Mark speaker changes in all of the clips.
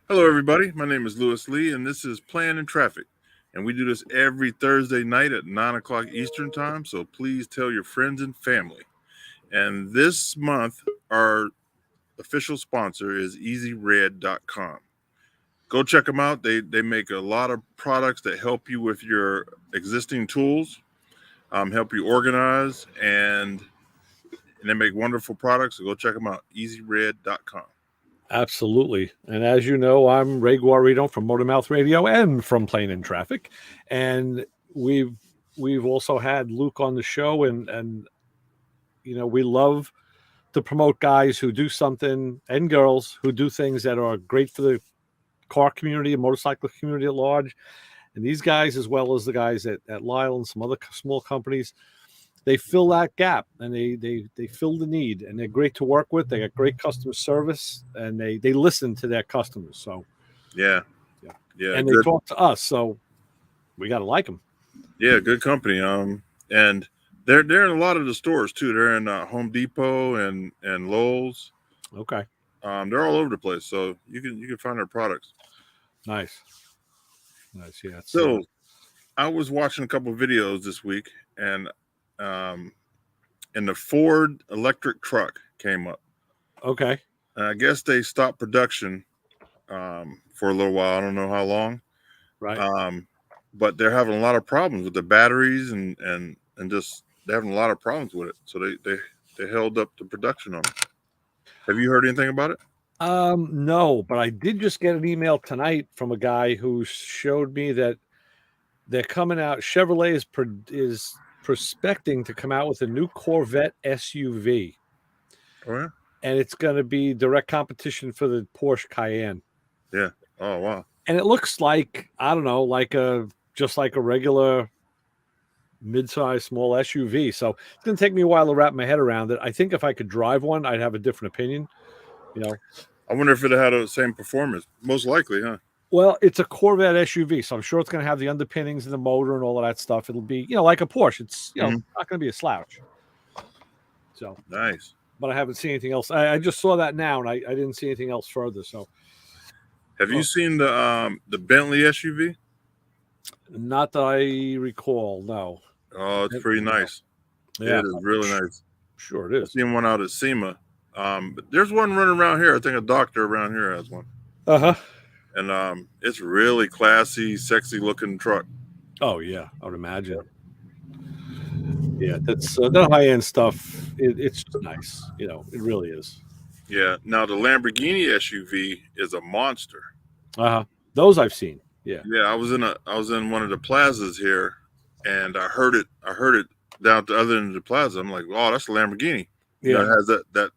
Speaker 1: Hello, everybody. My name is Lewis Lee, and this is Plan in Traffic. And we do this every Thursday night at 9 o'clock Eastern Time, so please tell your friends and family. And this month, our official sponsor is EasyRed.com. Go check them out. They make a lot of products that help you with your existing tools, help you organize, and they make wonderful products. So go check them out, EasyRed.com.
Speaker 2: Absolutely. And as you know, I'm Ray Guarino from Motormouth Radio and from Plane in Traffic. And we've also had Luke on the show and we love to promote guys who do something and girls who do things that are great for the car community and motorcycle community at large. And these guys, as well as the guys at Lyle and some other small companies, they fill that gap and they fill the need, and they're great to work with. They got great customer service, and they listen to their customers. So
Speaker 1: Yeah.
Speaker 2: and they talk to us, so we got to like them.
Speaker 1: Yeah, good company. And they're in a lot of the stores too. They're in Home Depot and Lowe's.
Speaker 2: Okay,
Speaker 1: They're all over the place, so you can find their products.
Speaker 2: nice. Yeah.
Speaker 1: So I was watching a couple of videos this week, um, and the Ford electric truck came up.
Speaker 2: Okay.
Speaker 1: And I guess they stopped production for a little while. I don't know how long.
Speaker 2: Right.
Speaker 1: But they're having a lot of problems with the batteries and just they're having a lot of problems with it. So they held up the production on it. Have you heard anything about it?
Speaker 2: No, but I did just get an email tonight from a guy who showed me that they're coming out. Chevrolet is prospecting to come out with a new Corvette SUV.
Speaker 1: Oh yeah.
Speaker 2: And it's going to be direct competition for the Porsche Cayenne.
Speaker 1: Yeah. Oh wow.
Speaker 2: And it looks like, I don't know, just like a regular mid-size small SUV. So it's going to take me a while to wrap my head around it. I think if I could drive one, I'd have a different opinion.
Speaker 1: I wonder if it had the same performance. Most likely, huh?
Speaker 2: Well, it's a Corvette SUV, so I'm sure it's going to have the underpinnings and the motor and all of that stuff. It'll be, like a Porsche. It's, not going to be a slouch. So
Speaker 1: nice.
Speaker 2: But I haven't seen anything else. I just saw that now, and I didn't see anything else further. So,
Speaker 1: have you seen the Bentley SUV?
Speaker 2: Not that I recall. No.
Speaker 1: Oh, it's pretty nice.
Speaker 2: Yeah,
Speaker 1: it is really nice.
Speaker 2: Sure, it is.
Speaker 1: I've seen one out at Sema. But there's one running around here. I think a doctor around here has one. And it's really classy, sexy looking truck.
Speaker 2: Oh yeah, I would imagine. Yeah, that's that high end stuff. It's just nice, it really is.
Speaker 1: Yeah. Now the Lamborghini SUV is a monster.
Speaker 2: Those I've seen. Yeah.
Speaker 1: Yeah, I was in one of the plazas here, and I heard it down at the other end of the plaza. I'm like, oh, that's a Lamborghini.
Speaker 2: Yeah,
Speaker 1: it has that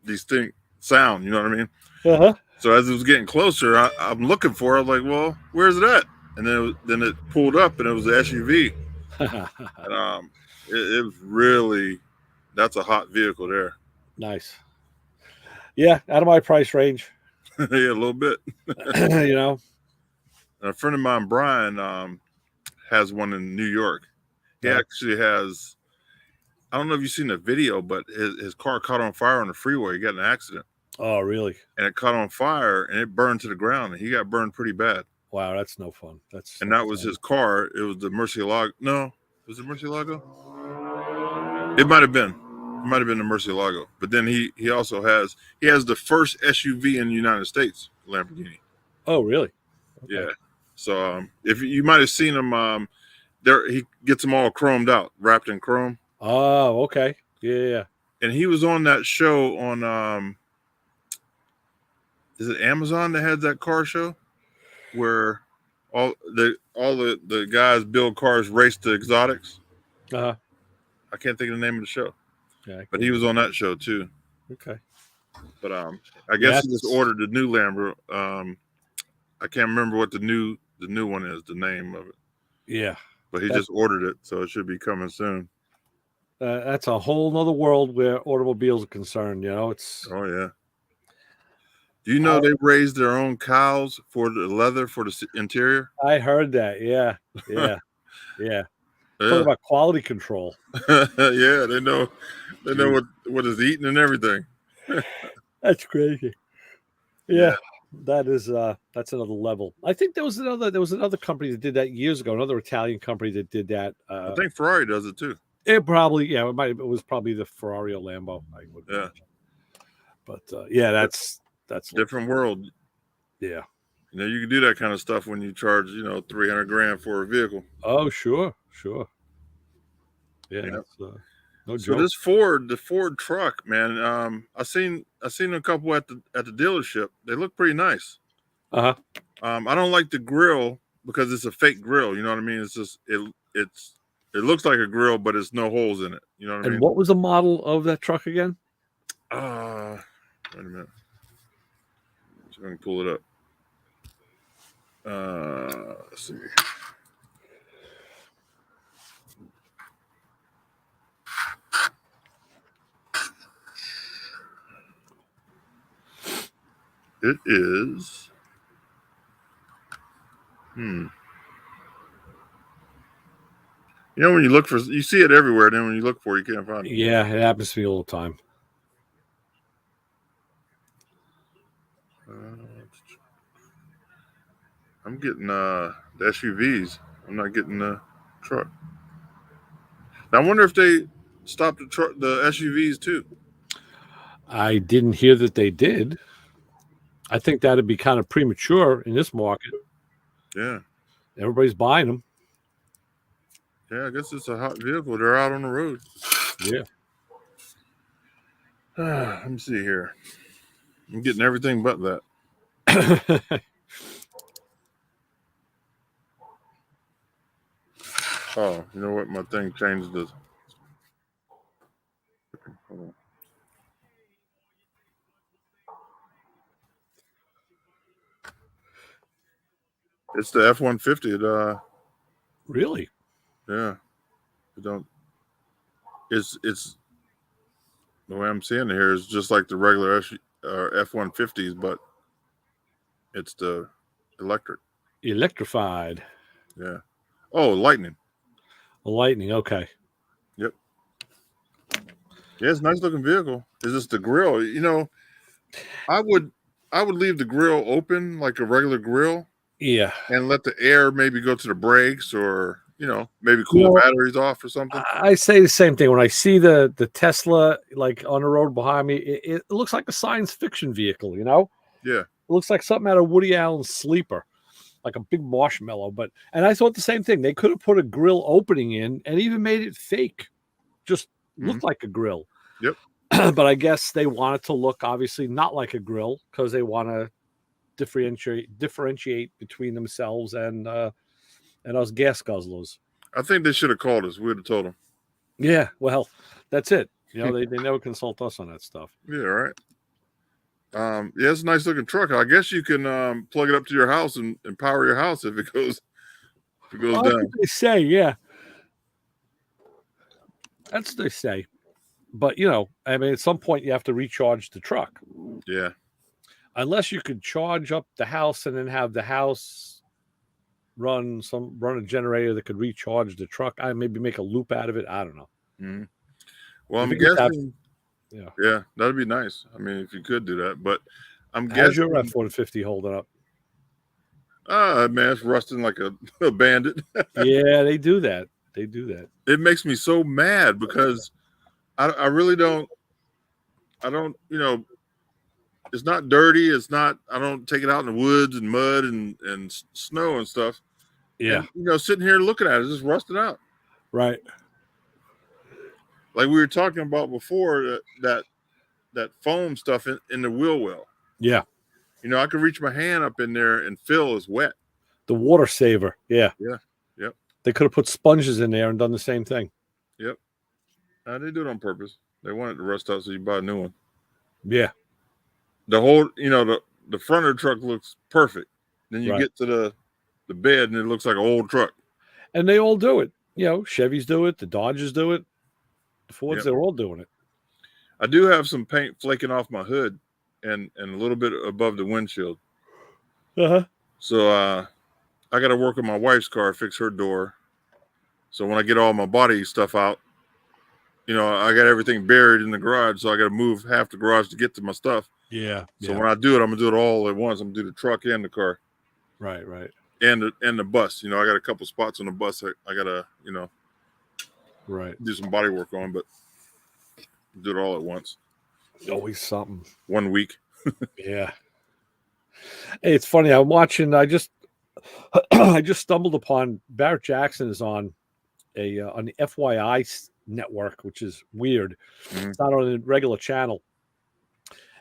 Speaker 1: distinct sound. You know what I mean? So as it was getting closer, I'm looking for it. I'm like, well, where's it at? And then it pulled up, and it was the SUV. And it was really, that's a hot vehicle there.
Speaker 2: Nice. Yeah, out of my price range.
Speaker 1: Yeah, a little bit.
Speaker 2: And
Speaker 1: a friend of mine, Brian, has one in New York. He actually has. I don't know if you've seen the video, but his car caught on fire on the freeway. He got in an accident.
Speaker 2: Oh, really?
Speaker 1: And it caught on fire, and it burned to the ground, and he got burned pretty bad.
Speaker 2: Wow, that's no fun.
Speaker 1: That was his car. It was the Murcielago. No, was it Murcielago? It might have been. It might have been the Murcielago. But then he also has the first SUV in the United States, Lamborghini.
Speaker 2: Oh, really?
Speaker 1: Okay. Yeah. So if you might have seen him, there he gets them all chromed out, wrapped in chrome.
Speaker 2: Oh, okay. Yeah.
Speaker 1: And he was on that show on is it Amazon that had that car show where all the guys build cars, race to exotics. I can't think of the name of the show. Yeah, but he was on that show too.
Speaker 2: Okay.
Speaker 1: But I guess he just ordered the new Lambo. I can't remember what the new one is, the name of it.
Speaker 2: Yeah.
Speaker 1: But he just ordered it, so it should be coming soon.
Speaker 2: That's a whole nother world where automobiles are concerned. It's.
Speaker 1: Oh yeah. Do you know they raised their own cows for the leather for the interior?
Speaker 2: I heard that. Yeah. Talking about quality control.
Speaker 1: Yeah, they know what is eating and everything.
Speaker 2: That's crazy. Yeah. that's another level. I think there was another company that did that years ago. Another Italian company that did that.
Speaker 1: I think Ferrari does it too.
Speaker 2: It probably it was probably the Ferrari or Lambo. I would
Speaker 1: Yeah,
Speaker 2: imagine. But that's
Speaker 1: different world.
Speaker 2: Yeah.
Speaker 1: You know, you can do that kind of stuff when you charge, $300,000 for a vehicle.
Speaker 2: Oh, sure. Yeah,
Speaker 1: Yeah.
Speaker 2: that's no
Speaker 1: So
Speaker 2: joke.
Speaker 1: this the Ford truck, man. I seen a couple at the dealership. They look pretty nice.
Speaker 2: Uh-huh.
Speaker 1: I don't like the grill because it's a fake grill. You know what I mean? It's just it looks like a grill, but it's no holes in it. You know what I mean?
Speaker 2: And what was the model of that truck again?
Speaker 1: Wait a minute. See if I can pull it up. Let's see. It is. You know, when you see it everywhere, then when you look for it, you can't find it.
Speaker 2: Yeah, it happens to me all the time.
Speaker 1: I'm getting the SUVs. I'm not getting the truck. Now, I wonder if they stopped the SUVs too.
Speaker 2: I didn't hear that they did. I think that'd be kind of premature in this market.
Speaker 1: Yeah.
Speaker 2: Everybody's buying them.
Speaker 1: Yeah, I guess it's a hot vehicle. They're out on the road.
Speaker 2: Yeah.
Speaker 1: Let me see here. I'm getting everything but that. Oh, you know what? My thing changed this. Hold on. It's the F-150.
Speaker 2: Really?
Speaker 1: Yeah. It's the way I'm seeing it here is just like the regular F-150s, but it's the electric.
Speaker 2: Electrified.
Speaker 1: Yeah. Oh, Lightning.
Speaker 2: A Lightning. Okay.
Speaker 1: Yep. Yeah, it's a nice looking vehicle. It's just the grill. You know, I would leave the grill open like a regular grill.
Speaker 2: Yeah.
Speaker 1: And let the air maybe go to the brakes, or maybe cool batteries off or something.
Speaker 2: I say the same thing when I see the Tesla like on the road behind me. It looks like a science fiction vehicle.
Speaker 1: Yeah.
Speaker 2: It looks like something out of Woody Allen's Sleeper, like a big marshmallow. And I thought the same thing. They could have put a grill opening in and even made it fake, just look like a grill.
Speaker 1: Yep.
Speaker 2: But I guess they want it to look obviously not like a grill because they want to differentiate between themselves and us gas guzzlers.
Speaker 1: I think they should have called us. We would have told them.
Speaker 2: Yeah, well, that's it. They never consult us on that stuff.
Speaker 1: Yeah, right. Yeah, it's a nice looking truck. I guess you can plug it up to your house and power your house if it goes down.
Speaker 2: That's what they say, yeah. That's what they say. But I mean, at some point you have to recharge the truck.
Speaker 1: Yeah.
Speaker 2: Unless you could charge up the house and then have the house run a generator that could recharge the truck. I maybe make a loop out of it. I don't know.
Speaker 1: Mm-hmm. Well, I'm guessing. Yeah, that'd be nice. I mean, if you could do that, but I'm guessing.
Speaker 2: How's your F-150 holding up?
Speaker 1: Man, it's rusting like a bandit.
Speaker 2: Yeah, they do that.
Speaker 1: It makes me so mad because I really don't. I don't. It's not dirty. It's not. I don't take it out in the woods and mud and snow and stuff.
Speaker 2: Yeah.
Speaker 1: And, sitting here looking at it, it's just rusted out.
Speaker 2: Right.
Speaker 1: Like we were talking about before, that foam stuff in the wheel well.
Speaker 2: Yeah.
Speaker 1: I could reach my hand up in there and feel it's wet.
Speaker 2: The water saver. Yeah.
Speaker 1: Yeah. Yep.
Speaker 2: They could have put sponges in there and done the same thing.
Speaker 1: Yep. They do it on purpose. They want it to rust out so you buy a new one.
Speaker 2: Yeah.
Speaker 1: The whole, the front of the truck looks perfect. Then you get to the bed and it looks like an old truck.
Speaker 2: And they all do it. Chevys do it. The Dodges do it. The Fords, they're all doing it.
Speaker 1: I do have some paint flaking off my hood and a little bit above the windshield.
Speaker 2: Uh-huh.
Speaker 1: So I got to work on my wife's car, fix her door. So when I get all my body stuff out, I got everything buried in the garage. So I got to move half the garage to get to my stuff.
Speaker 2: Yeah.
Speaker 1: So when I do it, I'm gonna do it all at once. I'm gonna do the truck and the car.
Speaker 2: Right. Right.
Speaker 1: And the bus. You know, I got a couple spots on the bus I gotta, you know,
Speaker 2: Right.
Speaker 1: do some body work on, but do it all at once.
Speaker 2: Always something.
Speaker 1: 1 week.
Speaker 2: Yeah. Hey, it's funny. I'm watching. I just stumbled upon Barrett Jackson is on on the FYI network, which is weird.
Speaker 1: Mhm.
Speaker 2: It's not on a regular channel.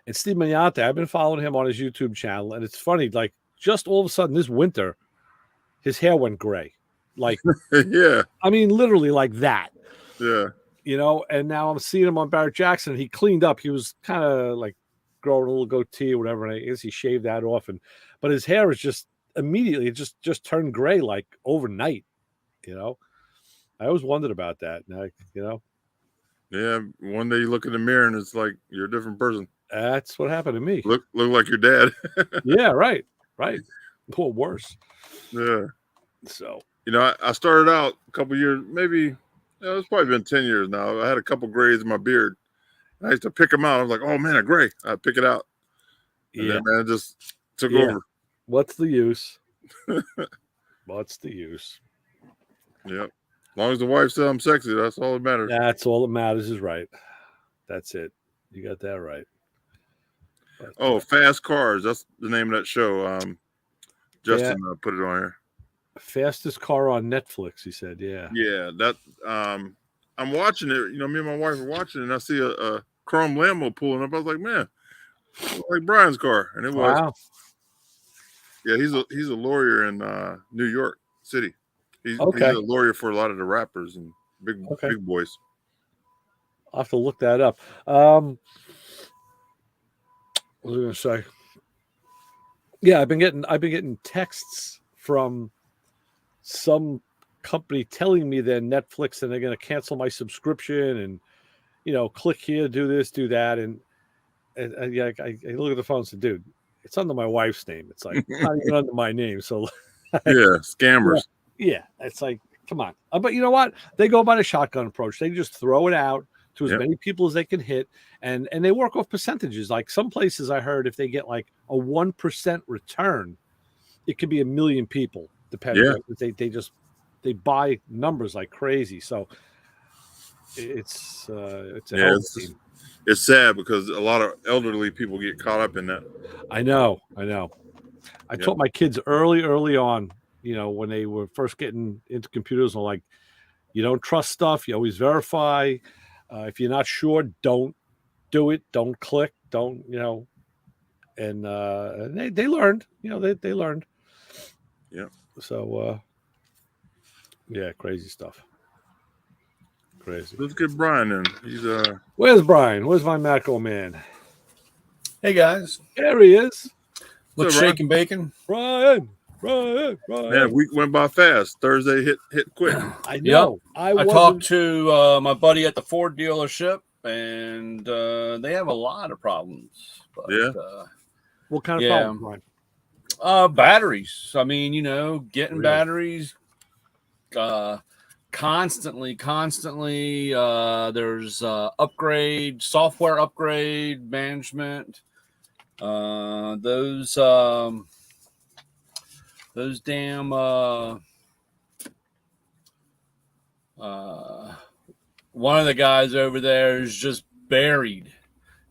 Speaker 2: And Steve Magnante, I've been following him on his YouTube channel, and it's funny. Like just all of a sudden this winter, his hair went gray. Like
Speaker 1: Yeah.
Speaker 2: I mean, literally like that.
Speaker 1: Yeah.
Speaker 2: You know, and now I'm seeing him on Barrett Jackson. He cleaned up. He was kind of like growing a little goatee or whatever, and I guess he shaved that off. But his hair is just immediately just turned gray like overnight. You know, I always wondered about that. And
Speaker 1: Yeah. One day you look in the mirror and it's like you're a different person.
Speaker 2: that's what happened to me.
Speaker 1: Look like your dad.
Speaker 2: Yeah, right. Or worse.
Speaker 1: Yeah.
Speaker 2: So
Speaker 1: You know, I started out a couple years, maybe it's probably been 10 years now. I had a couple grays in my beard. I used to pick them out. I was like, oh man, a gray. I'd pick it out. And then man, it just took over.
Speaker 2: What's the use? What's the use?
Speaker 1: Yep. As long as the wife says I'm sexy, that's all that matters.
Speaker 2: That's all that matters is right. That's it. You got that right.
Speaker 1: But, Fast Cars. That's the name of that show. Justin put it on here.
Speaker 2: Fastest car on Netflix, he said. Yeah.
Speaker 1: Yeah. That I'm watching it. You know, me and my wife are watching it, and I see a chrome Lambo pulling up. I was like, man, like Brian's car. And it was.
Speaker 2: Wow.
Speaker 1: Yeah, he's a lawyer in New York City. He's a lawyer for a lot of the rappers and big boys.
Speaker 2: I'll have to look that up. What was I going to say? Yeah, I've been getting texts from some company telling me they're Netflix and they're going to cancel my subscription and click here, do this, do that, and I look at the phone and say, dude, it's under my wife's name. It's like not even under my name. So
Speaker 1: yeah, scammers.
Speaker 2: Yeah, it's like, come on. But you know what? They go by the shotgun approach. They just throw it out to as many people as they can hit, and they work off percentages. Like some places I heard, if they get like a 1% return, it could be 1 million people. Depending, they buy numbers like crazy. So it's
Speaker 1: it's sad because a lot of elderly people get caught up in that.
Speaker 2: I know. I taught my kids early on. When they were first getting into computers, I'm like, you don't trust stuff. You always verify. If you're not sure, don't do it. Don't click. Don't, and they learned, they learned.
Speaker 1: Yeah.
Speaker 2: So, crazy stuff. Crazy.
Speaker 1: Let's get Brian in. He's
Speaker 2: Where's Brian? Where's my macro man?
Speaker 3: Hey guys.
Speaker 2: There he is.
Speaker 3: What's shaking bacon?
Speaker 2: Brian.
Speaker 1: Man, week went by fast. Thursday hit quick.
Speaker 2: I know.
Speaker 3: Yep. I talked to my buddy at the Ford dealership, and they have a lot of problems. But,
Speaker 2: what kind of problems,
Speaker 3: Brian? Batteries. I mean, getting batteries constantly. There's software upgrade, management. Those damn one of the guys over there is just buried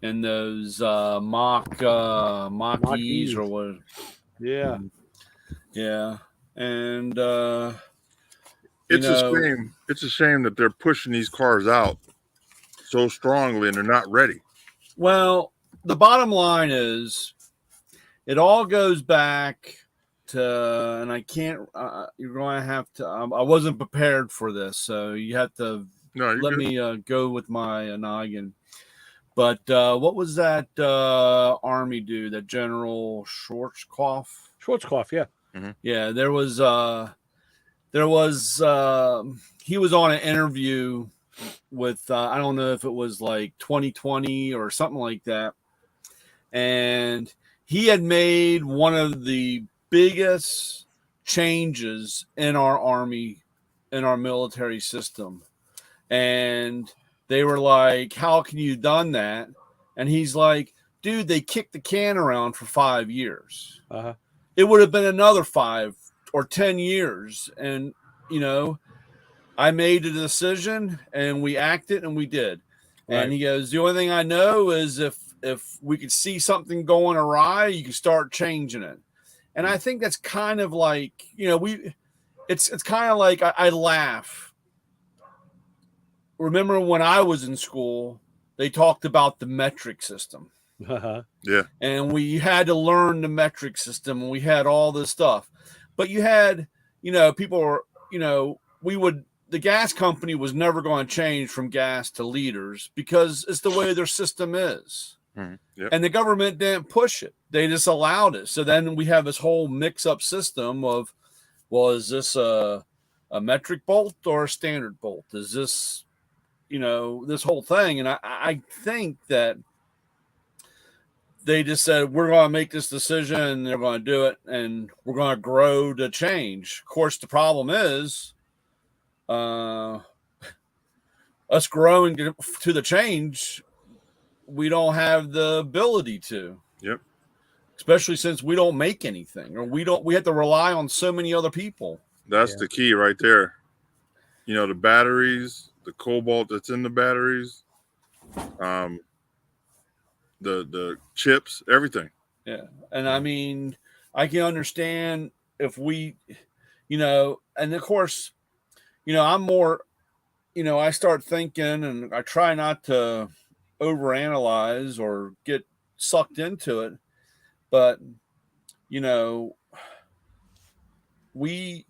Speaker 3: in those Mach-E's or what.
Speaker 2: Yeah.
Speaker 3: And
Speaker 1: it's a shame. It's a shame that they're pushing these cars out so strongly and they're not ready.
Speaker 3: Well, the bottom line is it all goes back to, and I can't, you're going to have to, I wasn't prepared for this, so you have to let me go with my noggin. But what was that Army dude, that General Schwarzkopf?
Speaker 2: Schwarzkopf, yeah.
Speaker 1: Mm-hmm.
Speaker 3: Yeah, he was on an interview with, I don't know if it was like 2020 or something like that. And he had made one of the biggest changes in our Army, in our military system. And they were like, how can you done that? And he's like, dude, they kicked the can around for 5 years.
Speaker 2: Uh-huh.
Speaker 3: It would have been another 5 or 10 years. And, I made a decision and we acted and we did.
Speaker 2: Right.
Speaker 3: And he goes, the only thing I know is if we could see something going awry, you can start changing it. And I think that's kind of like, it's kind of like I laugh. Remember when I was in school, they talked about the metric system.
Speaker 2: Uh-huh.
Speaker 1: Yeah.
Speaker 3: And we had to learn the metric system and we had all this stuff. But you had, people were, the gas company was never going to change from gas to liters because it's the way their system is.
Speaker 1: Mm-hmm. Yep.
Speaker 3: And the government didn't push it. They just allowed it. So then we have this whole mix-up system of, well, is this a metric bolt or a standard bolt? Is this, this whole thing? And I think that they just said, we're going to make this decision and they're going to do it and we're going to grow to change. Of course, the problem is us growing to the change, we don't have the ability to.
Speaker 1: Yep.
Speaker 3: Especially since we don't make anything or we have to rely on so many other people.
Speaker 1: That's the key right there. The batteries, the cobalt that's in the batteries, the chips, everything.
Speaker 3: Yeah. And I mean, I can understand if we, and of course, I'm more, I start thinking and I try not to overanalyze or get sucked into it. But, we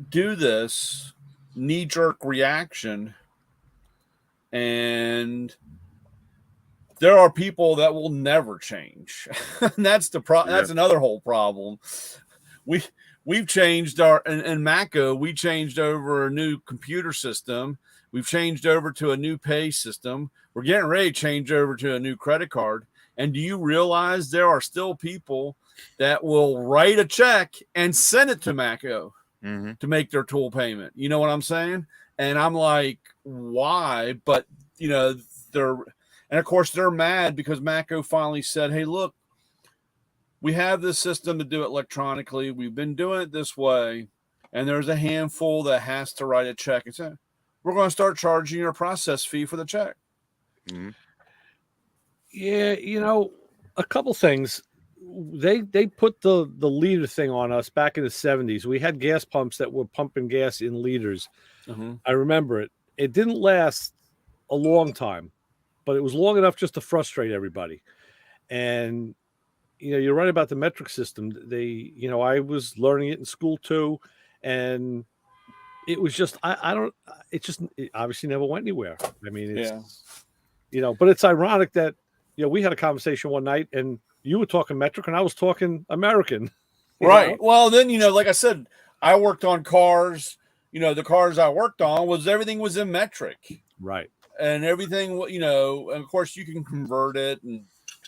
Speaker 3: do this knee-jerk reaction, and there are people that will never change. And that's that's another whole problem. We've changed in Mako, we changed over a new computer system. We've changed over to a new pay system. We're getting ready to change over to a new credit card. And do you realize there are still people that will write a check and send it to Mako to make their tool payment? You know what I'm saying? And I'm like, why? But, and of course they're mad because Mako finally said, hey, look, we have this system to do it electronically. We've been doing it this way. And there's a handful that has to write a check and say, we're going to start charging you a process fee for the check.
Speaker 1: Mm-hmm.
Speaker 2: Yeah, a couple things. They put the liter thing on us back in the 70s. We had gas pumps that were pumping gas in liters.
Speaker 3: Mm-hmm.
Speaker 2: I remember it. It didn't last a long time, but it was long enough just to frustrate everybody. And you're right about the metric system. I was learning it in school too, and it was just it obviously never went anywhere. I mean, but it's ironic that we had a conversation one night and you were talking metric and I was talking American.
Speaker 3: Right. Well, then, like I said, I worked on cars. The cars I worked on everything was in metric.
Speaker 2: Right.
Speaker 3: And everything, and of course you can convert it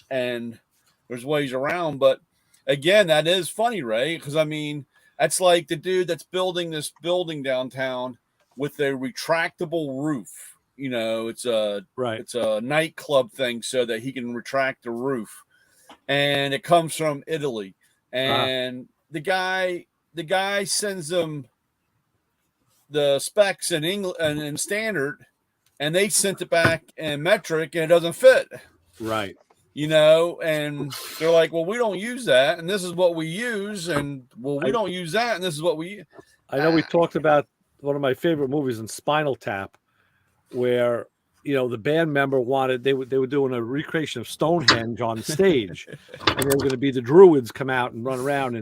Speaker 3: and there's ways around. But again, that is funny, Ray, because I mean, that's like the dude that's building this building downtown with a retractable roof. It's a nightclub thing so that he can retract the roof. And it comes from Italy. And the guy sends them the specs in English and in standard, and they sent it back in metric and it doesn't fit.
Speaker 2: Right.
Speaker 3: And they're like, well, we don't use that, and this is what we use, and we don't use that, and this is what we.
Speaker 2: I know we talked about one of my favorite movies in Spinal Tap, where the band member wanted they were doing a recreation of Stonehenge on stage, and they were going to be the druids come out and run around,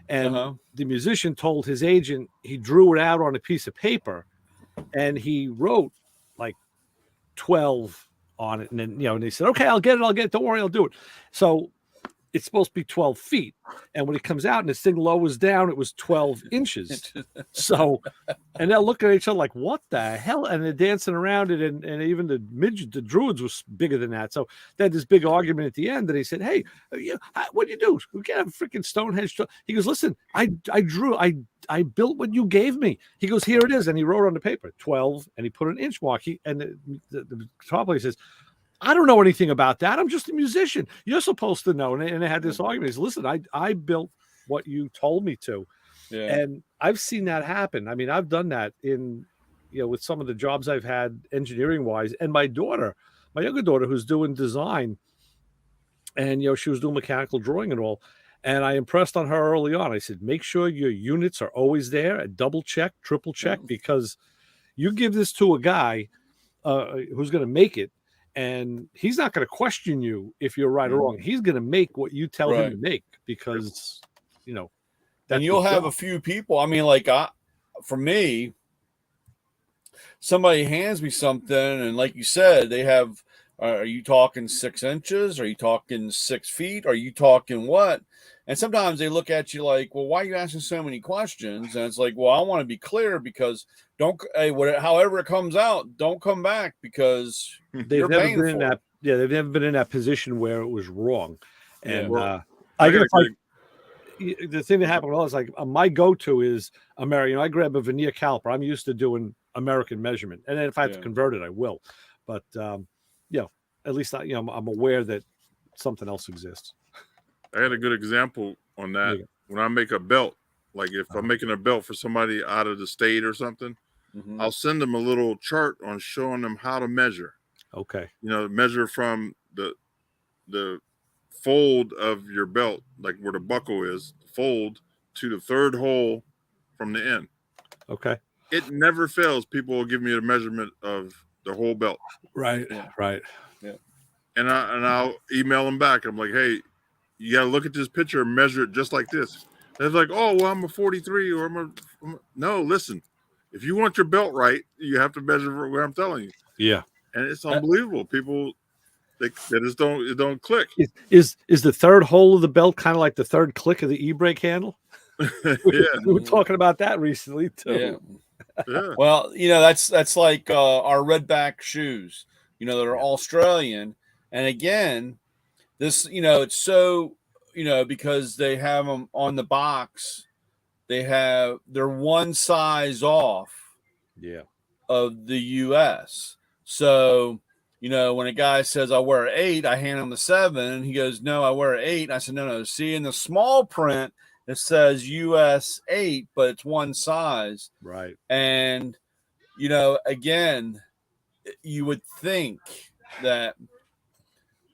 Speaker 2: and the musician told his agent he drew it out on a piece of paper, and he wrote like 12 on it, and then and they said, okay, I'll get it, don't worry, I'll do it. So it's supposed to be 12 feet, and when it comes out and this thing lowers down, it was 12 inches. So, and they're looking at each other like, what the hell? And they're dancing around it, and even the druids was bigger than that. So they had this big argument at the end that he said, hey, what do you do? We can't have a freaking Stonehenge. He goes, listen, I built what you gave me. He goes, here it is. And he wrote on the paper 12, and he put an inch mark. The top place says, I don't know anything about that. I'm just a musician. You're supposed to know. And they had this argument. He said, listen, I built what you told me to.
Speaker 3: Yeah.
Speaker 2: And I've seen that happen. I mean, I've done that in, with some of the jobs I've had engineering wise. And my younger daughter, who's doing design, and, she was doing mechanical drawing and all. And I impressed on her early on. I said, make sure your units are always there, and double check, triple check, because you give this to a guy who's going to make it, and he's not going to question you if you're right or wrong. He's going to make what you tell him to make, because,
Speaker 3: and you'll have a few people. I mean, like for me, somebody hands me something, and like you said, they have. Are you talking 6 inches? Are you talking 6 feet? Are you talking what? And sometimes they look at you like, well, why are you asking so many questions? And it's like, well, I want to be clear, because however it comes out, don't come back, because
Speaker 2: they've never been in that. Yeah, they've never been in that position where it was wrong. And
Speaker 1: the
Speaker 2: thing that happened was like my go-to is American. I grab a veneer caliper. I'm used to doing American measurement, and then if I have to convert it, I will. But at least I'm aware that something else exists.
Speaker 1: I had a good example on that. When I make a belt, like if I'm making a belt for somebody out of the state or something, I'll send them a little chart on showing them how to measure.
Speaker 2: Okay.
Speaker 1: Measure from the fold of your belt, like where the buckle is, fold to the third hole from the end.
Speaker 2: Okay.
Speaker 1: It never fails. People will give me a measurement of the whole belt.
Speaker 2: Right.
Speaker 3: Yeah.
Speaker 2: Right.
Speaker 3: Yeah.
Speaker 1: And I'll email them back. I'm like, hey, you got to look at this picture and measure it just like this. They're like, oh, well, I'm a 43 or no, listen, if you want your belt right, you have to measure what I'm telling you.
Speaker 2: Yeah.
Speaker 1: And it's unbelievable. People, they just don't click.
Speaker 2: Is the third hole of the belt kind of like the third click of the e-brake handle? We were talking about that recently too.
Speaker 1: Yeah.
Speaker 3: Well, that's like our redback shoes, that are Australian. And again, this, it's so, because they have them on the box, they're one size off of the US. So, when a guy says I wear 8, I hand him the 7. He goes, no, I wear 8. And I said, no. See, in the small print, it says US 8, but it's one size.
Speaker 2: Right.
Speaker 3: And, again, you would think that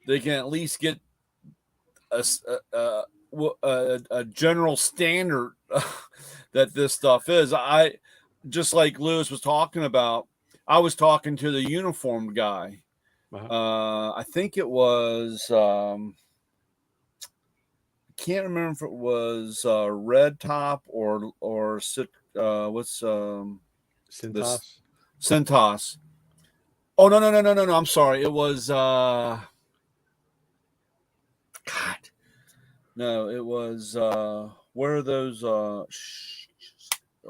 Speaker 3: they can at least get a general standard that this stuff is. I just like Lewis was talking about, I was talking to the uniformed guy. I think it was can't remember if it was Red Top or what's
Speaker 2: Cintas?
Speaker 3: Cintas. Oh no! I'm sorry. It was God. No, it was where are those? It'll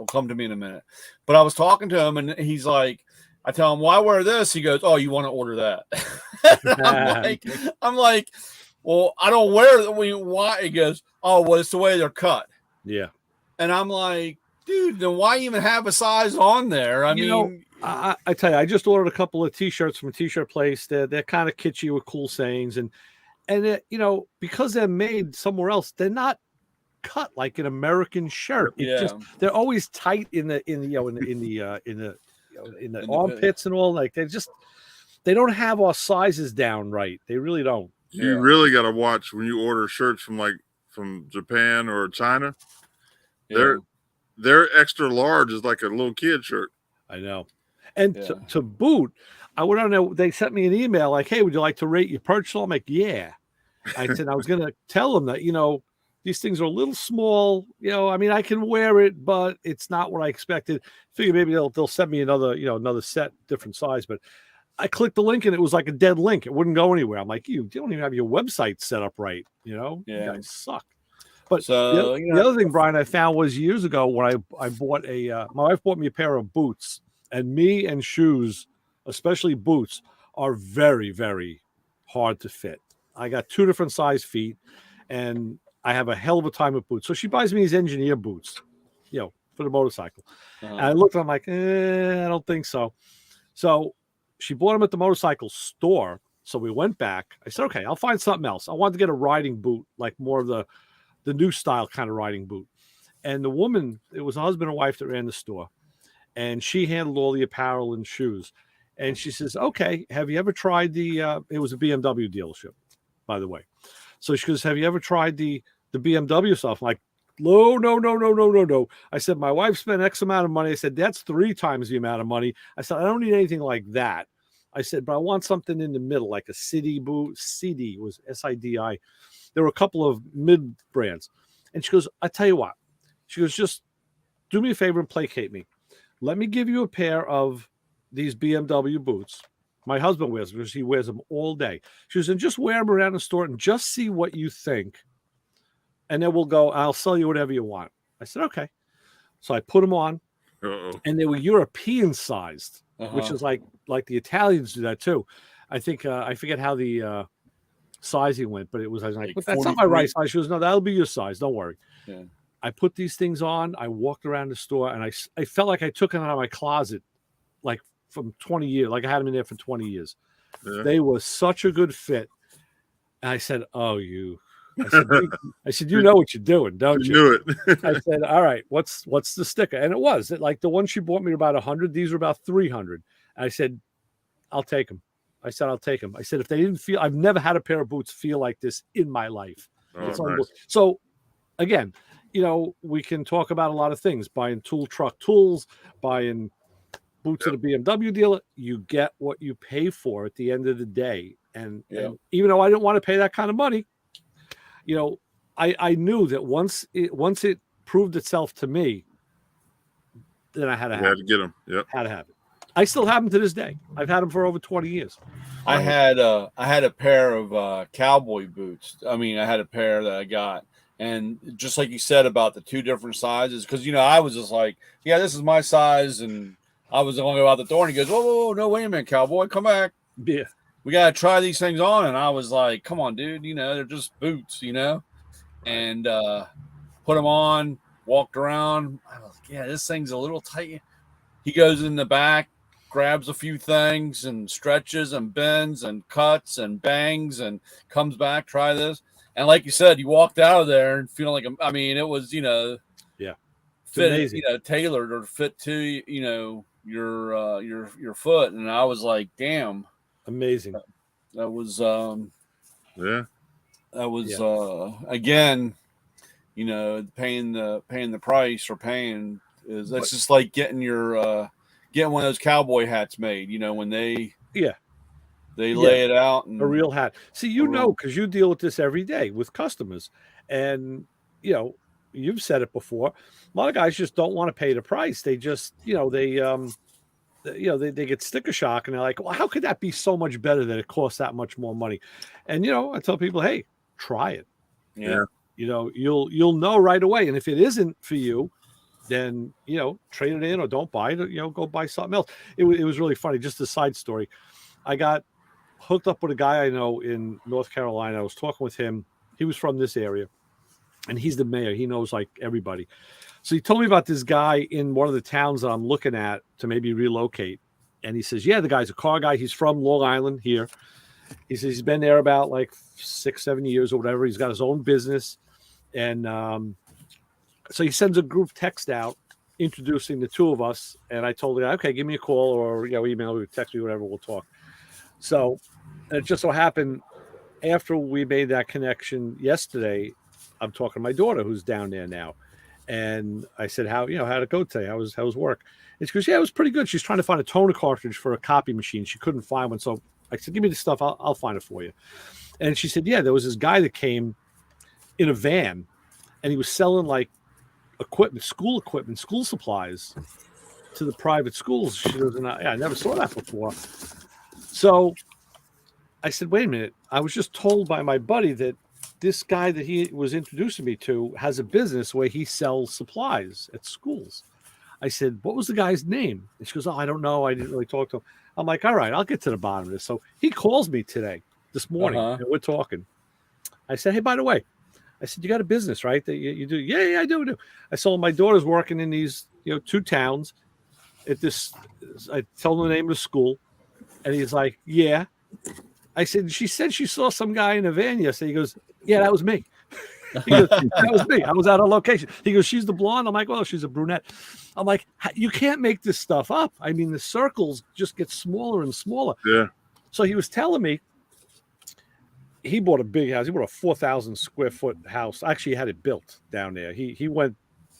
Speaker 3: come to me in a minute. But I was talking to him, and he's like, I tell him, why wear this? He goes, oh, you want to order that? I'm like, well, I don't wear it. Why? He goes, oh, well, it's the way they're cut.
Speaker 2: Yeah.
Speaker 3: And I'm like, dude, then why even have a size on there? I mean,
Speaker 2: I tell you, I just ordered a couple of T-shirts from a T-shirt place. They're kind of kitschy with cool sayings, and because they're made somewhere else, they're not cut like an American shirt. They're always tight in the armpits and all. Like they don't have our sizes down right. They really don't.
Speaker 1: You really got to watch when you order shirts from Japan or China. Their extra large is like a little kid shirt.
Speaker 2: I know. And to boot, I went on there. They sent me an email like, hey, would you like to rate your purchase? I'm like, yeah. I said I was going to tell them that, these things are a little small. I mean, I can wear it, but it's not what I expected. Figure maybe they'll send me another set, different size. But I clicked the link and it was like a dead link. It wouldn't go anywhere. I'm like, you don't even have your website set up right. You guys suck. But the other thing, Brian, I found was years ago when I bought my wife bought me a pair of boots, and me and shoes, especially boots, are very, very hard to fit. I got 2 different size feet, and I have a hell of a time with boots. So she buys me these engineer boots, for the motorcycle. And I looked, I'm like, I don't think so. So she bought them at the motorcycle store. So we went back. I said, okay, I'll find something else. I wanted to get a riding boot, like more of the new style kind of riding boot. And the woman, it was a husband and wife that ran the store, and she handled all the apparel and shoes. And she says, okay, have you ever tried it was a BMW dealership, by the way. So she goes, have you ever tried the BMW stuff? I'm like, no. I said, my wife spent X amount of money. I said, that's 3 times the amount of money. I said, I don't need anything like that. I said, but I want something in the middle, like a City boot. CD was SIDI. There were a couple of mid brands. And she goes, I tell you what. She goes, just do me a favor and placate me. Let me give you a pair of these BMW boots. My husband wears them because he wears them all day. She goes, and just wear them around the store and just see what you think. And then we'll go, I'll sell you whatever you want. I said, okay. So I put them on. And they were European sized, which is like the Italians do that too. I think, I forget how the sizing went, but it was, I was like, but that's not my right size. She goes, no, that'll be your size. Don't worry. Yeah. I put these things on. I walked around the store, and I felt like I took them out of my closet, like from 20 years. Like I had them in there for 20 years. Yeah. They were such a good fit. And I said, oh, you. I said, you know what you're doing, don't you?
Speaker 1: Knew it.
Speaker 2: I said, all right, what's the sticker? And it was like the one she bought me about 100. These were about 300. I said, I'll take them. I said, I'll take them. I said, if they didn't feel, I've never had a pair of boots feel like this in my life.
Speaker 1: Oh, nice.
Speaker 2: So again, we can talk about a lot of things, buying tool truck tools, buying boots at a BMW dealer. You get what you pay for at the end of the day. And even though I didn't want to pay that kind of money, I knew that once it proved itself to me, then I had to have it.
Speaker 1: Had to get them. Yep.
Speaker 2: Had to have it. I still have them to this day. I've had them for over 20 years.
Speaker 3: I had a pair of cowboy boots. I mean, I had a pair that I got. And just like you said about the 2 different sizes, because, I was just like, yeah, this is my size. And I was going to go out the door, and he goes, whoa, no, wait a minute, cowboy, come back.
Speaker 2: Yeah.
Speaker 3: We got to try these things on. And I was like, come on, dude, they're just boots, and put them on, walked around. I was like, yeah, this thing's a little tight. He goes in the back, grabs a few things and stretches and bends and cuts and bangs and comes back, try this. And like you said, you walked out of there and feeling like, I mean, it was, fit,
Speaker 2: amazing.
Speaker 3: Tailored or fit to, your foot. And I was like, damn.
Speaker 2: Amazing.
Speaker 3: That was, again, paying the price or paying that's just like getting getting one of those cowboy hats made, when they lay it out. And
Speaker 2: a real hat. See, because you deal with this every day with customers, and you've said it before. A lot of guys just don't want to pay the price. They just, they get sticker shock, and they're like, well, how could that be so much better that it costs that much more money? And, I tell people, hey, try it.
Speaker 3: Yeah.
Speaker 2: You'll know right away. And if it isn't for you, then, trade it in or don't buy it, go buy something else. It was really funny. Just a side story. I got hooked up with a guy I know in North Carolina. I was talking with him. He was from this area, and he's the mayor. He knows like everybody. So he told me about this guy in one of the towns that I'm looking at to maybe relocate. And he says, yeah, the guy's a car guy. He's from Long Island here. He says he's been there about like 6-7 years or whatever. He's got his own business. And so he sends a group text out introducing the 2 of us. And I told the guy, okay, give me a call or email me, text me, whatever, we'll talk. So it just so happened after we made that connection yesterday, I'm talking to my daughter who's down there now. And I said, how'd it go today? How was work? And she goes, yeah, it was pretty good. She's trying to find a toner cartridge for a copy machine. She couldn't find one. So I said, give me the stuff. I'll find it for you. And she said, yeah, there was this guy that came in a van, and he was selling like school equipment, school supplies to the private schools. She goes, I never saw that before. So I said, wait a minute. I was just told by my buddy that this guy that he was introducing me to has a business where he sells supplies at schools. I said, what was the guy's name? And she goes, oh, I don't know. I didn't really talk to him. I'm like, all right, I'll get to the bottom of this. So he calls me this morning, and we're talking. I said, hey, by the way, I said, you got a business, right? That you do? Yeah, I do. I saw my daughter's working in these, 2 towns at this. I told him the name of the school, and he's like, yeah. I said, she said she saw some guy in a van yesterday. He goes, yeah, that was me. He goes, that was me. I was at a location. He goes, she's the blonde. I'm like, well, she's a brunette. I'm like, you can't make this stuff up. I mean, the circles just get smaller and smaller.
Speaker 1: Yeah.
Speaker 2: So he was telling me he bought a big house. He bought a 4,000 square foot house. Actually, he had it built down there. He went,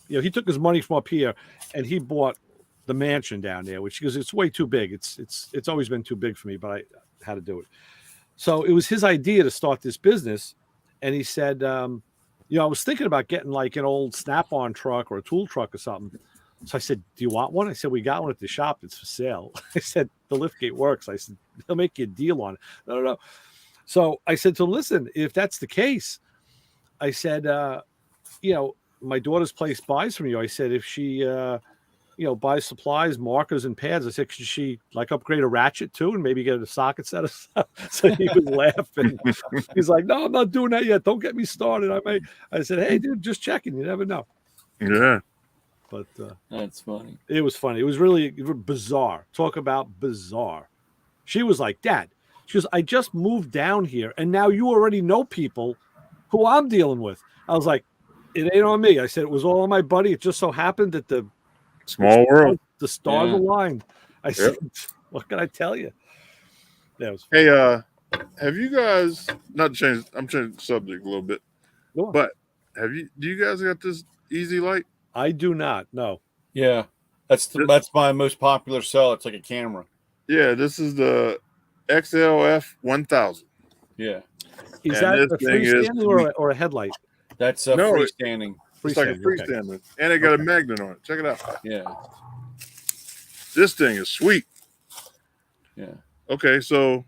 Speaker 2: he took his money from up here and he bought the mansion down there, which because it's way too big. It's always been too big for me, but I had to do it. So it was his idea to start this business. And he said, I was thinking about getting like an old Snap-on truck or a tool truck or something. So I said, do you want one? I said, we got one at the shop. It's for sale. I said, the liftgate works. I said, they'll make you a deal on it. No. So I said to him, listen, if that's the case, I said, my daughter's place buys from you. I said, if she, buys supplies, markers, and pads, I said, should she like upgrade a ratchet too and maybe get a socket set of stuff? So he was laughing. He's like, no, I'm not doing that yet. Don't get me started. I said, hey, dude, just checking. You never know.
Speaker 1: Yeah.
Speaker 3: But that's funny.
Speaker 2: It was funny. It was really bizarre. Talk about bizarre. She was like, Dad, she goes, I just moved down here and now you already know people who I'm dealing with. I was like, it ain't on me. I said, it was all on my buddy. It just so happened that the
Speaker 1: world.
Speaker 2: The stars aligned. I said, what can I tell you? Yeah, it was funny.
Speaker 1: Hey, have you guys not changed? I'm changing the subject a little bit, but do you guys got this easy light?
Speaker 2: I do not. No.
Speaker 3: Yeah, that's my most popular cell. It's like a camera.
Speaker 1: Yeah, this is the XLF 1000.
Speaker 3: Yeah.
Speaker 2: Is that a freestanding or a headlight?
Speaker 3: That's a freestanding.
Speaker 1: It's like a freestanding. Okay. And it got a magnet on it. Check it out.
Speaker 3: Yeah.
Speaker 1: This thing is sweet.
Speaker 3: Yeah.
Speaker 1: Okay, so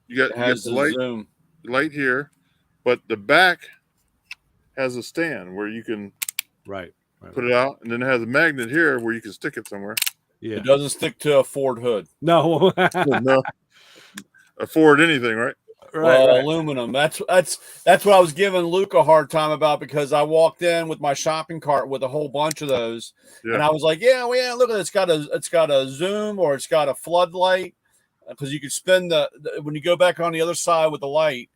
Speaker 1: you got the light here, but the back has a stand where you can put it out, and then it has a magnet here where you can stick it somewhere.
Speaker 3: Yeah. It doesn't stick to a Ford hood.
Speaker 2: No.
Speaker 1: No. A Ford anything, right?
Speaker 3: Right. Aluminum. That's what I was giving Luke a hard time about because I walked in with my shopping cart with a whole bunch of those, and I was like, "Yeah, look at it. It's got a zoom or it's got a floodlight because you can spin the when you go back on the other side with the light,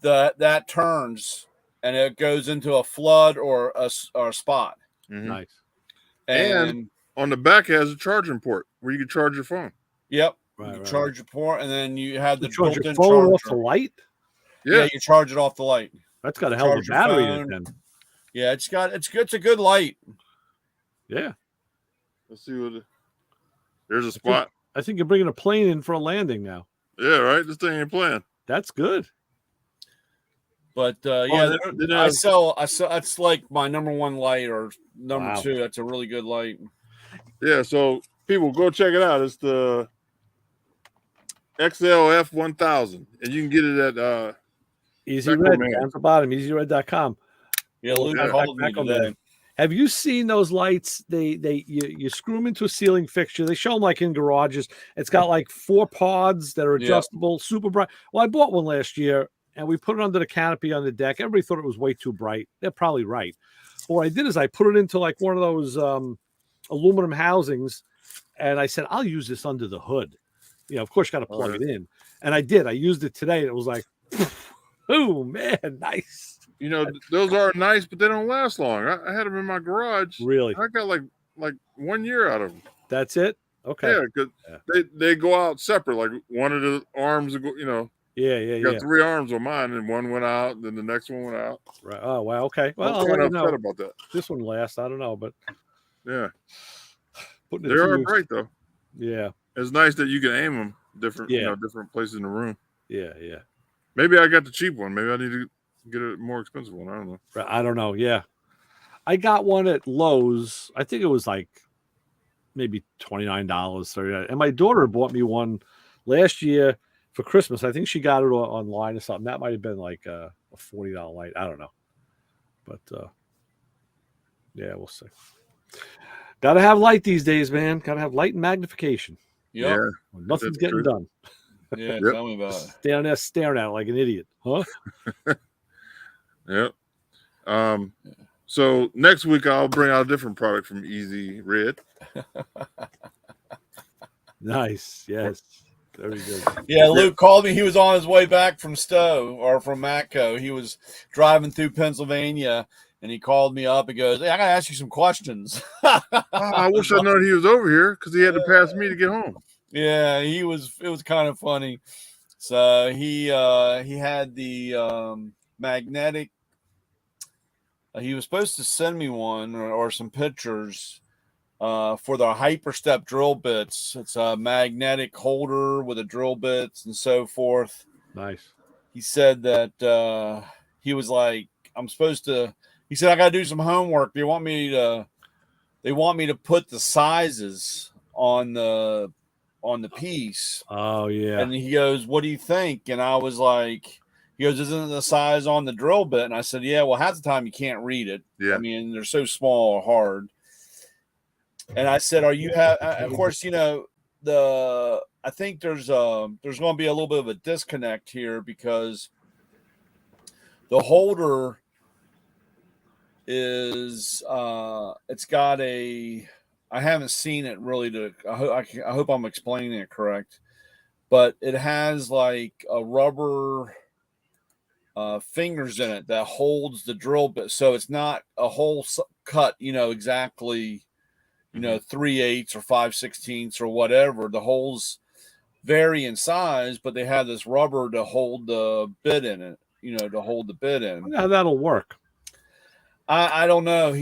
Speaker 3: that turns and it goes into a flood or a spot.
Speaker 1: Mm-hmm.
Speaker 2: Nice.
Speaker 1: And on the back it has a charging port where you can charge your phone.
Speaker 3: Yep. You charge your port, and then you have the
Speaker 2: charge
Speaker 3: built-in
Speaker 2: your phone
Speaker 3: charger.
Speaker 2: off the light.
Speaker 3: Yeah, you charge it off the light.
Speaker 2: That's got a hell of a battery in it. Then.
Speaker 3: Yeah, it's good. It's a good light.
Speaker 2: Yeah.
Speaker 1: Let's see what. There's a spot.
Speaker 2: I think you're bringing a plane in for a landing now.
Speaker 1: Yeah, right. This thing ain't playing.
Speaker 2: That's good.
Speaker 3: But I sell. That's like my number one light or number two. That's a really good light.
Speaker 1: Yeah. So people go check it out. It's the XLF 1000, and you can get it at
Speaker 2: Easy Red down at the bottom, easyred.com.
Speaker 3: Yeah, Luke called me today.
Speaker 2: Have you seen those lights? You screw them into a ceiling fixture. They show them like in garages. It's got like 4 pods that are adjustable, super bright. Well, I bought one last year, and we put it under the canopy on the deck. Everybody thought it was way too bright. They're probably right. What I did is I put it into like one of those aluminum housings, and I said, I'll use this under the hood. Of course, you got to plug it in. And I did. I used it today, and it was like, oh, man, nice.
Speaker 1: Those are nice, but they don't last long. I had them in my garage.
Speaker 2: Really?
Speaker 1: I got like 1 year out of them.
Speaker 2: That's it? Okay.
Speaker 1: Yeah, because they go out separate. Like one of the arms,
Speaker 2: Yeah.
Speaker 1: Got 3 arms on mine, and one went out, and then the next one went out.
Speaker 2: Right. Oh, wow. Okay. Well,
Speaker 1: I'm kind of upset about that.
Speaker 2: This one lasts. I don't know, but
Speaker 1: yeah. They are bright, though.
Speaker 2: Yeah.
Speaker 1: It's nice that you can aim them different places in the room.
Speaker 2: Yeah.
Speaker 1: Maybe I got the cheap one. Maybe I need to get a more expensive one. I don't know.
Speaker 2: I don't know. Yeah. I got one at Lowe's. I think it was like maybe $29, $39. And my daughter bought me one last year for Christmas. I think she got it online or something. That might have been like a $40 light. I don't know. But yeah, we'll see. Got to have light these days, man. Got to have light and magnification.
Speaker 3: Yep.
Speaker 1: Yeah.
Speaker 2: Nothing's getting done.
Speaker 3: Yeah, tell me about it.
Speaker 2: Down there staring at it like an idiot. Huh?
Speaker 1: Yep. So next week I'll bring out a different product from Easy Red.
Speaker 2: Nice. Yes. Very good.
Speaker 3: Yeah, Luke called me. He was on his way back from Stowe or from Matco. He was driving through Pennsylvania, and he called me up and goes, "Hey, I got to ask you some questions."
Speaker 1: I wish I'd known he was over here because he had to pass me to get home.
Speaker 3: Yeah, he was. It was kind of funny. So he had the magnetic. He was supposed to send me one or some pictures for the hyperstep drill bits. It's a magnetic holder with a drill bits and so forth.
Speaker 2: Nice.
Speaker 3: He said that he was like, I'm supposed to. He said I got to do some homework. They want me to put the sizes on the piece.
Speaker 2: Oh yeah.
Speaker 3: And he goes, "What do you think?" And I was like, he goes, "Isn't it the size on the drill bit?" And I said, "Yeah, well, half the time you can't read it.
Speaker 1: Yeah.
Speaker 3: I mean, they're so small or hard." And I said, "Are you have?" Of course, you know I think there's going to be a little bit of a disconnect here because the holder is it's got a. I haven't seen it really. I hope I'm explaining it correct, but it has like a rubber fingers in it that holds the drill bit, so it's not a whole cut. Exactly. 3/8 or 5/16 or whatever. The holes vary in size, but they have this rubber to hold the bit in it. To hold the bit in.
Speaker 2: Yeah, that'll work.
Speaker 3: I don't know.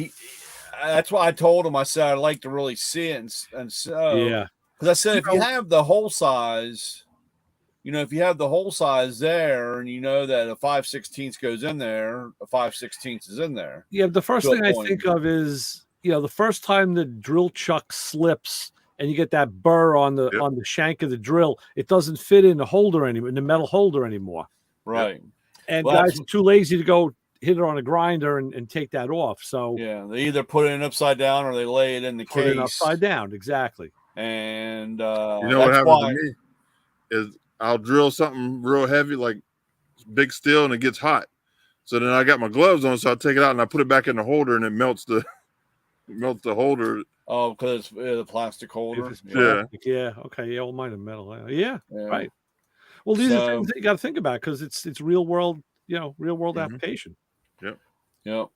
Speaker 3: That's why I told him. I said I'd like to really see it, and so
Speaker 2: Yeah.
Speaker 3: because I said if you have the whole size, if you have the whole size there, and you know that a 5/16 goes in there, a 5/16 is in there.
Speaker 2: Yeah. The first thing I think of is the first time the drill chuck slips and you get that burr on the shank of the drill, it doesn't fit in the holder anymore, in the metal holder anymore.
Speaker 3: Right.
Speaker 2: And guys are too lazy to go hit it on a grinder and take that off. So
Speaker 3: yeah, they either put it in upside down or they lay it in the case.
Speaker 2: Put it upside down, exactly.
Speaker 3: And
Speaker 1: what happens to me is I'll drill something real heavy, like big steel, and it gets hot. So then I got my gloves on, so I take it out and I put it back in the holder, and it melts the holder.
Speaker 3: Oh, because it's the plastic holder.
Speaker 2: Yeah. Okay. Yeah. Well, mine are metal. Yeah. Right. Well, these are things that you got to think about because it's real world, real world application.
Speaker 3: Yep.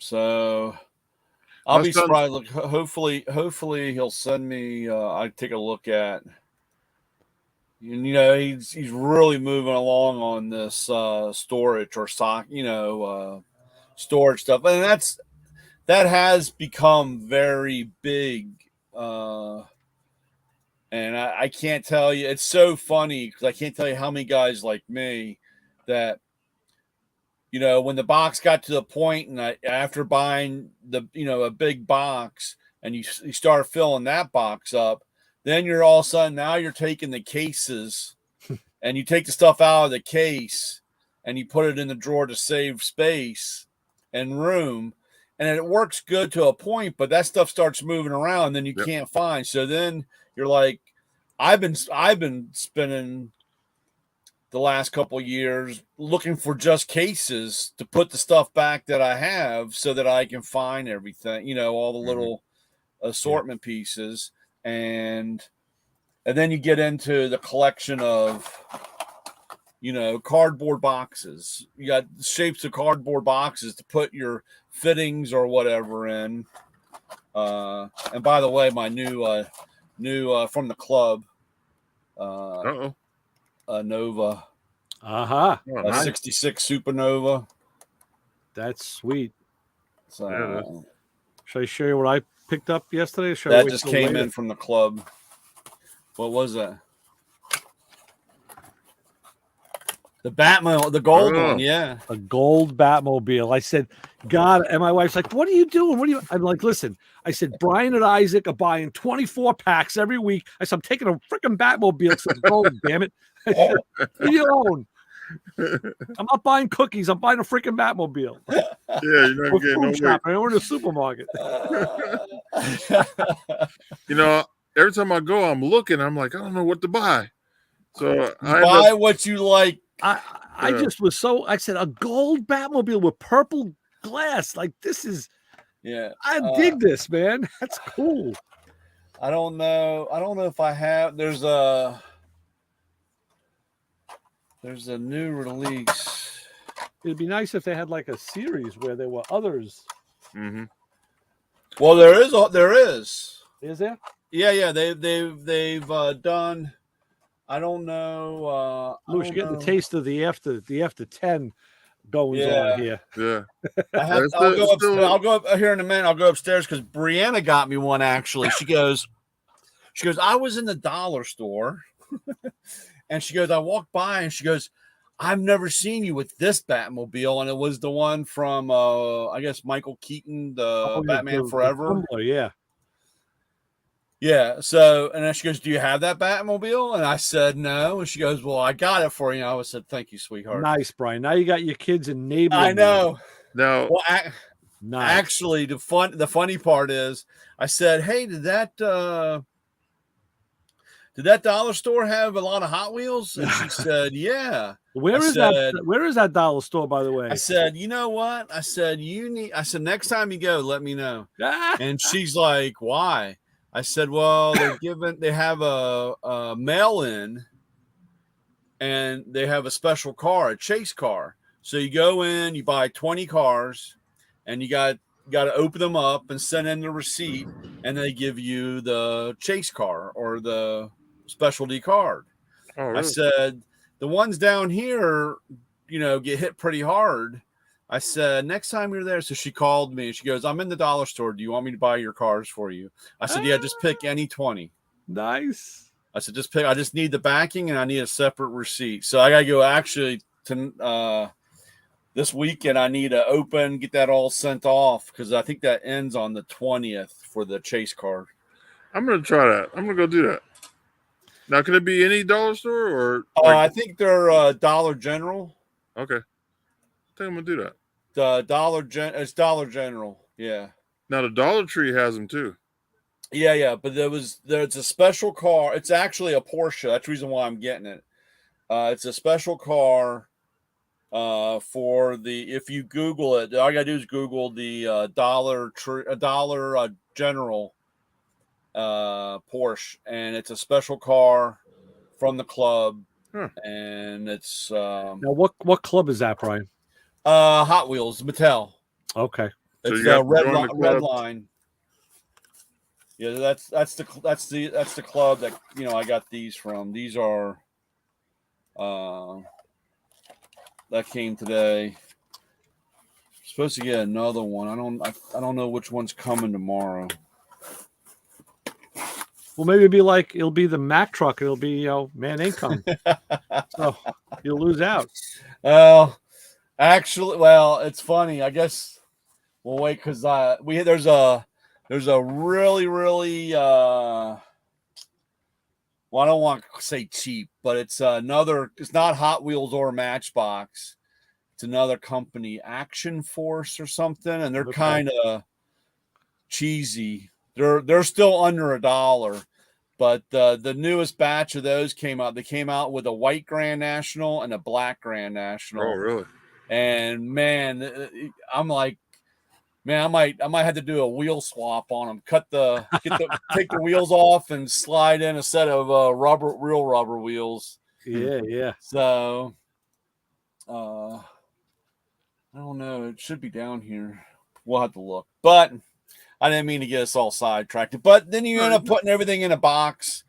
Speaker 3: So I'll be surprised. Look, hopefully he'll send me. I take a look at. He's really moving along on this storage or stock, storage stuff, and that has become very big. And I can't tell you, it's so funny because I can't tell you how many guys like me that, when the box got to the point and after buying a big box and you start filling that box up, then you're all of a sudden, now you're taking the cases and you take the stuff out of the case and you put it in the drawer to save space and room. And it works good to a point, but that stuff starts moving around and then you can't find. So then you're like, I've been spending the last couple of years looking for just cases to put the stuff back that I have so that I can find everything, all the little assortment pieces. And then you get into the collection of, cardboard boxes. You got shapes of cardboard boxes to put your fittings or whatever in. And by the way, my new from the club, a Nova,
Speaker 2: a
Speaker 3: 66 Supernova.
Speaker 2: That's sweet.
Speaker 3: So,
Speaker 2: should I show you what I picked up yesterday?
Speaker 3: That just came in from the club. What was that? The Batmobile, the gold one, yeah.
Speaker 2: A gold Batmobile. I said, God, and my wife's like, what are you doing? I'm like, listen, I said, Brian and Isaac are buying 24 packs every week. I said, I'm taking a freaking Batmobile. It's gold, damn it. I said, leave me alone. I'm not buying cookies. I'm buying a freaking Batmobile.
Speaker 1: Yeah, you're not getting no
Speaker 2: shopping. We're in a supermarket.
Speaker 1: Every time I go, I'm looking. I'm like, I don't know what to buy. So
Speaker 3: buy what you like.
Speaker 2: I just was I said, a gold Batmobile with purple glass. Like, this is, I dig this, man. That's cool.
Speaker 3: I don't know if I have, there's a There's a new release.
Speaker 2: It'd be nice if they had like a series where there were others.
Speaker 1: Mm-hmm.
Speaker 3: Well, there is.
Speaker 2: Is there?
Speaker 3: Yeah. They've done. I don't know.
Speaker 2: Louis, you're getting the taste of the after 10 goings on here.
Speaker 1: Yeah.
Speaker 3: I'll go up here in a minute. I'll go upstairs because Brianna got me one. Actually, she goes. I was in the dollar store, and she goes. I walked by, and she goes, I've never seen you with this Batmobile, and it was the one from I guess Michael Keaton, the Batman Forever.
Speaker 2: Yeah.
Speaker 3: Yeah. So, and then she goes, do you have that Batmobile? And I said, no. And she goes, well, I got it for you. And I said, thank you, sweetheart.
Speaker 2: Nice, Brian. Now you got your kids enabling.
Speaker 3: I know.
Speaker 1: No.
Speaker 3: Well,
Speaker 2: nice.
Speaker 3: Actually, the funny part is I said, hey, did that dollar store have a lot of Hot Wheels? And she said, yeah.
Speaker 2: Where is that dollar store, by the way?
Speaker 3: I said, you know what? I said, next time you go, let me know. And she's like, why? I said, well, they have a mail-in, and they have a special car, a chase car. So you go in, you buy 20 cars, and you got to open them up and send in the receipt, and they give you the chase car or the specialty card.
Speaker 1: Oh, really?
Speaker 3: I said, the ones down here, get hit pretty hard. I said, next time you're there. So she called me and she goes, I'm in the dollar store. Do you want me to buy your cars for you? I said, yeah, just pick any 20.
Speaker 2: Nice.
Speaker 3: I said, just pick. I just need the backing and I need a separate receipt. So I got to go actually to this weekend. I need to get that all sent off because I think that ends on the 20th for the chase card.
Speaker 1: I'm going to try that. I'm going to go do that. Now, can it be any dollar store or?
Speaker 3: I think they're Dollar General.
Speaker 1: Okay. I think I'm gonna do that.
Speaker 3: It's Dollar General, yeah.
Speaker 1: Now the Dollar Tree has them too.
Speaker 3: Yeah, but there's a special car. It's actually a Porsche. That's the reason why I'm getting it. It's a special car for if you Google it, all you gotta do is Google the Dollar General Porsche, and it's a special car from the club, and it's
Speaker 2: now what club is that, Brian?
Speaker 3: Hot Wheels, Mattel.
Speaker 2: Okay.
Speaker 3: It's the red line. Yeah, that's the club that I got these from. These are that came today. Supposed to get another one. I don't know which one's coming tomorrow.
Speaker 2: Well, maybe it'll be the Mack truck. It'll be man income. So you'll lose out.
Speaker 3: Actually, it's funny. I guess we'll wait because there's a really I don't want to say cheap, but it's not Hot Wheels or Matchbox. It's another company, Action Force or something, and they're kind of cheesy. They're still under $1, but the newest batch of those came out. They came out with a white Grand National and a black Grand National.
Speaker 1: Oh, really?
Speaker 3: And man, I'm like, man, I might have to do a wheel swap on them. Take the wheels off and slide in a set of real rubber wheels.
Speaker 2: Yeah.
Speaker 3: So, I don't know. It should be down here. We'll have to look. But I didn't mean to get us all sidetracked. But then you end up putting everything in a box.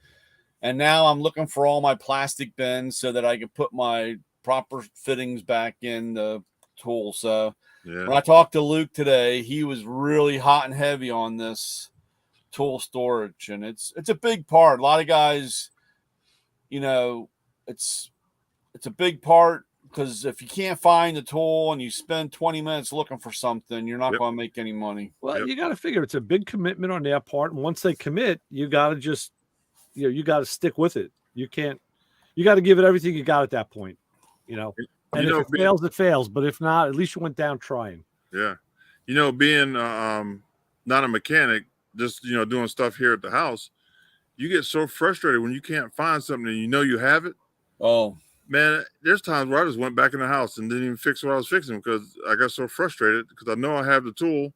Speaker 3: And now I'm looking for all my plastic bins so that I can put my proper fittings back in the tool. So when I talked to Luke today, he was really hot and heavy on this tool storage. And it's a big part. A lot of guys, it's a big part. Because if you can't find the tool and you spend 20 minutes looking for something, you're not going to make any money.
Speaker 2: Well, you got to figure it's a big commitment on their part. And once they commit, you got to just, you got to stick with it. You got to give it everything you got at that point, And if it fails, it fails. But if not, at least you went down trying.
Speaker 1: Yeah. Being not a mechanic, just, doing stuff here at the house, you get so frustrated when you can't find something and you have it.
Speaker 3: Oh,
Speaker 1: man, there's times where I just went back in the house and didn't even fix what I was fixing because I got so frustrated because I know I have the tool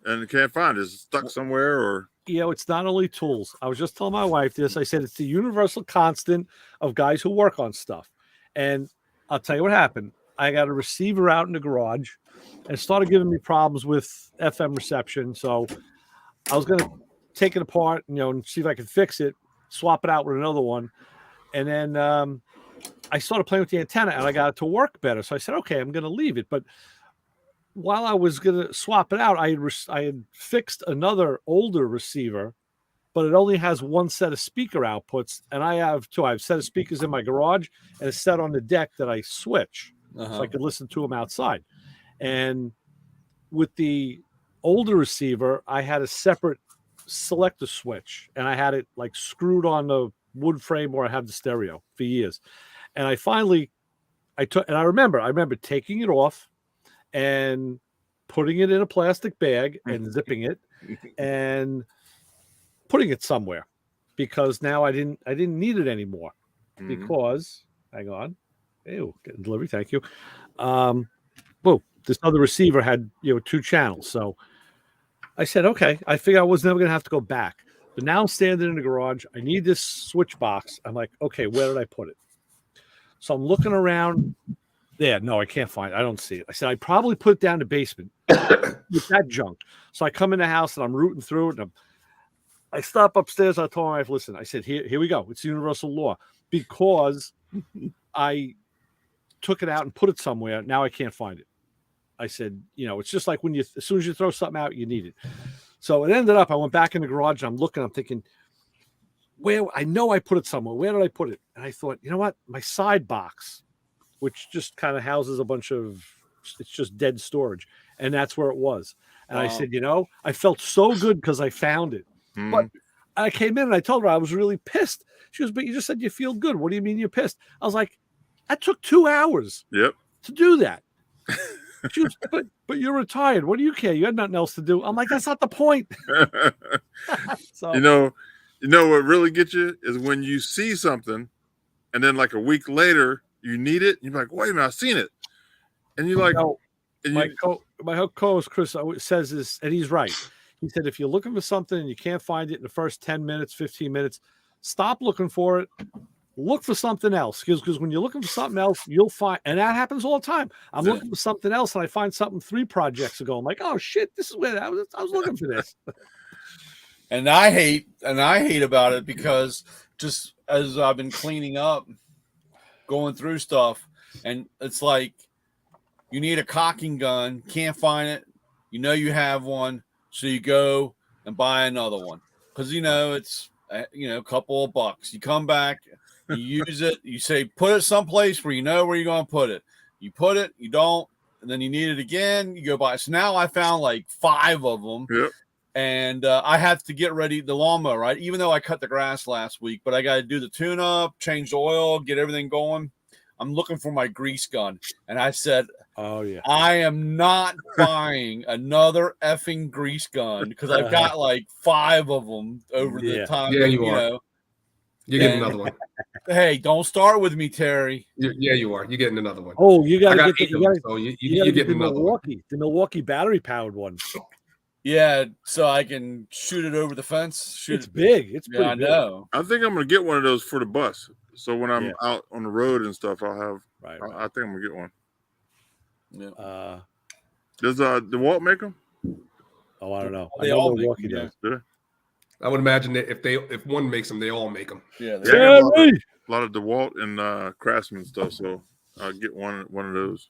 Speaker 1: and I can't find it. It's stuck somewhere or...
Speaker 2: It's not only tools. I was just telling my wife this. I said it's the universal constant of guys who work on stuff. And I'll tell you what happened. I got a receiver out in the garage and it started giving me problems with FM reception. So I was going to take it apart, and see if I could fix it, swap it out with another one. And then I started playing with the antenna and I got it to work better. So I said, okay, I'm going to leave it. But while I was going to swap it out, I had fixed another older receiver, but it only has one set of speaker outputs. And I have two. I have a set of speakers in my garage and a set on the deck that I switch so I could listen to them outside. And with the older receiver, I had a separate selector switch and I had it like screwed on the wood frame where I have the stereo for years. And I remember taking it off and putting it in a plastic bag and zipping it and putting it somewhere because now I didn't need it anymore because hang on. Ew, getting delivery. Thank you. This other receiver had, 2 channels. So I said, okay, I figured I was never going to have to go back. But now I'm standing in the garage. I need this switch box. I'm like, okay, where did I put it? So I'm looking around. Yeah, no, I can't find it. I don't see it. I said, I probably put it down the basement with that junk. So I come in the house and I'm rooting through it. And I stop upstairs. I told my wife, listen, I said, here we go. It's universal law. Because I took it out and put it somewhere. Now I can't find it. I said, it's just like as soon as you throw something out, you need it. So it ended up, I went back in the garage and I'm looking, I'm thinking, I know I put it somewhere. Where did I put it? And I thought, you know what? My side box, which just kind of houses a bunch of, it's just dead storage. And that's where it was. And I said, I felt so good because I found it. But I came in and I told her I was really pissed. She goes, but you just said you feel good. What do you mean you're pissed? I was like, that took 2 hours to do that. She goes, but you're retired. What do you care? You had nothing else to do. I'm like, that's not the point. So
Speaker 1: what really gets you is when you see something and then like a week later you need it. You're like, wait a minute, I've seen it. And you're like,
Speaker 2: my co-host Chris says this, and he's right. He said, if you're looking for something and you can't find it in the first 10 minutes, 15 minutes, stop looking for it. Look for something else because when you're looking for something else, you'll find, and that happens all the time. I'm looking for something else and I find something 3 projects ago. I'm like, oh shit, this is where I was looking for this.
Speaker 3: And I hate about it because just as I've been cleaning up, going through stuff, and it's like you need a cocking gun, can't find it. You have one, so you go and buy another one because it's a couple of bucks. You come back. You use it. You say, put it someplace where you know where you're going to put it. You put it, you don't, and then you need it again. You go buy it. So now I found like 5 of them.
Speaker 1: Yep.
Speaker 3: And I have to get ready the lawnmower, right? Even though I cut the grass last week, but I got to do the tune-up, change the oil, get everything going. I'm looking for my grease gun. And I said, oh, yeah, I am not buying another effing grease gun because I've got like 5 of them over the time.
Speaker 4: Yeah, you are. You're getting another one.
Speaker 3: Hey, don't start with me, Terry.
Speaker 4: You are. You're getting another one.
Speaker 2: Oh, you got to
Speaker 4: get you're getting another
Speaker 2: Milwaukee, the Milwaukee battery-powered one.
Speaker 3: Yeah, so I can shoot it over the fence.
Speaker 2: It's big. It's pretty
Speaker 3: big. I know.
Speaker 1: I think I'm going to get one of those for the bus. So when I'm out on the road and stuff, I'll have. Right. I think I'm going to get one.
Speaker 3: Yeah.
Speaker 1: Does DeWalt make them?
Speaker 2: Oh, I don't know.
Speaker 3: They all Milwaukee
Speaker 1: does.
Speaker 4: I would imagine that if one makes them, they all make them.
Speaker 3: Yeah,
Speaker 1: a lot of DeWalt and Craftsman stuff. So I'll get one of those.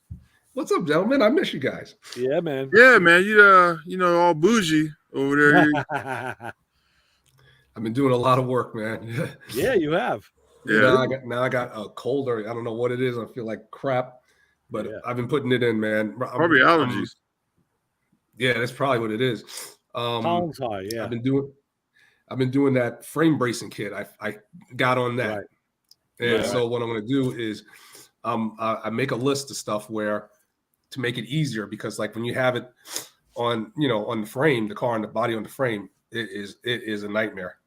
Speaker 4: What's up, gentlemen? I miss you guys.
Speaker 2: Yeah, man.
Speaker 1: Yeah, man. You all bougie over there.
Speaker 4: I've been doing a lot of work, man.
Speaker 2: Yeah, you have.
Speaker 4: Yeah. Now I got a cold, I don't know what it is. I feel like crap, but I've been putting it in, man.
Speaker 1: Probably allergies.
Speaker 4: Yeah, that's probably what it is.
Speaker 2: Pollen's high. Yeah.
Speaker 4: I've been doing that frame bracing kit. I got on that.
Speaker 2: Right.
Speaker 4: And so what I'm going to do is I make a list of stuff to make it easier, because like when you have it on, on the frame, the car and the body on the frame, it is a nightmare.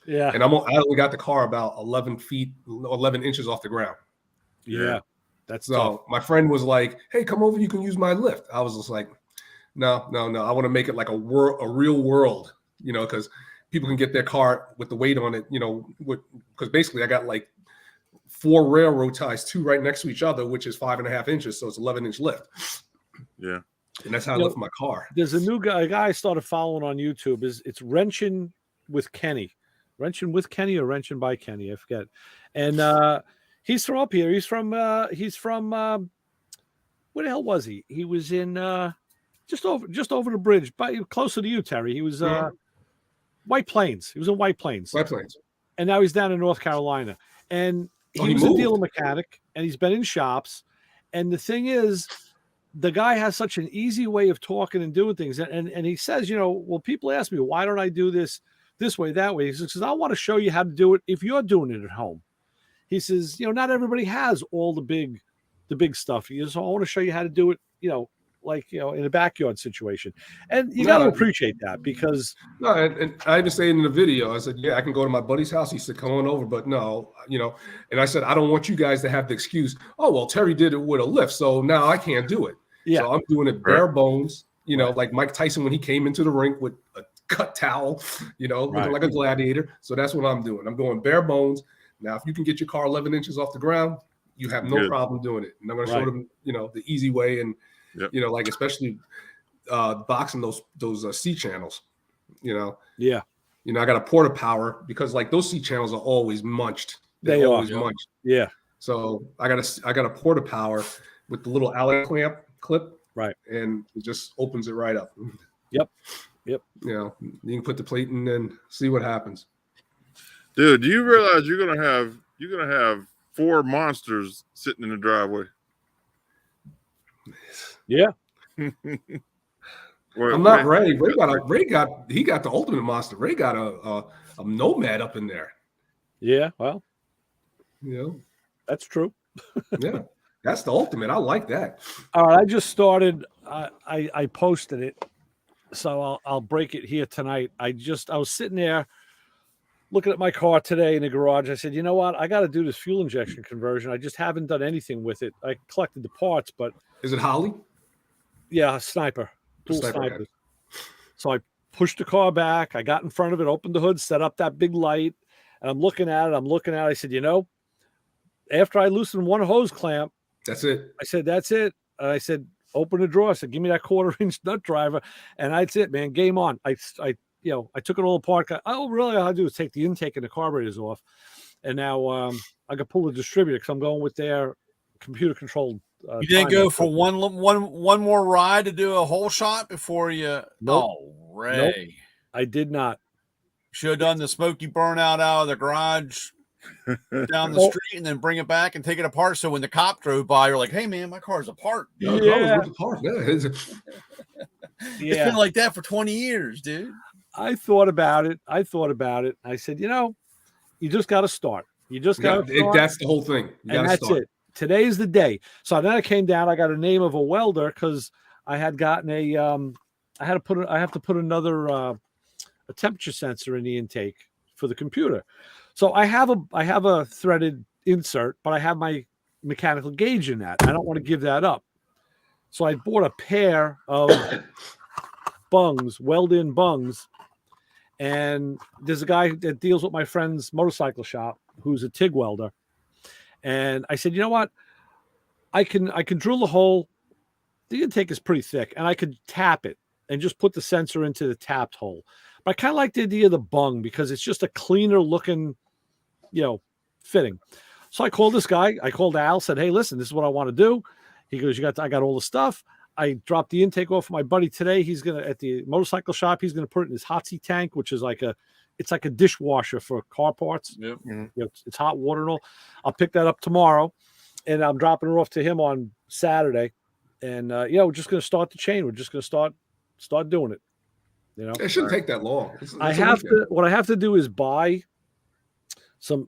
Speaker 2: Yeah.
Speaker 4: And I only got the car about 11 inches off the ground.
Speaker 2: Yeah. That's
Speaker 4: so
Speaker 2: tough.
Speaker 4: My friend was like, hey, come over, you can use my lift. I was just like, no. I want to make it like a real world, because people can get their car with the weight on it, because basically I got like 4 railroad ties, 2 right next to each other, which is 5.5 inches. So it's 11-inch lift.
Speaker 1: Yeah.
Speaker 4: And that's how I lift my car.
Speaker 2: There's a guy I started following on YouTube. It's Wrenching with Kenny. Wrenching with Kenny or Wrenching by Kenny, I forget. And he's from up here. He's from where the hell was he? He was in just over the bridge, closer to you, Terry. He was White Plains. He was in White Plains.
Speaker 4: White Plains.
Speaker 2: And now he's down in North Carolina. And he was
Speaker 4: moved.
Speaker 2: a dealer mechanic, and he's been in shops. And the thing is, the guy has such an easy way of talking and doing things. And he says, well, people ask me, why don't I do this way, that way? He says, I want to show you how to do it if you're doing it at home. He says, not everybody has all the big stuff. He says, I want to show you how to do it, in a backyard situation. And you got to appreciate that because.
Speaker 4: No, and I even say in the video, I said, yeah, I can go to my buddy's house. He said, come on over. But no, and I said, I don't want you guys to have the excuse, oh, well, Terry did it with a lift, so now I can't do it. Yeah. So I'm doing it bare bones, like Mike Tyson when he came into the rink with a cut towel, looking like a gladiator. So that's what I'm doing. I'm going bare bones. Now, if you can get your car 11 inches off the ground, you have no problem doing it. And I'm going to show them, the easy way. And, like especially boxing those C channels,
Speaker 2: Yeah.
Speaker 4: I got a porta power because like those C channels are always munched.
Speaker 2: They
Speaker 4: always
Speaker 2: are
Speaker 4: munched.
Speaker 2: Yeah.
Speaker 4: So I got a porta power with the little alley clamp clip.
Speaker 2: Right.
Speaker 4: And it just opens it right up.
Speaker 2: Yep.
Speaker 4: You can put the plate in and see what happens.
Speaker 1: Dude, do you realize you're gonna have 4 monsters sitting in the driveway?
Speaker 2: Yeah.
Speaker 4: I'm not Ray. Ray got the ultimate monster. Ray got a nomad up in there.
Speaker 2: Yeah, well,
Speaker 4: that's
Speaker 2: true.
Speaker 4: Yeah, that's the ultimate. I like that.
Speaker 2: All right, I just started. I posted it, so I'll break it here tonight. I was sitting there looking at my car today in the garage. I said, you know what? I got to do this fuel injection conversion. I just haven't done anything with it. I collected the parts, but
Speaker 4: is it Holly?
Speaker 2: Yeah, sniper. Dual snipers. So I pushed the car back. I got in front of it, opened the hood, set up that big light, and I'm looking at it. I said, after I loosened one hose clamp,
Speaker 4: that's it.
Speaker 2: I said, that's it. And I said, open the drawer. I said, give me that 1/4-inch nut driver. And that's it, man. Game on. I took it all apart. Really, all I do is take the intake and the carburetors off. And now I can pull the distributor because I'm going with their computer controlled.
Speaker 3: You didn't go for one more ride to do a whole shot before you.
Speaker 2: Nope.
Speaker 3: Oh, Ray.
Speaker 2: Nope. I did not.
Speaker 3: Should have done the smoky burnout out of the garage down the street and then bring it back and take it apart. So when the cop drove by, you're like, hey, man, my car's apart.
Speaker 4: Yeah.
Speaker 3: It's been like that for 20 years, dude.
Speaker 2: I thought about it. I said, you just got to start. You just got to start.
Speaker 4: That's the whole thing.
Speaker 2: And that's it. Today's the day. So then I came down. I got a name of a welder because I had gotten I have to put another a temperature sensor in the intake for the computer. So I have a threaded insert, but I have my mechanical gauge in that. I don't want to give that up. So I bought a pair of bungs, weld-in bungs. And there's a guy that deals with my friend's motorcycle shop who's a TIG welder. And I said, you know what? I can drill the hole. The intake is pretty thick, and I could tap it and just put the sensor into the tapped hole. But I kind of like the idea of the bung because it's just a cleaner looking, fitting. So I called this guy. I called Al, said, hey, listen, this is what I want to do. He goes, I got all the stuff. I dropped the intake off for my buddy today. He's going to, at the motorcycle shop, he's going to put it in his hot seat tank, which is it's like a dishwasher for car parts.
Speaker 3: Yep.
Speaker 2: It's hot water and all. I'll pick that up tomorrow, and I'm dropping it off to him on Saturday. And we're just going to start the chain. We're just going to start doing it.
Speaker 4: It shouldn't take that long.
Speaker 2: What I have to do is buy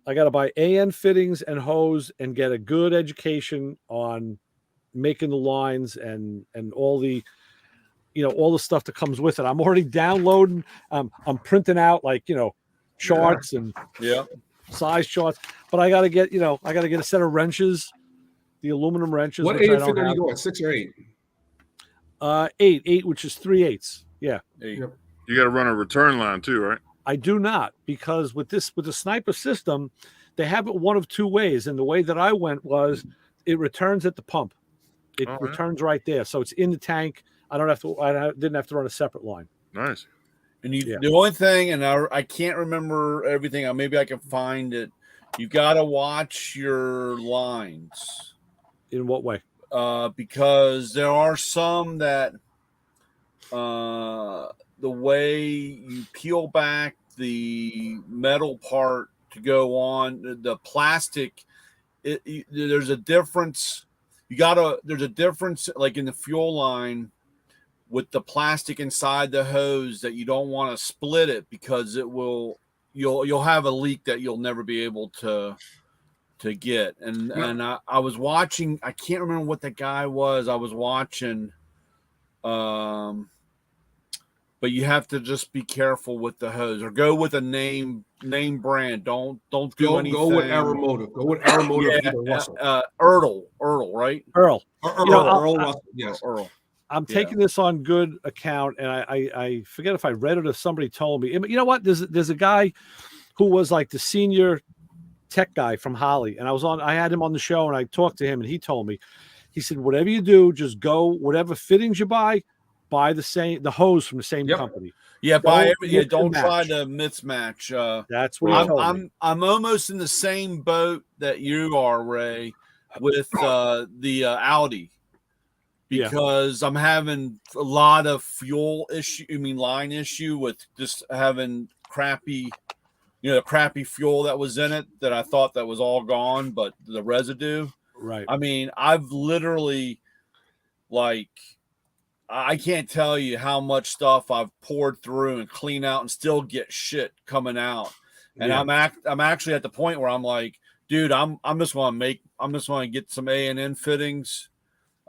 Speaker 2: I got to buy AN fittings and hose and get a good education on making the lines and all the all the stuff that comes with it. I'm already downloading. I'm printing out charts and size charts. But I got to get a set of wrenches, the aluminum wrenches.
Speaker 4: What AN fit are you going? 6 or 8?
Speaker 2: 8, which is 3/8. Yeah.
Speaker 3: 8.
Speaker 4: Yep.
Speaker 1: You got to run a return line too, right?
Speaker 2: I do not, because with the sniper system, they have it one of two ways. And the way that I went was it returns at the pump. It returns right there. So it's in the tank. I didn't have to run a separate line.
Speaker 1: Nice.
Speaker 3: And the only thing, and I can't remember everything. Maybe I can find it. You got to watch your lines.
Speaker 2: In what way?
Speaker 3: Because there are some that the way you peel back the metal part to go on the plastic, there's a difference. There's a difference like in the fuel line with the plastic inside the hose that you don't want to split it because you'll have a leak that you'll never be able to get. And I was watching, I can't remember what the guy was. I was watching, but you have to just be careful with the hose or go with a name brand. Don't do anything.
Speaker 4: Go with Automotive. Go with Automotive.
Speaker 3: Earl, right?
Speaker 2: Earl.
Speaker 4: Earl Russell. Yes.
Speaker 3: Earl.
Speaker 2: I'm taking this on good account, and I forget if I read it or somebody told me. You know what? There's a guy who was like the senior tech guy from Holly, and I had him on the show, and I talked to him, and he told me, he said, whatever you do, just go whatever fittings you buy the hose from the same company.
Speaker 3: Yeah, don't try to mismatch.
Speaker 2: That's what he told me.
Speaker 3: I'm almost in the same boat that you are, Ray, with the Audi. Because I'm having a lot of line issue with just having crappy fuel that was in it that I thought that was all gone, but the residue.
Speaker 2: Right.
Speaker 3: I mean, I've literally I can't tell you how much stuff I've poured through and clean out and still get shit coming out. And I'm actually at the point where I'm like, dude, I'm just want to get some A&N fittings.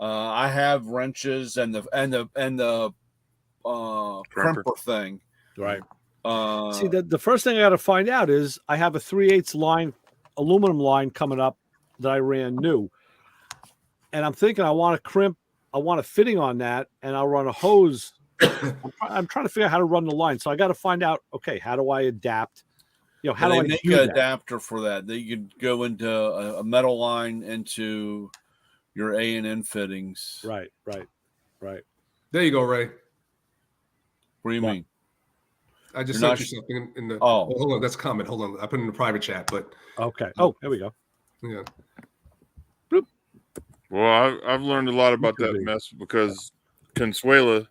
Speaker 3: I have wrenches and the crimper thing.
Speaker 2: Right. See, the first thing I got to find out is I have a 3/8 line, aluminum line coming up that I ran new, and I'm thinking I want a fitting on that, and I'll run a hose. I'm trying to figure out how to run the line, so I got to find out. Okay, how do I adapt? How do I
Speaker 3: make an adapter for that? That you could go into a metal line into your A&N fittings.
Speaker 2: Right.
Speaker 4: There you go, Ray.
Speaker 3: What do you mean?
Speaker 4: I just sent you something in the. Oh, hold on. That's a comment. Hold on. I put it in the private chat, but.
Speaker 2: Okay. Oh, there we go.
Speaker 4: Yeah.
Speaker 2: Bloop.
Speaker 1: Well, I've learned a lot about that mess because Consuela,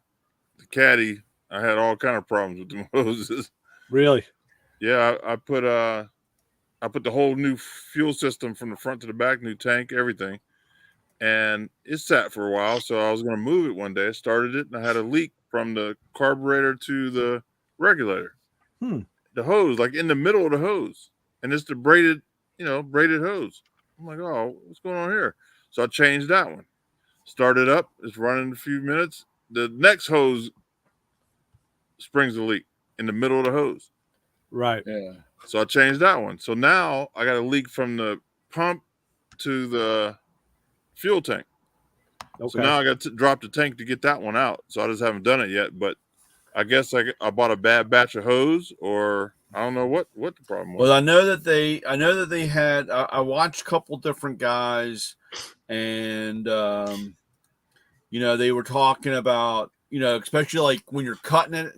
Speaker 1: the caddy, I had all kind of problems with the hoses.
Speaker 2: Really?
Speaker 1: Yeah, I put the whole new fuel system from the front to the back, new tank, everything. And it sat for a while, so I was going to move it one day. I started it, and I had a leak from the carburetor to the regulator. The hose, like in the middle of the hose. And it's the braided hose. I'm like, oh, what's going on here? So I changed that one. Started up. It's running a few minutes. The next hose springs the leak in the middle of the hose.
Speaker 2: Right.
Speaker 3: Yeah.
Speaker 1: So I changed that one. So now I got a leak from the pump to the fuel tank. Okay. So now I got to drop the tank to get that one out. So I just haven't done it yet. But I guess I bought a bad batch of hose, or I don't know what the problem was.
Speaker 3: Well, I know that they had. I watched a couple different guys, and they were talking about especially like when you're cutting it,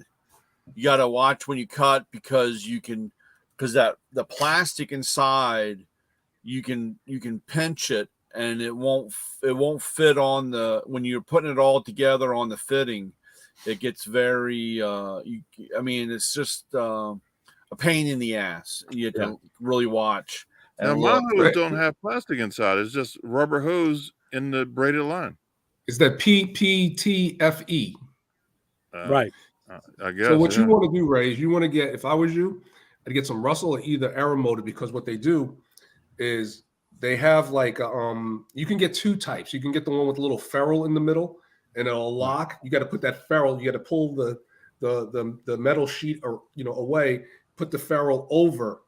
Speaker 3: you got to watch when you cut because the plastic inside, you can pinch it. And it won't fit on when you're putting it all together on the fitting. It gets very it's just a pain in the ass. You have to really watch.
Speaker 1: Now my hose don't have plastic inside. It's just rubber hose in the braided line.
Speaker 4: It's that PPTFE.
Speaker 2: Right.
Speaker 1: I guess.
Speaker 4: So what you want to do, Ray, is you want to get, if I was you, I'd get some Russell or either Automotive, because what they do is they have you can get two types. You can get the one with a little ferrule in the middle and it'll lock. You got to put that ferrule, you got to pull the metal sheet away, put the ferrule over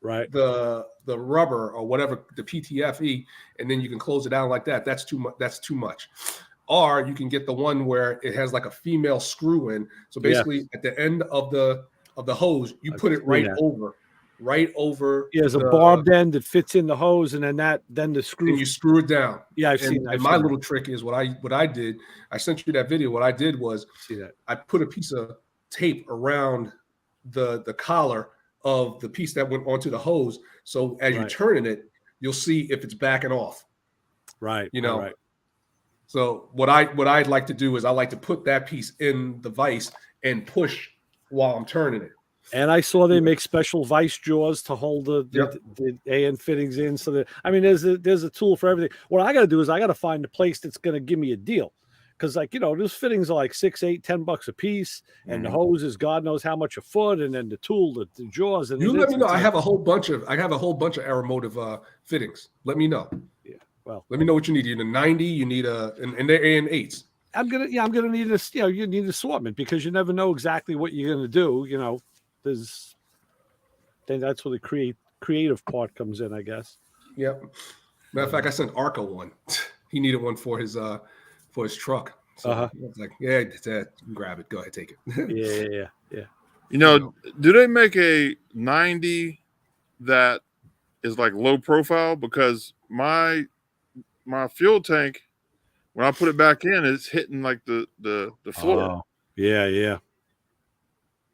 Speaker 4: the rubber or whatever, the PTFE, and then you can close it down like that. That's too much. Or you can get the one where it has like a female screw in. So basically at the end of the hose, you put it right over right over.
Speaker 2: Yeah, there's a barbed end that fits in the hose, and then the screw.
Speaker 4: And you screw it down.
Speaker 2: Yeah, I've
Speaker 4: and,
Speaker 2: seen that.
Speaker 4: And my little trick is what I did. I sent you that video. What I did was
Speaker 2: see that
Speaker 4: I put a piece of tape around the collar of the piece that went onto the hose. So as you're turning it, you'll see if it's backing off.
Speaker 2: Right.
Speaker 4: You know.
Speaker 2: Right.
Speaker 4: So what I'd like to do is I like to put that piece in the vise and push while I'm turning it.
Speaker 2: And I saw they make special vice jaws to hold the AN fittings in. So that, I mean, there's a tool for everything. What I got to do is I got to find a place that's going to give me a deal. Because, like, you know, those fittings are like $6, $8, $10 a piece, and the hose is God knows how much a foot, and then the tool, the jaws. And
Speaker 4: you let me know. I have a whole bunch of Automotive fittings. Let me know.
Speaker 2: Yeah. Well,
Speaker 4: let me know what you need. You need a 90. You need and they're AN8s.
Speaker 2: I'm gonna need this. You know, you need assortment because you never know exactly what you're gonna do. You know, then that's where the creative part comes in, I guess.
Speaker 4: Yep. Matter of fact, I sent Arco one. He needed one for his truck. So I was like, yeah, grab it. Go ahead, take
Speaker 2: it. Yeah.
Speaker 1: You know, do they make a 90 that is like low profile? Because my fuel tank, when I put it back in, it's hitting like the floor.
Speaker 2: Oh, yeah.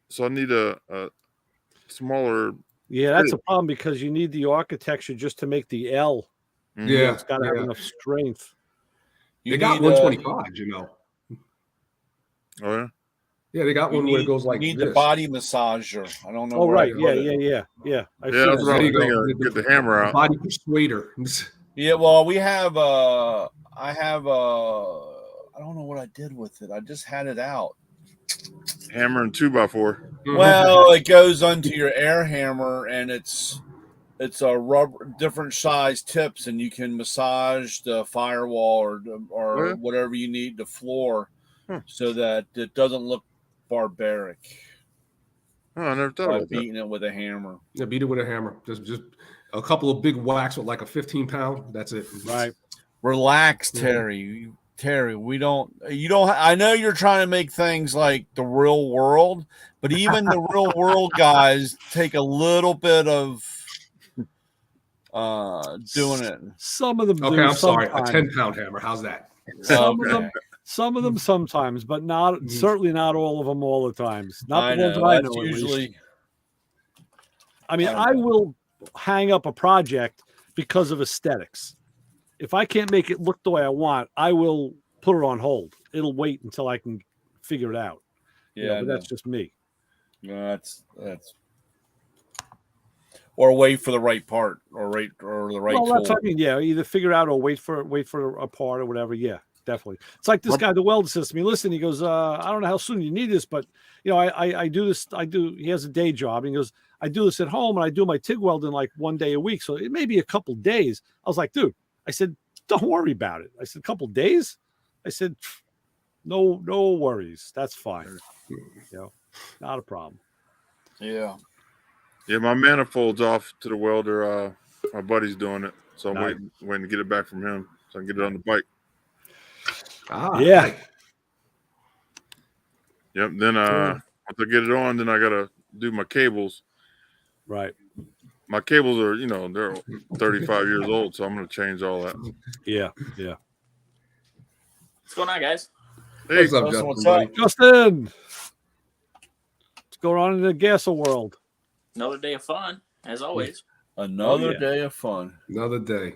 Speaker 1: So I need a smaller.
Speaker 2: Yeah, that's a problem because you need the architecture just to make the L.
Speaker 4: Mm-hmm. Yeah,
Speaker 2: it's got to have enough strength.
Speaker 4: They got 125, you know.
Speaker 1: Oh yeah.
Speaker 4: Yeah, they got one where it goes like
Speaker 3: you need
Speaker 4: this.
Speaker 3: the body massager. I don't know.
Speaker 2: Oh right, yeah.
Speaker 1: That's what I'm thinking. Get the hammer out.
Speaker 4: Body persuader.
Speaker 3: Yeah, well, I have I don't know what I did with it. I just had it out.
Speaker 1: Hammer and 2x4.
Speaker 3: Well, it goes onto your air hammer, and it's a rubber, different size tips, and you can massage the firewall or whatever you need, the floor, so that it doesn't look barbaric.
Speaker 1: Oh, I never thought about
Speaker 3: beating it with a hammer.
Speaker 4: Yeah, beat it with a hammer. Just a couple of big whacks with like a 15-pound. That's it.
Speaker 2: Right.
Speaker 3: Relax, Terry. Terry, you don't. I know you're trying to make things like the real world, but even the real world guys take a little bit of doing it.
Speaker 2: Some of them.
Speaker 4: Okay, I'm sorry. A 10-pound hammer. How's that?
Speaker 2: Some of them sometimes, but not certainly not all of them all the times. Not the ones I know. Usually, I mean, I will hang up a project because of aesthetics. If I can't make it look the way I want, I will put it on hold. It'll wait until I can figure it out.
Speaker 3: Yeah,
Speaker 2: but that's just me.
Speaker 3: No, that's or wait for the right part or the right tool.
Speaker 2: That's what I mean. Yeah, either figure out or wait for a part or whatever. Yeah, definitely. It's like this guy, the weld system. He goes, I don't know how soon you need this, but you know, I do this. He has a day job. And he goes, I do this at home, and I do my TIG welding like one day a week, so it may be a couple days. I was like, dude. I said, don't worry about it. I said, a couple days? I said, no worries. That's fine. You know, not a problem.
Speaker 3: Yeah.
Speaker 1: Yeah, my manifold's off to the welder. My buddy's doing it. So I'm waiting to get it back from him so I can get it on the bike.
Speaker 2: Yeah.
Speaker 1: Yep. Then once I get it on, then I gotta do my cables.
Speaker 2: Right.
Speaker 1: My cables are, they're 35 years old, so I'm going to change all that.
Speaker 2: Yeah.
Speaker 5: What's going on, guys?
Speaker 1: Hey,
Speaker 4: what's up, Justin?
Speaker 3: What's up?
Speaker 2: Justin? What's going on in the Gasser world?
Speaker 5: Another day of fun, as always.
Speaker 3: Another day of fun.
Speaker 4: Another day.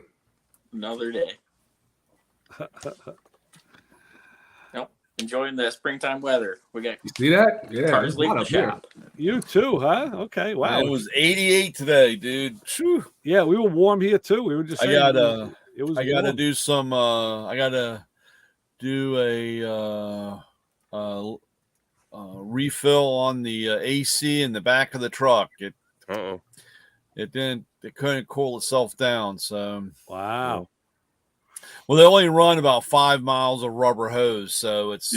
Speaker 5: Enjoying the springtime weather. We got
Speaker 4: you see that? Yeah.
Speaker 5: cars leaving the shop.
Speaker 2: You too, huh? Okay. Wow.
Speaker 3: It was 88 today, dude. Whew.
Speaker 2: Yeah, we were warm here too. We were just saying
Speaker 3: I
Speaker 2: gotta
Speaker 3: do some I gotta do a refill on the AC in the back of the truck. It couldn't cool itself down. So
Speaker 2: wow.
Speaker 3: Well, they only run about 5 miles of rubber hose, so it's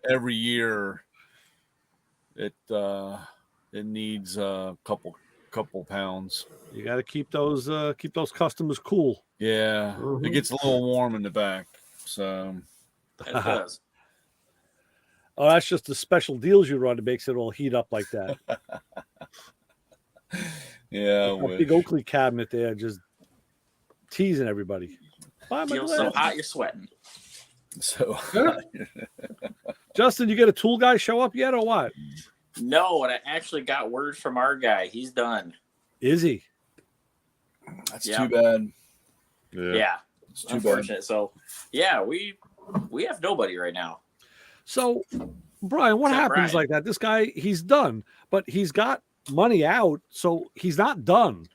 Speaker 3: every year it needs a couple pounds.
Speaker 2: You got to keep those customers cool.
Speaker 3: Yeah, It gets a little warm in the back, so
Speaker 5: It does.
Speaker 2: Oh, that's just the special deals you run that makes it all heat up like that.
Speaker 3: Yeah,
Speaker 2: A big Oakley cabinet there, just teasing everybody. Buy my
Speaker 5: Feels so
Speaker 2: glass.
Speaker 5: hot you're sweating.
Speaker 3: So
Speaker 2: Justin, you get a tool guy show up yet or what?
Speaker 5: No, and I actually got word from our guy. He's done.
Speaker 2: Is he?
Speaker 3: that's
Speaker 5: Yeah.
Speaker 3: too bad.
Speaker 5: Yeah,
Speaker 3: It's too bad.
Speaker 5: unfortunate. So, yeah, we have nobody right now.
Speaker 2: So, Brian, what
Speaker 5: Except
Speaker 2: happens
Speaker 5: Brian.
Speaker 2: like that? This guy, he's done, but he's got money out, so he's not done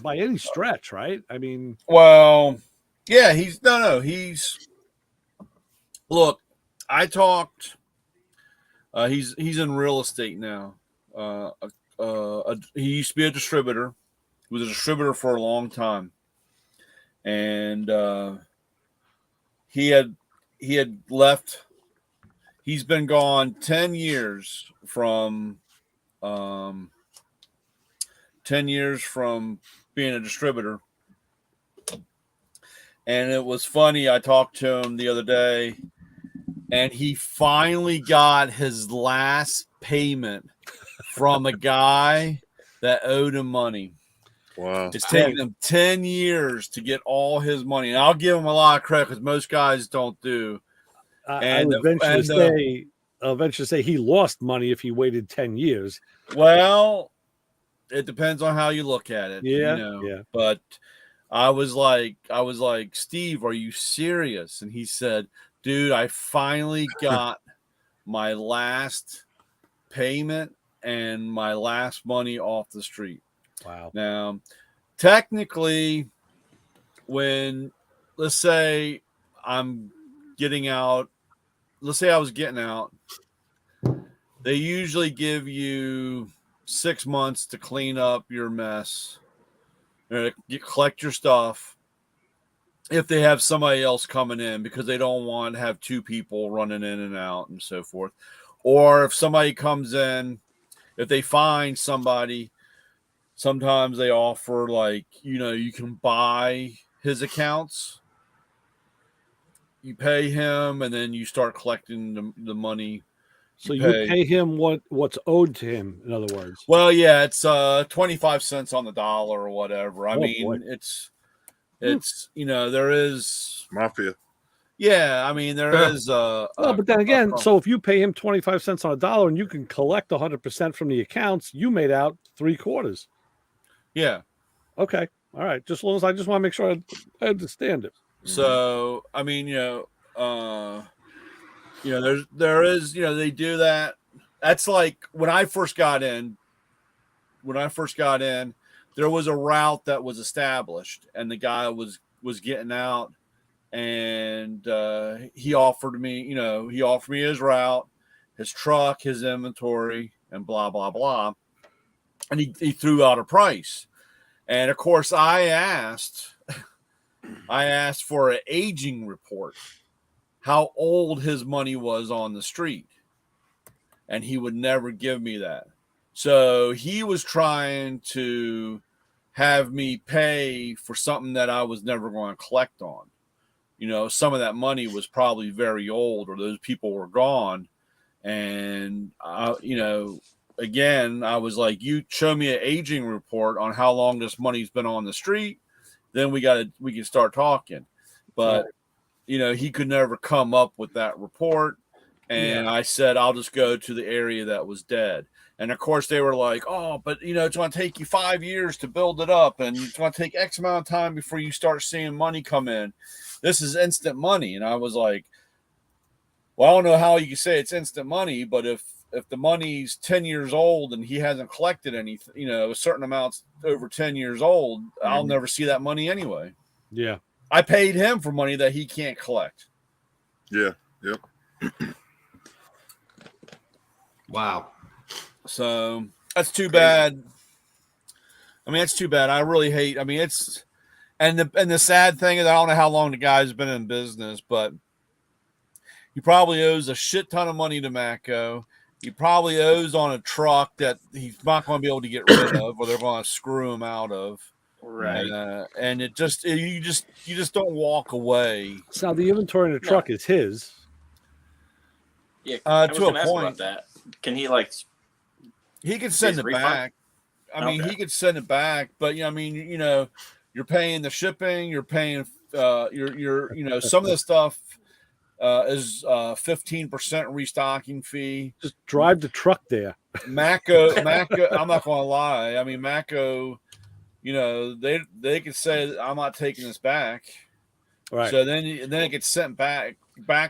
Speaker 2: by any stretch, right? I mean,
Speaker 3: Well, yeah, he's look, I talked he's in real estate now. He used to be a distributor. He was a distributor for a long time. And he had left. He's been gone 10 years from 10 years from being a distributor. And it was funny. I talked to him the other day, and he finally got his last payment from a guy that owed him money.
Speaker 1: Wow.
Speaker 3: It's taken him 10 years to get all his money. And I'll give him a lot of credit because most guys don't do.
Speaker 2: I would venture to say he lost money if he waited 10 years.
Speaker 3: Well, it depends on how you look at it.
Speaker 2: Yeah,
Speaker 3: You know?
Speaker 2: yeah.
Speaker 3: But I was like, Steve, are you serious? And he said, dude, I finally got my last payment and my last money off the street.
Speaker 2: Wow.
Speaker 3: Now, technically, when, let's say I'm getting out, let's say I was getting out, they usually give you 6 months to clean up your mess, collect your stuff, if they have somebody else coming in, because they don't want to have two people running in and out and so forth. Or if somebody comes in, if they find somebody, sometimes they offer, like, you can buy his accounts. You pay him, and then you start collecting the money.
Speaker 2: So you pay him what's owed to him, in other words.
Speaker 3: Well, yeah, it's 25 cents on the dollar or whatever. I mean,
Speaker 2: boy.
Speaker 3: it's there is
Speaker 1: Mafia.
Speaker 3: Yeah, I mean, there is
Speaker 2: but then again, so if you pay him 25 cents on a dollar and you can collect 100% from the accounts, you made out 3/4.
Speaker 3: Yeah.
Speaker 2: Okay. All right. Just as long as I just want to make sure I understand it.
Speaker 3: So, I mean, there is, they do that. That's like when I first got in, there was a route that was established, and the guy was getting out, and he offered me his route, his truck, his inventory, and blah, blah, blah. And he threw out a price. And of course I asked for an aging report, how old his money was on the street. And he would never give me that. So he was trying to have me pay for something that I was never going to collect on. Some of that money was probably very old, or those people were gone. And, again, I was like, you show me an aging report on how long this money's been on the street, then we can start talking. But, he could never come up with that report. And I said, I'll just go to the area that was dead. And of course they were like, oh, but it's going to take you 5 years to build it up, and it's going to take X amount of time before you start seeing money come in. This is instant money. And I was like, well, I don't know how you can say it's instant money, but if the money's 10 years old and he hasn't collected anything, a certain amount's over 10 years old, I'll never see that money anyway.
Speaker 2: Yeah.
Speaker 3: I paid him for money that he can't collect.
Speaker 1: Yeah. Yep.
Speaker 4: Wow.
Speaker 3: So that's too bad. I mean, it's too bad. I really hate. I mean, it's and the sad thing is, I don't know how long the guy's been in business, but he probably owes a shit ton of money to Matco. He probably owes on a truck that he's not going to be able to get rid of, or they're going to screw him out of.
Speaker 5: Right.
Speaker 3: And you just don't walk away.
Speaker 2: So the inventory in the truck is his.
Speaker 5: Yeah. I was
Speaker 3: to a
Speaker 5: gonna ask
Speaker 3: point.
Speaker 5: about that. Can he
Speaker 3: He can send it
Speaker 5: refund?
Speaker 3: back. I mean,
Speaker 5: Okay.
Speaker 3: he could send it back, but I mean, you're paying the shipping, you're paying, some of the stuff is 15% restocking fee.
Speaker 2: Just drive the truck there.
Speaker 3: Mako, I'm not going to lie. I mean, Mako, they could say I'm not taking this back.
Speaker 2: Right.
Speaker 3: So then it gets sent back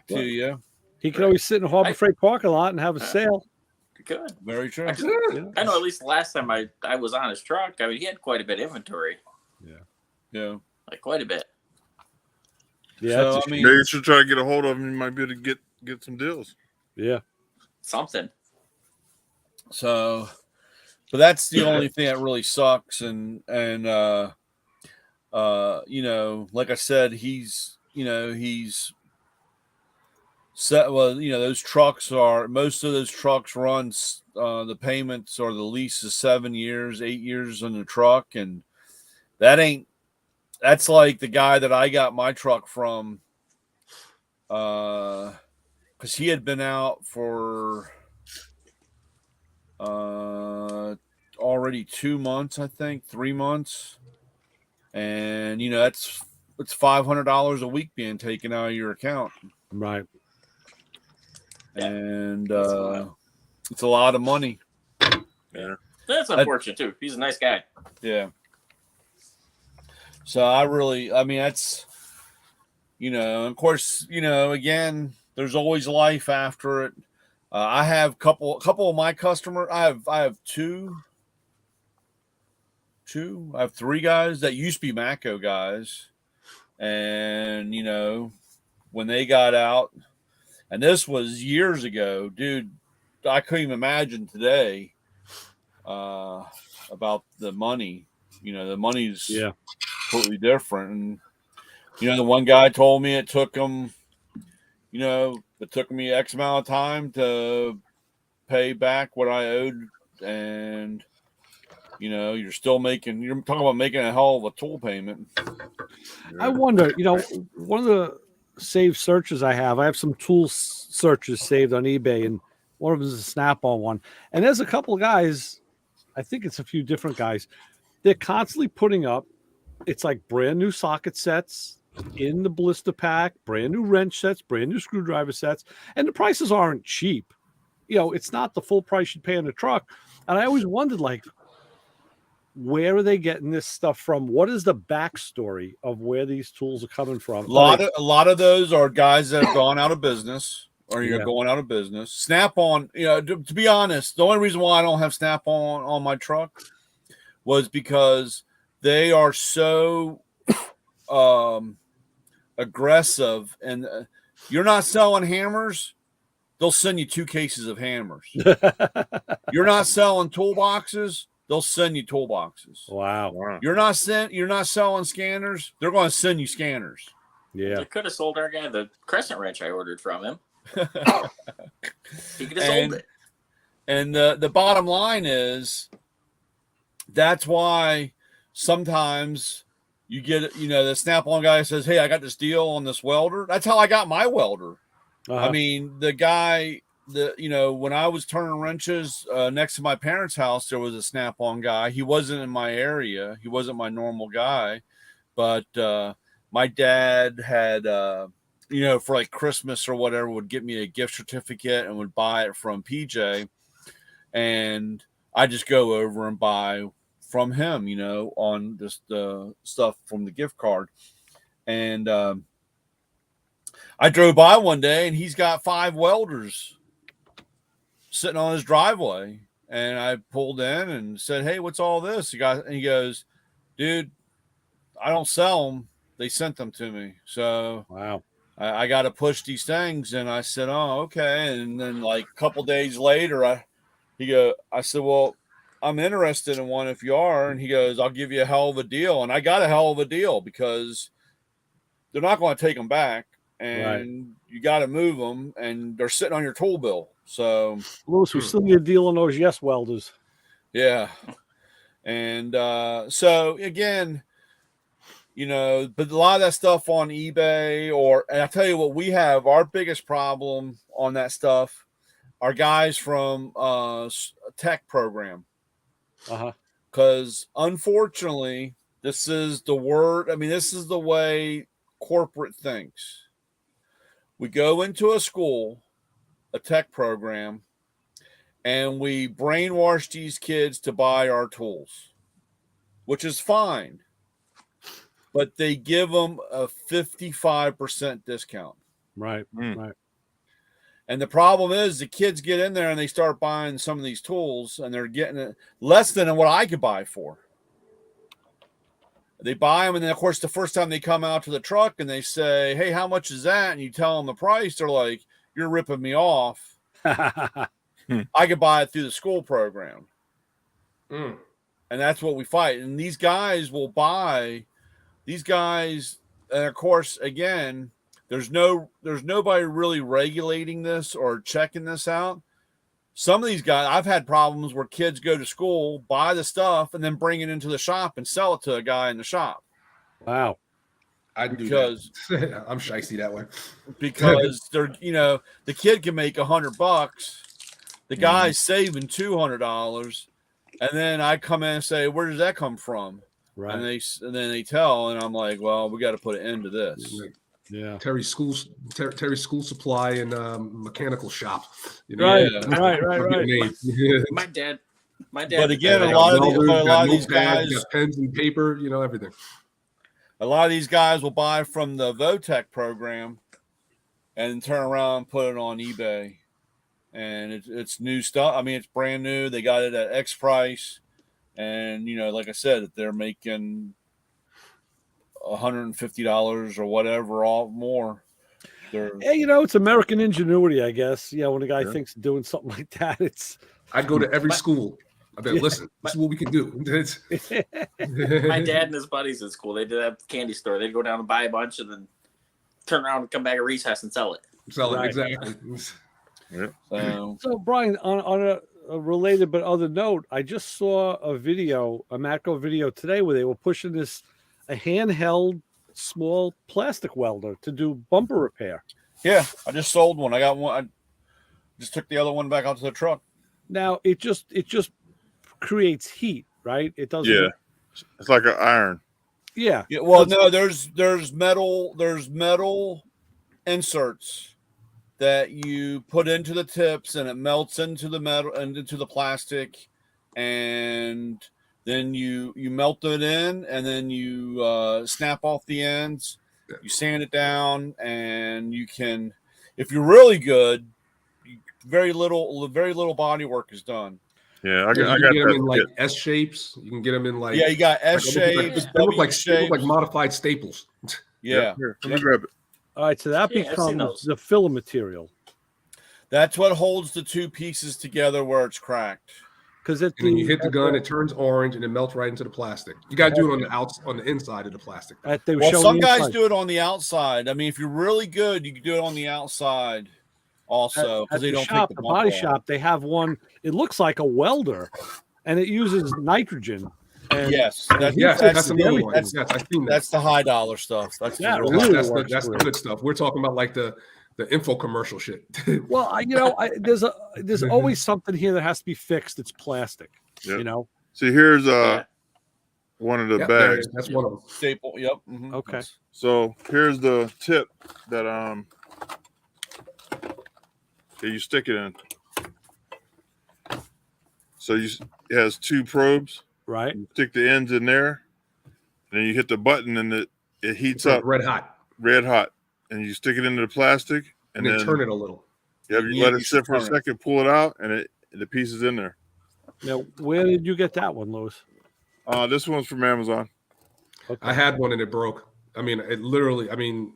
Speaker 3: to you.
Speaker 2: He could always sit in a Harbor Freight parking lot and have a sale.
Speaker 5: Good.
Speaker 3: Very true.
Speaker 5: I know at least the last time I was on his truck, I mean, he had quite a bit of inventory.
Speaker 3: Yeah.
Speaker 5: Like quite a bit.
Speaker 2: Yeah.
Speaker 3: So, I mean,
Speaker 1: maybe you should try to get a hold of him. You might be able to get some deals.
Speaker 2: Yeah.
Speaker 5: Something.
Speaker 3: So, but that's the only thing that really sucks. And like I said, he's set. Well, those trucks most of those trucks runs, the payments or the lease is 7 years, 8 years on the truck. And that's like the guy that I got my truck from, because he had been out for already 2 months, I think 3 months, and it's $500 a week being taken out of your account,
Speaker 2: Right.
Speaker 3: and it's a lot of money.
Speaker 1: Yeah,
Speaker 5: That's unfortunate too. He's a nice guy.
Speaker 3: Yeah. So that's, of course, again, there's always life after it. I have couple of my customers. I have two. I have 3 guys that used to be Mako guys, and when they got out, and this was years ago, dude, I couldn't even imagine today about the money. The money's completely different, and the one guy told me it took him, it took me X amount of time to pay back what I owed, and you're talking about making a hell of a tool payment.
Speaker 2: I wonder, one of the saved searches I have some tool searches saved on eBay, and one of them is a Snap-on one. And there's a couple of guys, I think it's a few different guys, they're constantly putting up, it's like brand new socket sets in the blister pack, brand new wrench sets, brand new screwdriver sets, and the prices aren't cheap. It's not the full price you pay on the truck. And I always wondered, like, where are they getting this stuff from? What is the backstory of where these tools are coming from?
Speaker 3: A lot of those are guys that have gone out of business, or you're going out of business. Snap-on, to be honest, the only reason why I don't have Snap-on on my truck was because they are so aggressive, and you're not selling hammers, they'll send you 2 cases of hammers. You're not selling toolboxes, they'll send you toolboxes.
Speaker 2: Wow.
Speaker 3: You're not selling scanners, they're going to send you scanners.
Speaker 2: Yeah.
Speaker 5: They could have sold our guy the crescent wrench I ordered from him. He could have sold it.
Speaker 3: And the bottom line is, that's why sometimes you get, the Snap-on guy says, "Hey, I got this deal on this welder." That's how I got my welder. I mean, the guy, when I was turning wrenches next to my parents' house, there was a Snap-on guy. He wasn't in my area. He wasn't my normal guy, but my dad had, for like Christmas or whatever, would get me a gift certificate and would buy it from PJ, and I just go over and buy from him, on just the stuff from the gift card. And I drove by one day and he's got 5 welders sitting on his driveway. And I pulled in and said, "Hey, what's all this?" He goes, "Dude, I don't sell them. They sent them to me. So
Speaker 2: wow,
Speaker 3: I got to push these things." And I said, "Oh, okay." And then like a couple days later, I said, "Well, I'm interested in one if you are." And he goes, "I'll give you a hell of a deal." And I got a hell of a deal because they're not going to take them back, and you got to move them, and they're sitting on your tool bill. So,
Speaker 2: Lewis, we still need a deal on those yes welders.
Speaker 3: Yeah. And so again, but a lot of that stuff on eBay, and I tell you what, we have our biggest problem on that stuff are guys from tech program. because unfortunately, this is the word. I mean, this is the way corporate thinks. We go into a school, a tech program, and we brainwash these kids to buy our tools, which is fine. But they give them a 55% discount.
Speaker 2: Right. Right.
Speaker 3: And the problem is the kids get in there and they start buying some of these tools and they're getting it less than what I could buy for. They buy them, and then, of course, the first time they come out to the truck and they say, hey, how much is that? And you tell them the price, they're like, you're ripping me off. I could buy it through the school program. And that's what we fight. And these guys will buy these guys. And, of course, again, there's nobody really regulating this or checking this out. Some of these guys, I've had problems where kids go to school, buy the stuff, and then bring it into the shop and sell it to a guy in the shop.
Speaker 2: Wow.
Speaker 4: I do because I'm shicey that way.
Speaker 3: Because they're, the kid can make $100, the guy's saving $200, and then I come in and say, where does that come from?
Speaker 2: Right.
Speaker 3: And then they tell, and I'm like, well, we got to put an end to this.
Speaker 2: Yeah.
Speaker 4: Terry's school supply and mechanical shop.
Speaker 2: Right.
Speaker 5: My dad.
Speaker 3: But again, a lot of these guys
Speaker 4: got pens and paper, everything.
Speaker 3: A lot of these guys will buy from the Votech program and turn around and put it on eBay. And it's new stuff. I mean, it's brand new. They got it at X price. And, like I said, they're making $150 or whatever, all more.
Speaker 2: Yeah, it's American ingenuity, I guess. Yeah, when a guy thinks of doing something like that,
Speaker 4: I'd go to every school. I bet, listen, this is what we can do.
Speaker 5: My dad and his buddies at school, they did a candy store. They'd go down and buy a bunch and then turn around and come back at recess and sell it.
Speaker 4: Exactly.
Speaker 1: Yeah.
Speaker 2: So, Brian, on a related but other note, I just saw a Matco video today where they were pushing a handheld small plastic welder to do bumper repair.
Speaker 3: Yeah, I just sold one. I got one. I just took the other one back out to the truck.
Speaker 2: Now it just creates heat, right? It doesn't.
Speaker 1: Yeah, it's like an iron.
Speaker 2: Yeah.
Speaker 3: Well, no, there's metal inserts that you put into the tips, and it melts into the metal and into the plastic, and then you melt it in, and then you snap off the ends. You sand it down, and you can, if you're really good, very little body work is done.
Speaker 1: Yeah, I got
Speaker 4: them
Speaker 1: that
Speaker 4: in like S shapes. You can get them in like
Speaker 3: you got S shapes.
Speaker 4: They look like modified staples.
Speaker 3: Yeah.
Speaker 1: Here, let me grab it.
Speaker 2: All right, so that becomes the filler material.
Speaker 3: That's what holds the two pieces together where it's cracked.
Speaker 2: Because
Speaker 4: then you hit the gun, it turns orange, and it melts right into the plastic. You got to do it on the inside of the plastic.
Speaker 3: Well, some guys do it on the outside. I mean, if you're really good, you can do it on the outside also, because they don't take the
Speaker 2: body shop. They have one. It looks like a welder, and it uses nitrogen. And
Speaker 3: that's
Speaker 4: another one. Yes, I've seen that.
Speaker 3: That's the high dollar stuff. That's
Speaker 4: the good stuff. We're talking about like the info commercial shit.
Speaker 2: Well, there's always something here that has to be fixed. It's plastic.
Speaker 1: Yep. See, here's one of the bags.
Speaker 4: That's one of them.
Speaker 3: Staple. Yep.
Speaker 2: Mm-hmm. Okay.
Speaker 1: So here's the tip that you stick it in. So it has two probes.
Speaker 2: Right.
Speaker 1: You stick the ends in there, and then you hit the button, and it heats up.
Speaker 4: Red hot.
Speaker 1: And you stick it into the plastic, and then
Speaker 4: turn it a little.
Speaker 1: You let it sit for a second, pull it out, and the piece is in there.
Speaker 2: Now, where did you get that one, Louis?
Speaker 1: This one's from Amazon.
Speaker 4: Okay. I had one and it broke. I mean, it literally. I mean,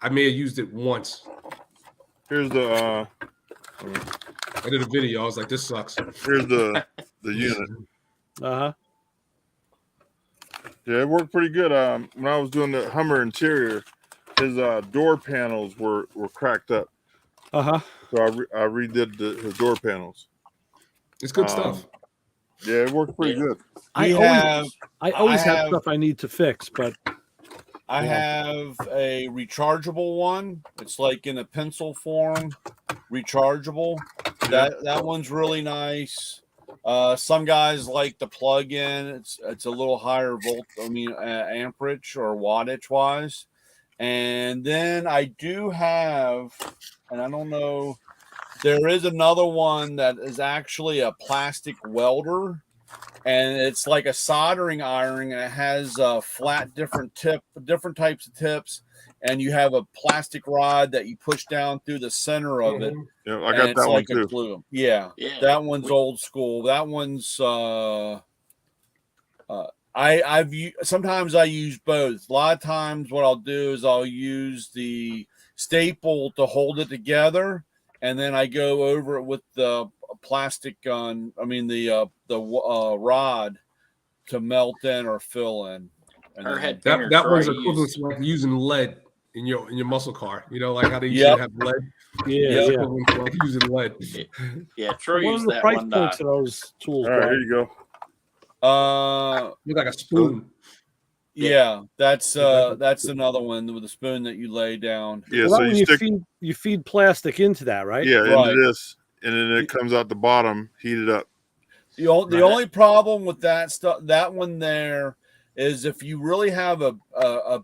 Speaker 4: I may have used it once.
Speaker 1: Here's the.
Speaker 4: I did a video. I was like, "This sucks."
Speaker 1: Here's the unit.
Speaker 2: Yeah,
Speaker 1: it worked pretty good. When I was doing the Hummer interior, his door panels were cracked up. So I redid his door panels.
Speaker 4: It's good stuff.
Speaker 1: Yeah, it worked pretty good.
Speaker 2: I always have stuff I need to fix, but
Speaker 3: I have a rechargeable one. It's like in a pencil form, rechargeable. That one's really nice. Some guys like the plug-in. It's a little higher amperage or wattage wise. And then I do have, and I don't know, there is another one that is actually a plastic welder, and it's like a soldering iron, and it has flat different types of tips, and you have a plastic rod that you push down through the center of it.
Speaker 1: Yeah, I got that one too.
Speaker 3: Glue. Yeah, that one's old school. That one's sometimes I use both. A lot of times what I'll do is I'll use the staple to hold it together, and then I go over it with the plastic gun. I mean the rod to melt in or fill in. And
Speaker 4: that one's equivalent to like using lead in your muscle car. You know, like how they used to have lead.
Speaker 2: Yeah.
Speaker 4: Equivalent to like using lead.
Speaker 5: Yeah, Troy
Speaker 2: What
Speaker 5: used
Speaker 2: are the
Speaker 5: that
Speaker 2: price
Speaker 5: one.
Speaker 2: points of those tools?
Speaker 1: All right, here you go.
Speaker 4: Look like a spoon.
Speaker 3: Yeah, that's another one with a spoon that you lay down.
Speaker 1: Yeah,
Speaker 2: Well,
Speaker 1: so
Speaker 2: you feed plastic into that, right?
Speaker 1: Yeah,
Speaker 3: right.
Speaker 1: into this, and then it comes out the bottom, heated up.
Speaker 3: The only problem with that one there, is if you really have a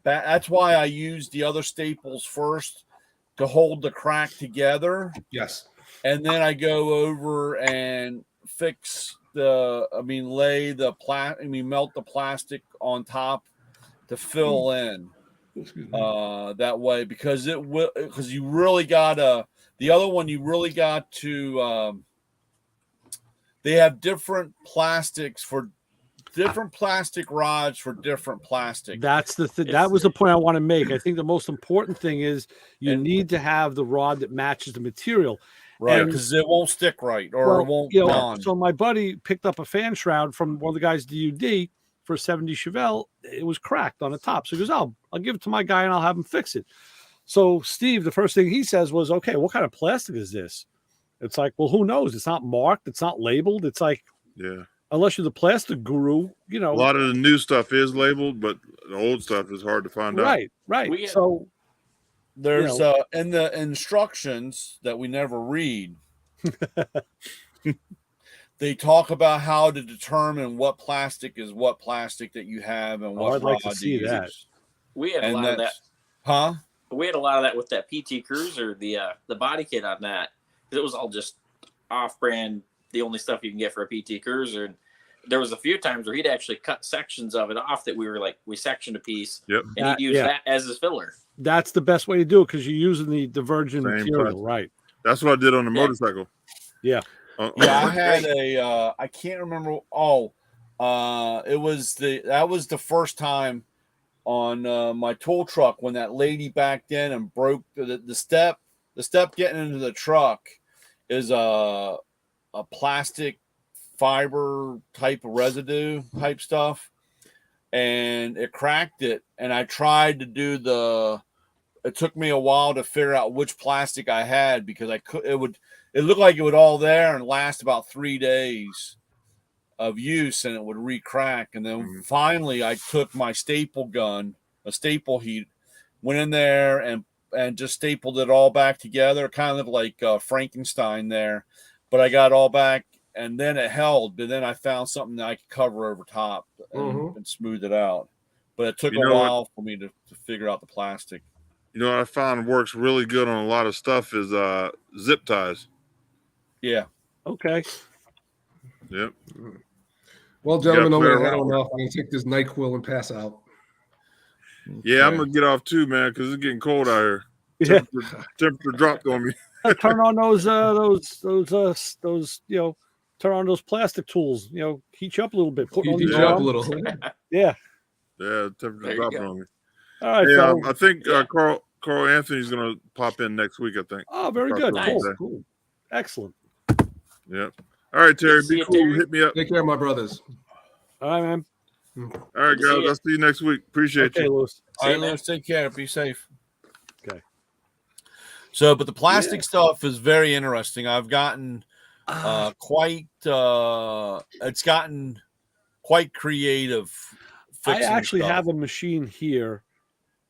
Speaker 3: that's why I use the other staples first to hold the crack together.
Speaker 4: Yes.
Speaker 3: And then I go over and melt the plastic on top to fill in that way, because you really gotta, the other one you really got to they have different plastics for different plastic rods for different plastic.
Speaker 2: That's the thing. That was the point I want to make. I think the most important thing is you need to have the rod that matches the material.
Speaker 3: Right, because it won't stick right, or it won't bond.
Speaker 2: So my buddy picked up a fan shroud from one of the guys at DUD for a 70 Chevelle. It was cracked on the top. So he goes, I'll give it to my guy and I'll have him fix it. So Steve, the first thing he says was, okay, what kind of plastic is this? It's like, well, who knows? It's not marked. It's not labeled. It's like, unless you're the plastic guru, you know.
Speaker 1: A lot of the new stuff is labeled, but the old stuff is hard to find out.
Speaker 2: Right. So
Speaker 3: there's in the instructions that we never read, they talk about how to determine what plastic is what plastic that you have and what
Speaker 2: I'd like to see that.
Speaker 5: We had a lot of that. We had a lot of that with that PT Cruiser, the body kit on that. It was all just off-brand, the only stuff you can get for a PT Cruiser. And there was a few times where he'd actually cut sections of it off that we sectioned a piece, and he'd use that as his filler.
Speaker 2: That's the best way to do it, because you're using the virgin material,
Speaker 1: plastic.
Speaker 2: right?
Speaker 1: That's what I did on the motorcycle.
Speaker 2: Yeah.
Speaker 3: I had I can't remember. That was the first time on my tool truck when that lady backed in and broke the step. The step getting into the truck is a plastic fiber type of residue type stuff, and it cracked it. And I tried to do it took me a while to figure out which plastic I had, because it looked like it would all there and last about 3 days of use, and it would re-crack. And then finally I took my staple gun, a staple heat, went in there and just stapled it all back together, kind of like Frankenstein there. But I got it all back, and then it held. But then I found something that I could cover over top and smooth it out. But it took a while for me to figure out the plastic.
Speaker 1: You know what I found works really good on a lot of stuff is zip ties.
Speaker 3: Yeah.
Speaker 2: Okay.
Speaker 1: Yep.
Speaker 4: Well, gentlemen, I'm going to head on off. I'm going to take this NyQuil and pass out.
Speaker 1: Yeah, I'm going to get off too, man, because it's getting cold out here. Temperature dropped on me.
Speaker 2: Turn on those turn on those plastic tools, heat you up a little bit.
Speaker 4: Heat you up a little.
Speaker 2: Yeah.
Speaker 1: Yeah, temperature dropped on me.
Speaker 2: All right.
Speaker 1: Hey, I think Carl Anthony's going to pop in next week, I think.
Speaker 2: Oh, very good.
Speaker 5: Nice.
Speaker 2: Cool. Excellent.
Speaker 1: Yep. All right, Terry. Be cool.
Speaker 5: Terry.
Speaker 1: Hit me up.
Speaker 4: Take care, my brothers.
Speaker 2: All right, man.
Speaker 1: All right, guys. I'll see you next week. Appreciate you.
Speaker 2: Lewis.
Speaker 3: All right, Lewis. Take care. Be safe.
Speaker 2: Okay.
Speaker 3: So, but the plastic stuff is very interesting. I've gotten it's gotten quite creative.
Speaker 2: I actually have a machine here.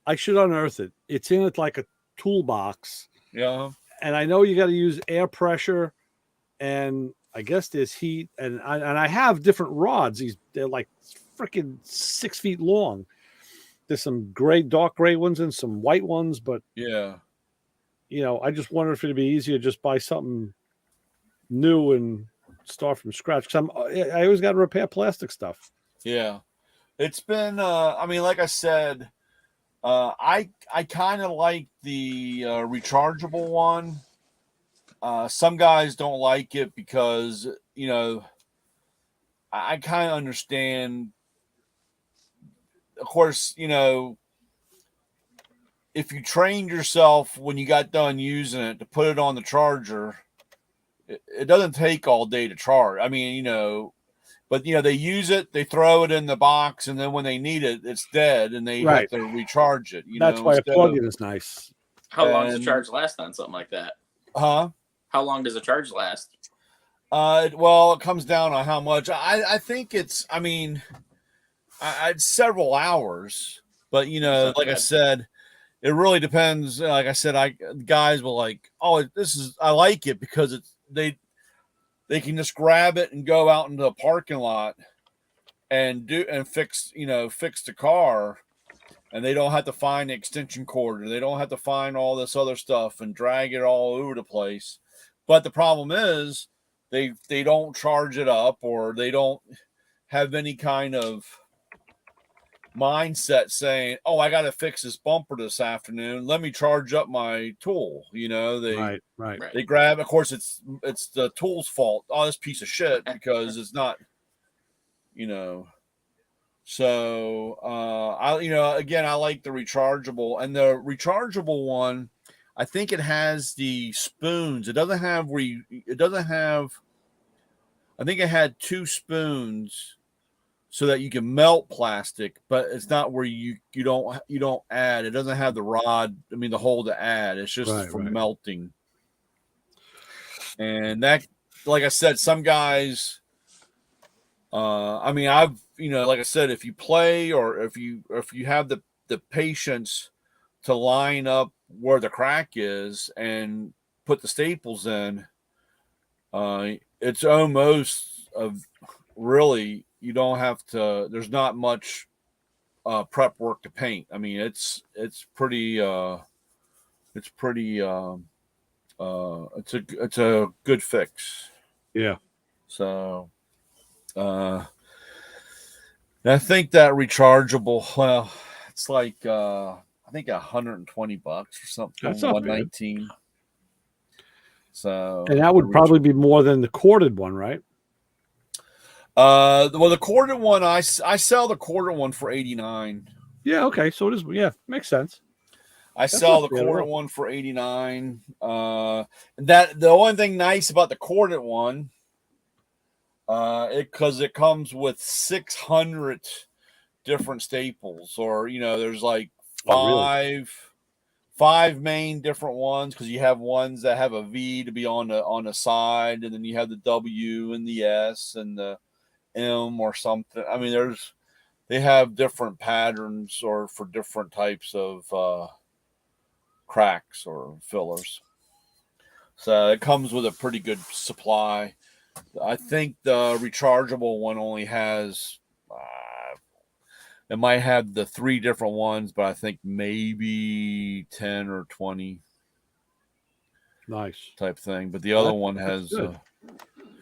Speaker 2: I should unearth it. It's in like a toolbox.
Speaker 3: Yeah.
Speaker 2: And I know you got to use air pressure and I guess there's heat, and I have different rods. They're like freaking 6 feet long. There's some dark gray ones and some white ones, but
Speaker 3: Yeah.
Speaker 2: I just wonder if it'd be easier to just buy something new and start from scratch. Because I always got to repair plastic stuff.
Speaker 3: Yeah. It's been I mean, like I said, I kind of like the rechargeable one. Some guys don't like it because, I kind of understand. Of course, if you trained yourself when you got done using it to put it on the charger, it doesn't take all day to charge. I mean, but they use it, they throw it in the box, and then when they need it, it's dead, and they have to recharge it.
Speaker 2: That's why a plug-in is nice.
Speaker 5: How long does a charge last on something like that?
Speaker 3: Huh?
Speaker 5: How long does a charge last?
Speaker 3: Well, it comes down on how much. I think it's. I mean, I'd several hours, but like I said, it really depends. Like I said, guys will like, oh, I like it because they can just grab it and go out into the parking lot and fix the car, and they don't have to find the extension cord, or they don't have to find all this other stuff and drag it all over the place. But the problem is they don't charge it up, or they don't have any kind of mindset saying, oh, I got to fix this bumper this afternoon. Let me charge up my tool. They grab, of course, it's the tool's fault. Oh, this piece of shit, because it's not, so, again, I like the rechargeable, and the rechargeable one, I think it has the spoons. It doesn't have, I think it had 2 spoons so that you can melt plastic, but it's not where you don't add. It doesn't have the rod. I mean, the hole to add. It's just for melting. And that, like I said, some guys, I mean, like I said, if you play, or if you have the patience to line up where the crack is and put the staples in, it's almost really, you don't have to, there's not much prep work to paint. I mean, it's pretty it's a good fix.
Speaker 2: Yeah.
Speaker 3: So I think that rechargeable, well, it's like I think $120 or something.
Speaker 2: That's not
Speaker 3: 119. Bad. So,
Speaker 2: and that would probably be more than the corded one, right?
Speaker 3: Well, the corded one, I sell the corded one for $89.
Speaker 2: Yeah, okay, so it is. Yeah, makes sense.
Speaker 3: That's sell the corded one for $89. That the only thing nice about the corded one, because it comes with 600 different staples, or there's like five main different ones, because you have ones that have a V to be on the side, and then you have the W and the S and the M or something. I mean, they have different patterns or for different types of cracks or fillers. So it comes with a pretty good supply. I think the rechargeable one only has, it might have the 3 different ones, but I think maybe 10 or 20.
Speaker 2: Nice.
Speaker 3: Type thing. But the other one has.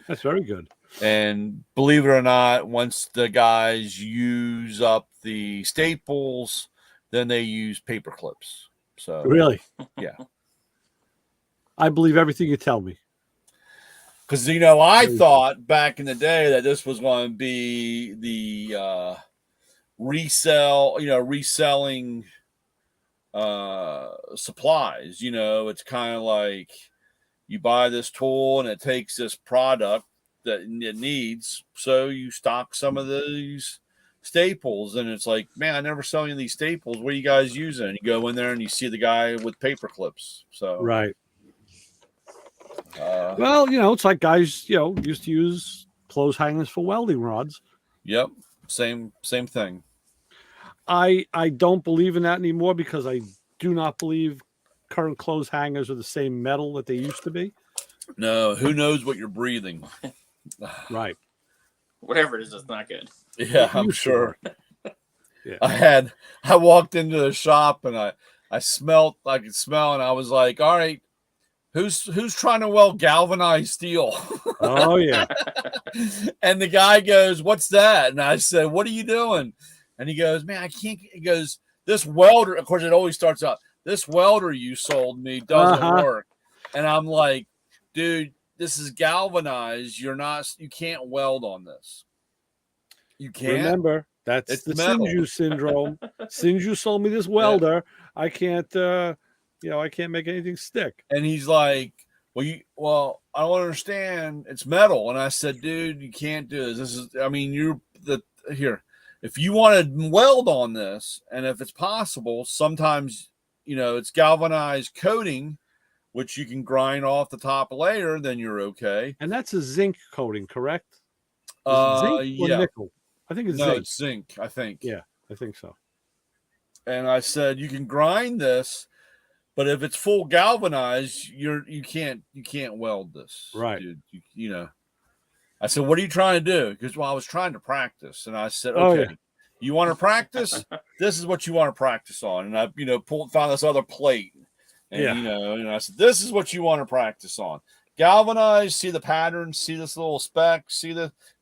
Speaker 2: That's very good.
Speaker 3: And believe it or not, once the guys use up the staples, then they use paper clips. So
Speaker 2: really,
Speaker 3: yeah,
Speaker 2: I believe everything you tell me.
Speaker 3: Because I thought back in the day that this was going to be the reselling supplies. It's kind of like you buy this tool and it takes this product that it needs, so you stock some of these staples, and it's like, man, I never saw any of these staples. What are you guys using? And you go in there and you see the guy with paper clips. So
Speaker 2: right. Well, it's like guys, used to use clothes hangers for welding rods.
Speaker 3: Yep, same thing.
Speaker 2: I don't believe in that anymore, because I do not believe current clothes hangers are the same metal that they used to be.
Speaker 3: No, who knows what you're breathing?
Speaker 2: Right.
Speaker 5: Whatever it is, it's not good.
Speaker 3: Yeah, I'm sure.
Speaker 2: Yeah.
Speaker 3: I walked into the shop and I could smell, and I was like, all right, who's trying to weld galvanized steel?
Speaker 2: Oh yeah.
Speaker 3: And the guy goes, what's that? And I said, what are you doing? And he goes, man, I can't. He goes, this welder, of course, it always starts out, this welder you sold me doesn't work. And I'm like, dude, this is galvanized. You can't weld on this. You can't.
Speaker 2: Remember, that's the Sinju syndrome. Sinju sold me this welder. Yeah. I can't, I can't make anything stick.
Speaker 3: And he's like, well, I don't understand. It's metal. And I said, dude, you can't do this. Here. If you want to weld on this, and if it's possible, sometimes, it's galvanized coating, which you can grind off the top layer, then you're okay.
Speaker 2: And that's a zinc coating, correct? Zinc or nickel? I think it's zinc.
Speaker 3: It's zinc, I think.
Speaker 2: Yeah, I think so. And
Speaker 3: I said, you can grind this, but if it's full galvanized, you can't weld this.
Speaker 2: Right.
Speaker 3: Dude. I said, what are you trying to do? Because, I was trying to practice. And I said, okay, you want to practice? This is what you want to practice on. And I, found this other plate. And, and I said, this is what you want to practice on. Galvanized, see the pattern, see this little speck,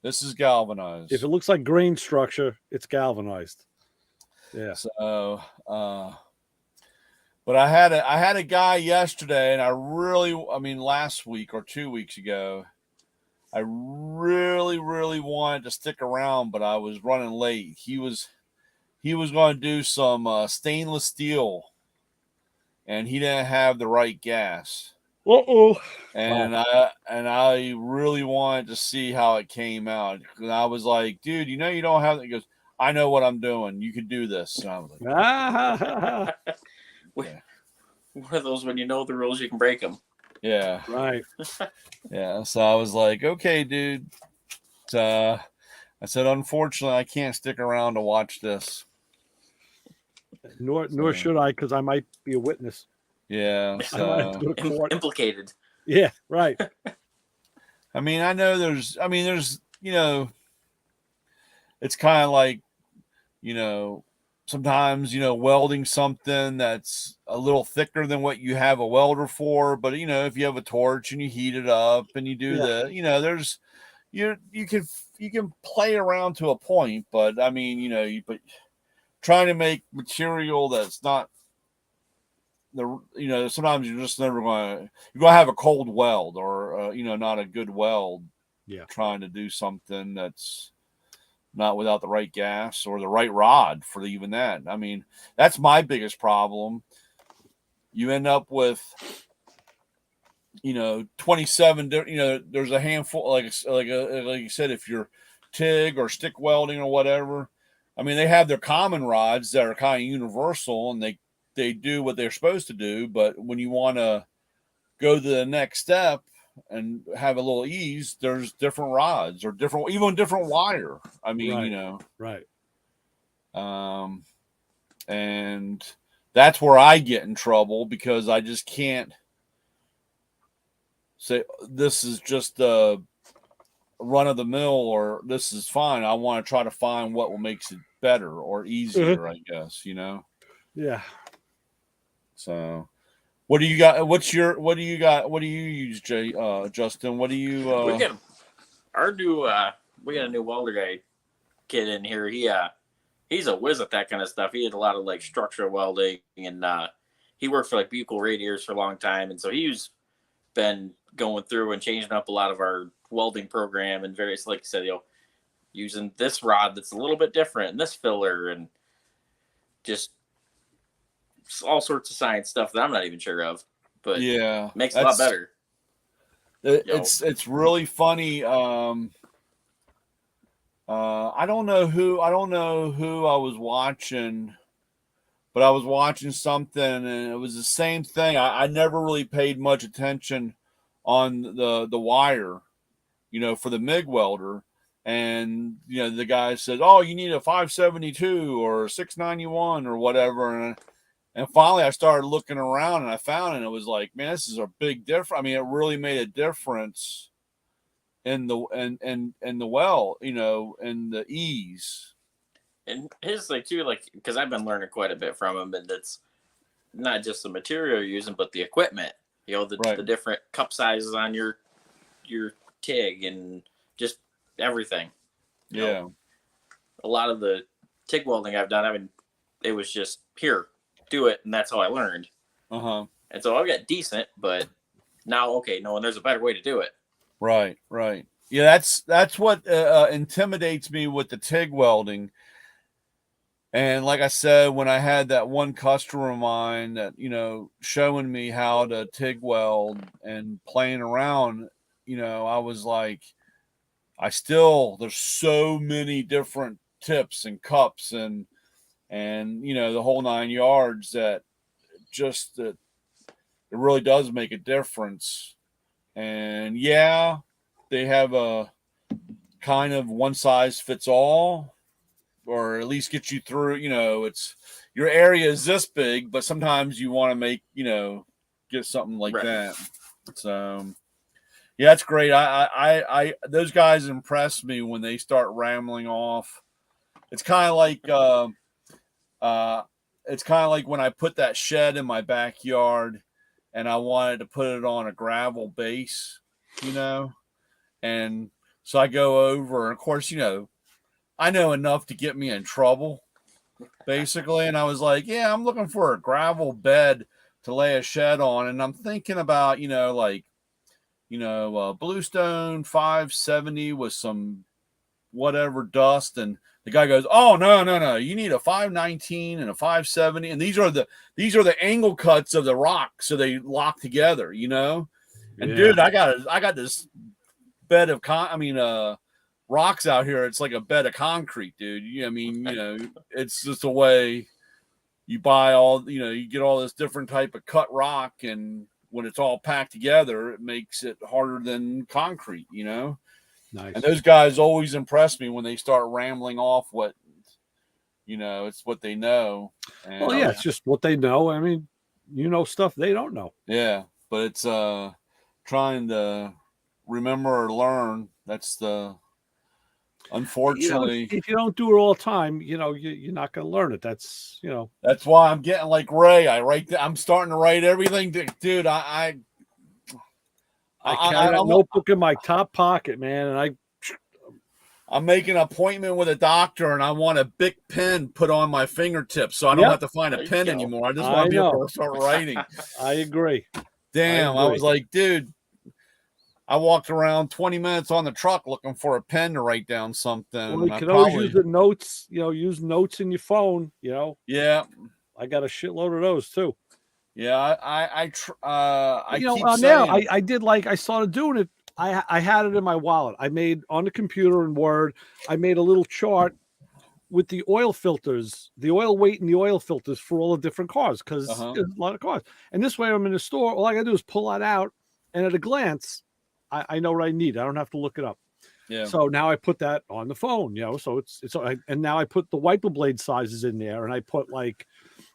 Speaker 3: this is galvanized.
Speaker 2: If it looks like grain structure, it's galvanized. Yeah.
Speaker 3: So, but I had a guy yesterday, and last week or 2 weeks ago, I really, really wanted to stick around, but I was running late. He was going to do some stainless steel, and he didn't have the right gas. And I really wanted to see how it came out. And I was like, dude, you don't have it. He goes, I know what I'm doing. You can do this. And I was like,
Speaker 5: One of those, when you know the rules, you can break them.
Speaker 3: Yeah.
Speaker 2: Right.
Speaker 3: Yeah. So I was like, okay, dude. I said, unfortunately, I can't stick around to watch this.
Speaker 2: Nor should I, because I might be a witness.
Speaker 3: Yeah. So.
Speaker 5: Implicated.
Speaker 2: Yeah. Right.
Speaker 3: I know there's, it's kind of like, sometimes, welding something that's a little thicker than what you have a welder for. But, if you have a torch and you heat it up and you do there's, you can play around to a point, but but trying to make material that's not sometimes you're just never going to have a cold weld or, not a good weld.
Speaker 2: Yeah.
Speaker 3: Trying to do something that's not without the right gas or the right rod for even that. That's my biggest problem. You end up with, 27, there's a handful, like you said, if you're TIG or stick welding or whatever, they have their common rods that are kind of universal and they do what they're supposed to do. But when you want to go to the next step and have a little ease, there's different rods or even different wire.
Speaker 2: Right.
Speaker 3: And that's where I get in trouble because I just can't say this is just a run of the mill or this is fine. I want to try to find what makes it better or easier, I guess,
Speaker 2: Yeah.
Speaker 3: So what do you got? What do you got? What do you use, Justin? What do you?
Speaker 5: We got a new welder guy kid in here. He's a whiz at that kind of stuff. He did a lot of like structural welding, and he worked for like Buccal radiators for a long time, and so he's been going through and changing up a lot of our welding program and various, like you said, using this rod that's a little bit different and this filler and just all sorts of science stuff that I'm not even sure of, but makes it a lot better.
Speaker 3: It's really funny. I don't know who I was watching, but I was watching something and it was the same thing. I never really paid much attention on the wire, for the MIG welder. And, the guy said, oh, you need a 572 or 691 or whatever. And finally, I started looking around, and I found it. And it was like, man, this is a big difference. I mean, it really made a difference in the in the well, you know, in the ease.
Speaker 5: And his like too, like because I've been learning quite a bit from him, and it's not just the material you're using, but the equipment. You know, the different cup sizes on your TIG and just everything. You know, a lot of the TIG welding I've done, I mean, it was just here, do it, and that's how I learned. And so I got decent, but now okay, no, and there's a better way to do it.
Speaker 3: Right. Yeah, that's what intimidates me with the TIG welding. And like I said, when I had that one customer of mine that, you know, showing me how to TIG weld and playing around, you know, I was like, there's so many different tips and cups and you know, the whole 9 yards that just that it really does make a difference. And yeah, they have a kind of one size fits all, or at least get you through, you know, it's your area is this big, but sometimes you want to make, you know, get something like that. So yeah, that's great. I those guys impress me when they start rambling off. It's kind of like when I put that shed in my backyard and I wanted to put it on a gravel base, you know, and so I go over, and of course, you know, I know enough to get me in trouble, basically. And I was like, yeah, I'm looking for a gravel bed to lay a shed on. And I'm thinking about, you know, like, you know, Bluestone 570 with some whatever dust. And the guy goes, oh, no. You need a 519 and a 570. And these are the angle cuts of the rock. So they lock together, you know? And dude, I got this bed of rocks out here. It's like a bed of concrete, dude. I mean, you know, it's just the way you buy all, you know, you get all this different type of cut rock, and when it's all packed together, it makes it harder than concrete, you know. Nice. And those guys always impress me when they start rambling off what, you know, it's what they know. And,
Speaker 2: well, yeah, it's just what they know. I mean, you know, stuff they don't know.
Speaker 3: Yeah, but it's trying to remember or learn. That's the unfortunately,
Speaker 2: you know, if you don't do it all the time, you know, you're not going to learn it. That's, you know,
Speaker 3: that's why I'm getting like Ray. I'm starting to write everything, dude. I
Speaker 2: carry that notebook in my top pocket, man, and
Speaker 3: I'm making an appointment with a doctor, and I want a big pen put on my fingertips, so I don't have to find a pen anymore. I just want to be able to start writing.
Speaker 2: I agree.
Speaker 3: Damn, I was like, dude. I walked around 20 minutes on the truck looking for a pen to write down something.
Speaker 2: Well, you can always use the notes, you know, use notes in your phone, you know.
Speaker 3: Yeah.
Speaker 2: I got a shitload of those too.
Speaker 3: Yeah, I
Speaker 2: did, like, I started doing it. I had it in my wallet. I made on the computer in Word, I made a little chart with the oil filters, the oil weight and the oil filters for all the different cars, because there's a lot of cars. And this way I'm in the store, all I gotta do is pull that out, and at a glance, I know what I need. I don't have to look it up. Yeah. So now I put that on the phone, you know. So and now I put the wiper blade sizes in there, and I put like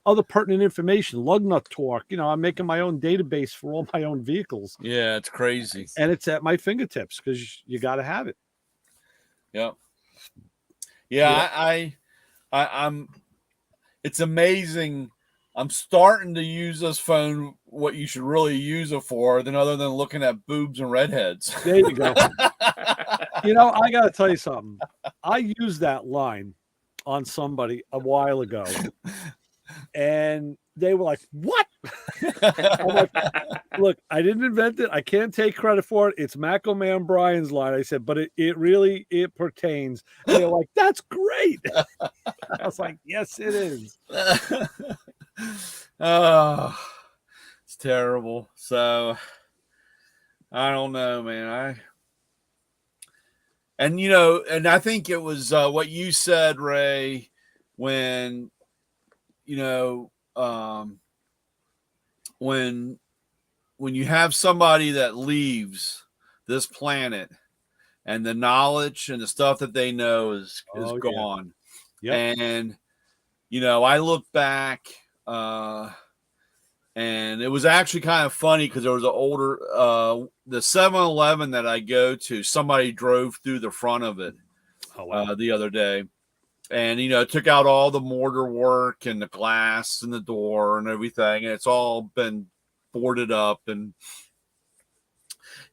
Speaker 2: other pertinent information, lug nut torque. You know, I'm making my own database for all my own vehicles.
Speaker 3: Yeah, it's crazy,
Speaker 2: and it's at my fingertips because you got to have it.
Speaker 3: Yep. Yeah, I'm. It's amazing. I'm starting to use this phone what you should really use it for, other than looking at boobs and redheads.
Speaker 2: There you go. You know, I got to tell you something. I used that line on somebody a while ago, and they were like, what? I'm like, look, I didn't invent it. I can't take credit for it. It's Macho Man Brian's line. I said, but it really pertains. And they're like, that's great. I was like, yes, it is.
Speaker 3: Oh, it's terrible. So I don't know, man. And I think it was what you said, Ray, when when you have somebody that leaves this planet and the knowledge and the stuff that they know is gone.
Speaker 2: Yeah. Yep.
Speaker 3: And I look back And it was actually kind of funny because there was an older, the 7-Eleven that I go to, somebody drove through the front of it the other day. And, took out all the mortar work and the glass and the door and everything. And it's all been boarded up. And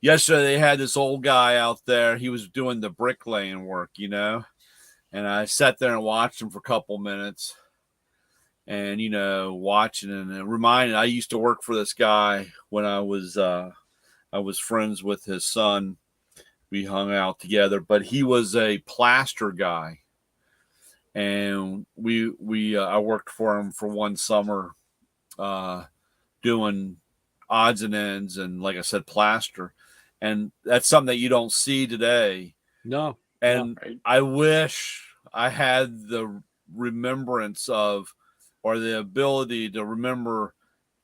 Speaker 3: yesterday they had this old guy out there. He was doing the bricklaying work, And I sat there and watched him for a couple minutes. And, watching and reminded, I used to work for this guy when I was friends with his son. We hung out together, but he was a plaster guy. And I worked for him for one summer, doing odds and ends and, like I said, plaster. And that's something that you don't see today.
Speaker 2: No.
Speaker 3: And no. I wish I had the remembrance of, or the ability to remember,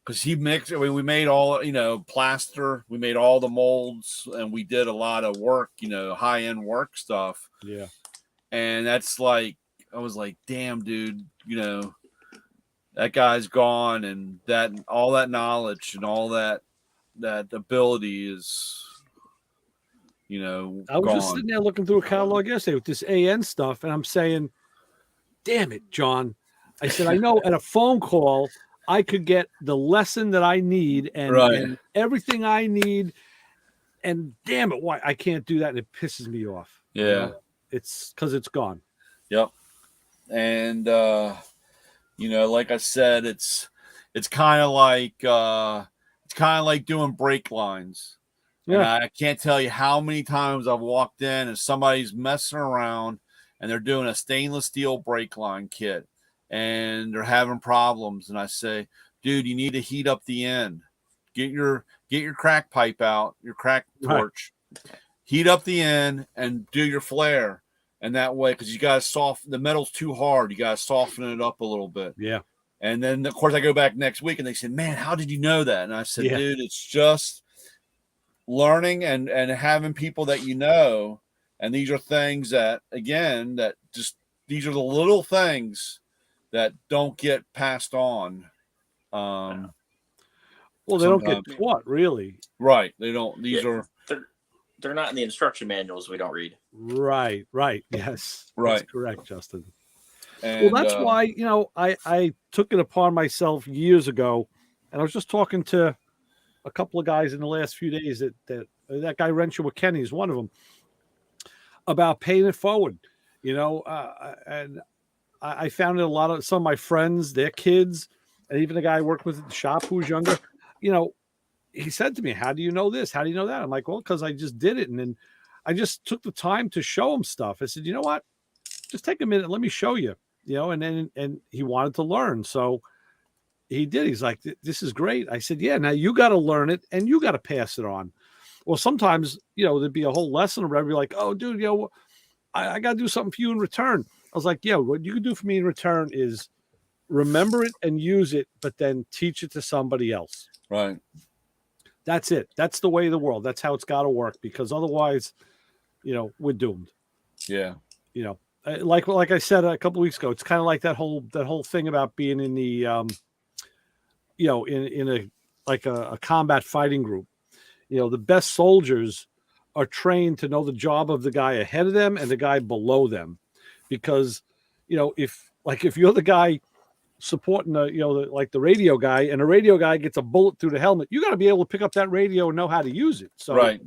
Speaker 3: because he mixed. I mean, we made all plaster. We made all the molds, and we did a lot of work. High end work stuff.
Speaker 2: Yeah.
Speaker 3: And that's like, I was like, damn, dude. That guy's gone, and that all that knowledge and all that ability is,
Speaker 2: I was
Speaker 3: gone.
Speaker 2: just sitting there looking through a catalog yesterday with this AN stuff, and I'm saying, damn it, John. I said, I know at a phone call, I could get the lesson that I need and everything I need. And damn it, why I can't do that. And it pisses me off.
Speaker 3: Yeah.
Speaker 2: It's because it's gone.
Speaker 3: Yep. And, like I said, it's kind of like doing brake lines. Yeah. And I can't tell you how many times I've walked in and somebody's messing around and they're doing a stainless steel brake line kit. And they're having problems. And I say, dude, you need to heat up the end. Get your crack pipe out, your crack torch, heat up the end and do your flare. And that way, because you got to soften, the metal's too hard. You got to soften it up a little bit.
Speaker 2: Yeah.
Speaker 3: And then, of course, I go back next week and they said, man, how did you know that? And I said, dude, it's just learning and having people that And these are things that, again, these are the little things that don't get passed on.
Speaker 2: Well, they don't get taught, really.
Speaker 3: Right. They don't.
Speaker 5: They're not in the instruction manuals we don't read.
Speaker 2: Right. Yes.
Speaker 3: Right.
Speaker 2: That's correct, Justin.
Speaker 3: And,
Speaker 2: well, that's why, I took it upon myself years ago, and I was just talking to a couple of guys in the last few days that guy Renshaw with Kenny is one of them, about paying it forward, and I found it some of my friends, their kids, and even the guy I worked with at the shop who was younger, he said to me, how do you know this? How do you know that? I'm like, well, because I just did it. And then I just took the time to show him stuff. I said, you know what? Just take a minute. Let me show you, and he wanted to learn. So he did. He's like, this is great. I said, yeah, now you got to learn it and you got to pass it on. Well, sometimes, there'd be a whole lesson or whatever. You're like, oh, dude, I got to do something for you in return. I was like, yeah, what you can do for me in return is remember it and use it, but then teach it to somebody else.
Speaker 3: Right.
Speaker 2: That's it. That's the way of the world. That's how it's got to work, because otherwise, we're doomed.
Speaker 3: Yeah.
Speaker 2: Like I said a couple of weeks ago, it's kind of like that whole thing about being in the, in a combat fighting group. The best soldiers are trained to know the job of the guy ahead of them and the guy below them. Because, if you're the guy supporting the radio guy, and a radio guy gets a bullet through the helmet, you got to be able to pick up that radio and know how to use it. So,
Speaker 3: right.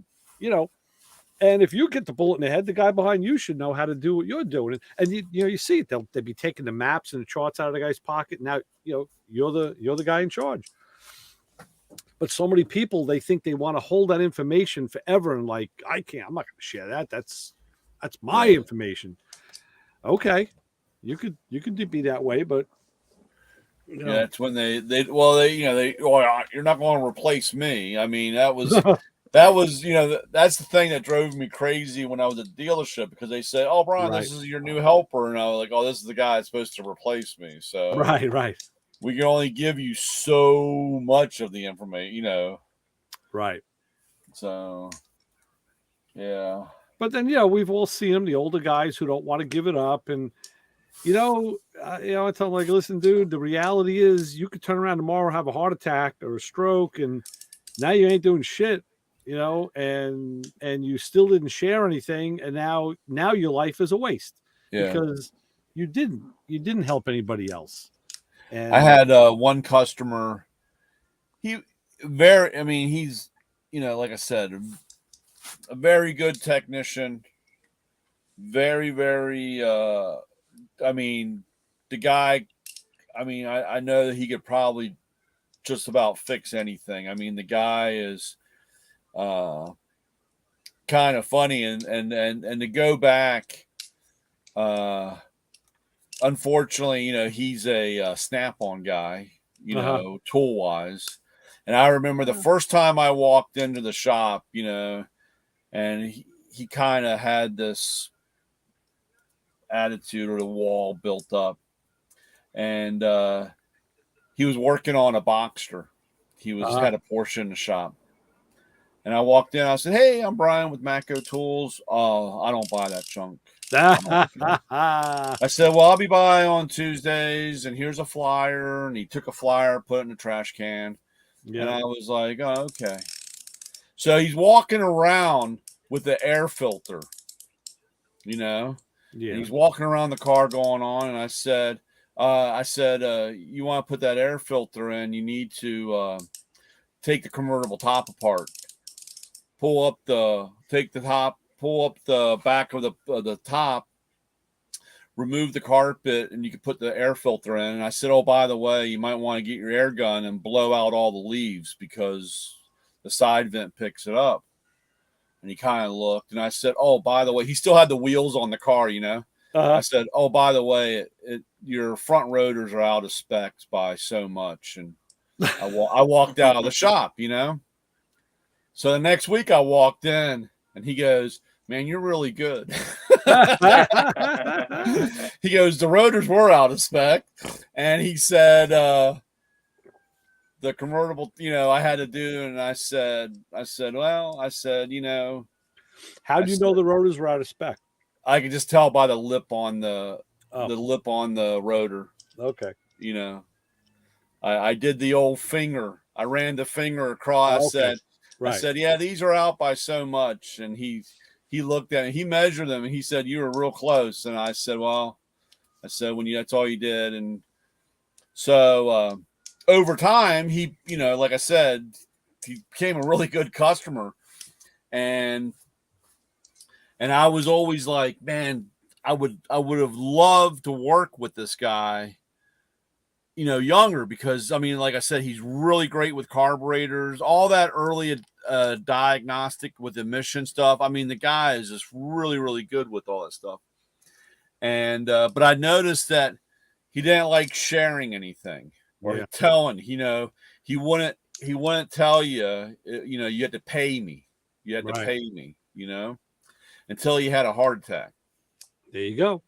Speaker 2: And if you get the bullet in the head, the guy behind you should know how to do what you're doing. And you see it. They'll be taking the maps and the charts out of the guy's pocket. Now, you're the guy in charge. But so many people, they think they want to hold that information forever. And like, I'm not going to share that. That's my information. Okay. You could be that way, but
Speaker 3: that's when you're not going to replace me. I mean, that was that's the thing that drove me crazy when I was at the dealership, because they said, oh, Brian, This is your new helper. And I was like, oh, this is the guy that's supposed to replace me. So
Speaker 2: right.
Speaker 3: We can only give you so much of the information,
Speaker 2: Right.
Speaker 3: So, yeah.
Speaker 2: But then, we've all seen them, the older guys who don't want to give it up. And, I tell him, like, listen, dude, the reality is you could turn around tomorrow, have a heart attack or a stroke, and now you ain't doing shit, and you still didn't share anything, and now your life is a waste because you didn't help anybody else. And
Speaker 3: I had one customer. He's like I said, a very good technician. Very, very. The guy. I know that he could probably just about fix anything. I mean, the guy is kind of funny, and to go back. Unfortunately, he's a Snap-on guy. Tool wise. And I remember the first time I walked into the shop, and he kind of had this attitude or the wall built up. And he was working on a Boxster. He had a Porsche in the shop. And I walked in, I said, "Hey, I'm Brian with Matco Tools. Oh, I don't buy that junk." I said, "Well, I'll be by on Tuesdays, and here's a flyer." And he took a flyer, put it in the trash can. Yeah. And I was like, "Oh, okay." So he's walking around with the air filter, Yeah. And he's walking around the car going on. And I said, "You want to put that air filter in, you need to take the convertible top apart. Pull up the back of the top, remove the carpet, and you can put the air filter in." And I said, "Oh, by the way, you might want to get your air gun and blow out all the leaves because the side vent picks it up." And he kind of looked, and I said, "Oh, by the way," he still had the wheels on the car, I said, "Oh, by the way, your front rotors are out of specs by so much." And I walked out of the shop, So the next week I walked in, and he goes, "Man, you're really good." He goes, "The rotors were out of spec." And he said, the convertible, I had to do. And I said, "Well," I said,
Speaker 2: how do you know the rotors were out of spec?
Speaker 3: I could just tell by the lip on the lip on the rotor.
Speaker 2: Okay.
Speaker 3: I did the old finger. I ran the finger across.
Speaker 2: Okay.
Speaker 3: I said, "Yeah, these are out by so much." And he looked at it, he measured them, and he said, "You were real close." And I said, "Well," that's all you did." And so over time, he, like I said, he became a really good customer. And I was always like, man, I would have loved to work with this guy, younger, because like I said, he's really great with carburetors, all that early diagnostic with emission stuff. The guy is just really, really good with all that stuff. And but I noticed that he didn't like sharing anything or telling. He wouldn't tell you. You had to pay me. You had to pay me. Until he had a heart attack.
Speaker 2: There you go.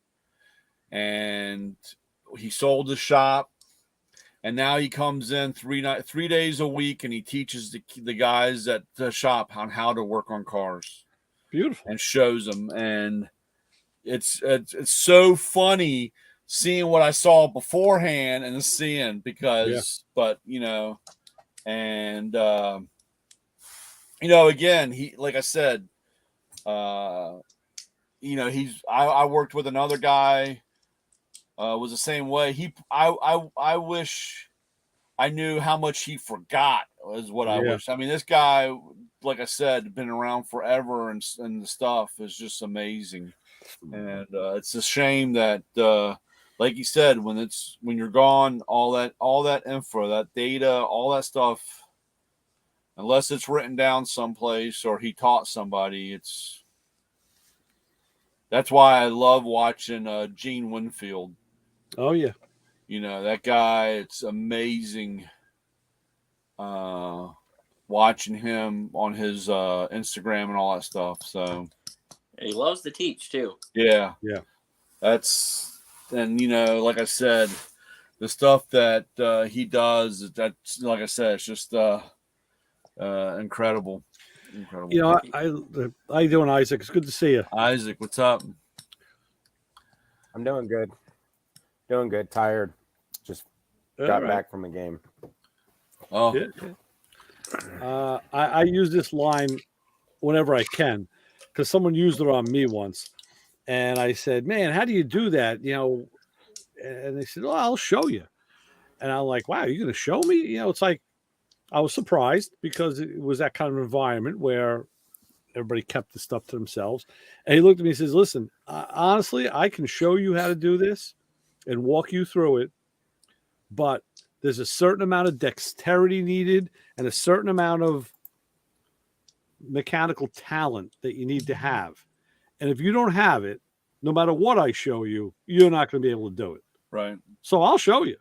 Speaker 3: And he sold the shop. And now he comes in 3 days a week, and he teaches the guys at the shop on how to work on cars.
Speaker 2: Beautiful. And
Speaker 3: shows them. And it's so funny seeing what I saw beforehand and seeing, because, but, and, again, he, like I said, I worked with another guy, was the same way. I wish I knew how much he forgot, is what I wish. This guy, like I said, been around forever, and the stuff is just amazing. And it's a shame that, like you said, when you're gone, all that info, that data, all that stuff, unless it's written down someplace or he taught somebody, that's why I love watching Gene Winfield.
Speaker 2: Oh yeah.
Speaker 3: That guy, it's amazing watching him on his Instagram and all that stuff. So
Speaker 5: he loves to teach too.
Speaker 3: Yeah. That's, and like I said, the stuff that he does, that's, like I said, it's just incredible.
Speaker 2: How you doing, Isaac? It's good to see you.
Speaker 3: Isaac, what's up?
Speaker 6: I'm doing good. Doing good. Tired. Just got back from a game.
Speaker 3: Oh,
Speaker 2: yeah. I use this line whenever I can because someone used it on me once, and I said, "Man, how do you do that?" And they said, "Oh, I'll show you." And I'm like, "Wow, you're going to show me?" It's like I was surprised because it was that kind of environment where everybody kept the stuff to themselves. And he looked at me and says, "Listen, honestly, I can show you how to do this and walk you through it, but there's a certain amount of dexterity needed and a certain amount of mechanical talent that you need to have. And if you don't have it, no matter what I show you, you're not going to be able to do it.
Speaker 3: Right.
Speaker 2: So I'll show you."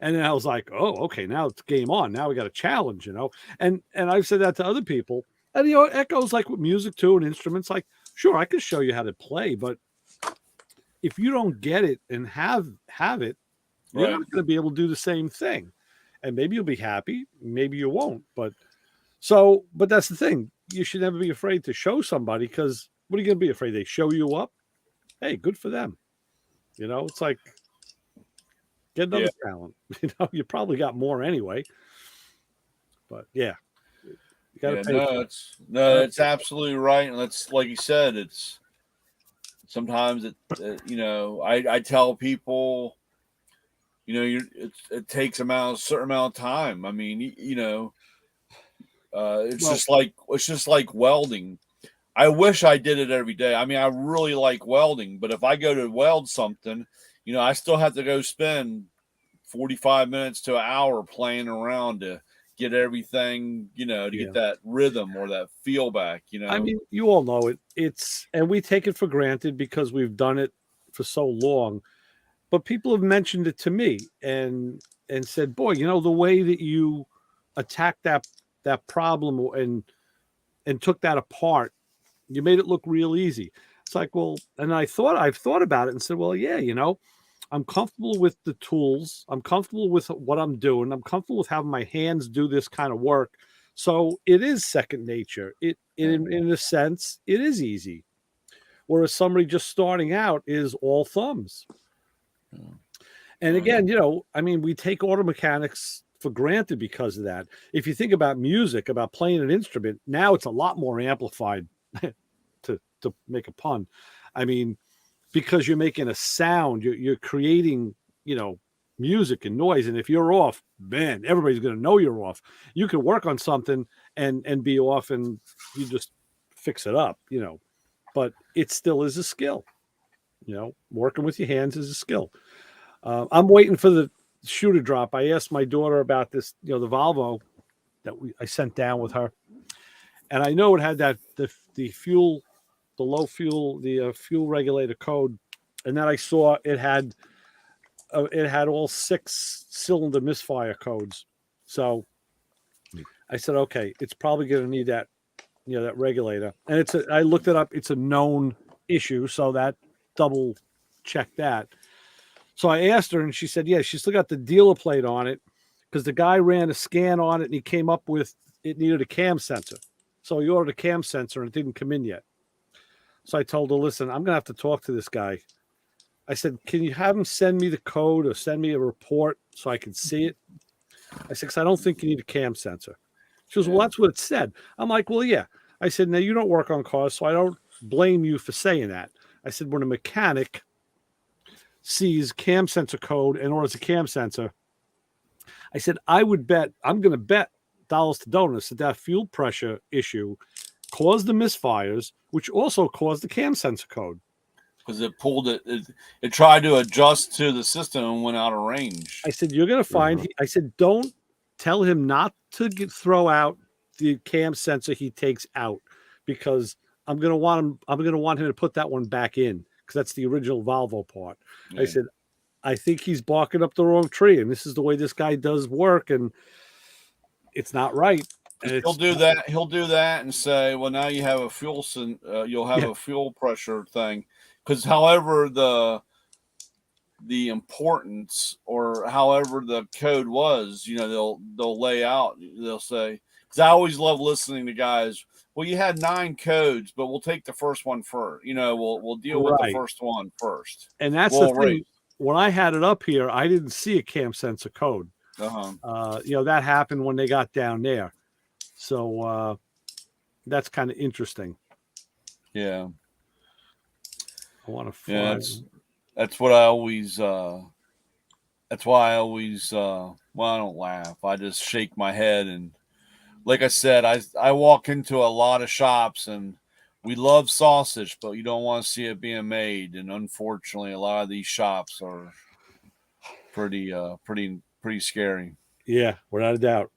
Speaker 2: And then I was like, "Oh, okay, now it's game on. Now we got a challenge, And I've said that to other people. And it echoes like with music too and instruments. Like, sure, I can show you how to play, but if you don't get it and have it, you're not going to be able to do the same thing. And maybe you'll be happy, maybe you won't. But that's the thing. You should never be afraid to show somebody, because what are you going to be afraid? They show you up? Hey, good for them. It's like, get another talent. You probably got more anyway. But yeah. You gotta pay
Speaker 3: it's absolutely right. And that's like you said, it's sometimes I tell people, it takes a certain amount of time. I mean, it's just like welding. I wish I did it every day. I mean, I really like welding, but if I go to weld something, I still have to go spend 45 minutes to an hour playing around to get everything, to get that rhythm or that feel back,
Speaker 2: I mean, you all know it. And we take it for granted because we've done it for so long. But people have mentioned it to me and said, "Boy, the way that you attacked that problem and took that apart, you made it look real easy." It's like, well, and I've thought about it and said, well, yeah, I'm comfortable with the tools. I'm comfortable with what I'm doing. I'm comfortable with having my hands do this kind of work. So it is second nature. In a sense, it is easy. Whereas somebody just starting out is all thumbs. And again, I mean, we take auto mechanics for granted because of that. If you think about music, about playing an instrument, now it's a lot more amplified, to make a pun. I mean, because you're making a sound, you're creating, music and noise. And if you're off, man, everybody's going to know you're off. You can work on something and be off and you just fix it up, but it still is a skill. Working with your hands is a skill. I'm waiting for the shoe to drop. I asked my daughter about this, the Volvo that I sent down with her. And I know it had the fuel, the low fuel, the fuel regulator code. And then I saw it had all 6-cylinder misfire codes. So I said, okay, it's probably going to need that, that regulator. And I looked it up. It's a known issue. So that double checked that. So I asked her and she said, yeah, she still got the dealer plate on it because the guy ran a scan on it and he came up with it needed a cam sensor. So he ordered a cam sensor and it didn't come in yet. So I told her, listen, I'm going to have to talk to this guy. I said, can you have him send me the code or send me a report so I can see it? I said, because I don't think you need a cam sensor. She goes, well, that's what it said. I'm like, well, yeah. I said, now you don't work on cars, so I don't blame you for saying that. I said, when a mechanic sees cam sensor code and orders a cam sensor, I said, I'm going to bet dollars to donuts that fuel pressure issue caused the misfires, which also caused the cam sensor code.
Speaker 3: Because it pulled it tried to adjust to the system and went out of range.
Speaker 2: I said, you're going to find, I said, don't tell him not to throw out the cam sensor he takes out, because I'm going to want him to put that one back in, because that's the original Volvo part. Yeah. I said, I think he's barking up the wrong tree, and this is the way this guy does work, and it's not right.
Speaker 3: He'll do that and say, well, now you have a fuel, you'll have a fuel pressure thing. Because however the importance or however the code was, they'll lay out, they'll say, because I always love listening to guys, well, you had 9 codes, but we'll take the first one first. We'll deal with the first one first.
Speaker 2: And that's the thing. when I had it up here, I didn't see a cam sensor code. That happened when they got down there. So that's kind of interesting.
Speaker 3: Yeah.
Speaker 2: I want to find.
Speaker 3: That's what I always. That's why I always. Well, I don't laugh. I just shake my head, and like I said, I walk into a lot of shops, and we love sausage, but you don't want to see it being made. And unfortunately, a lot of these shops are pretty scary.
Speaker 2: Yeah, without a doubt.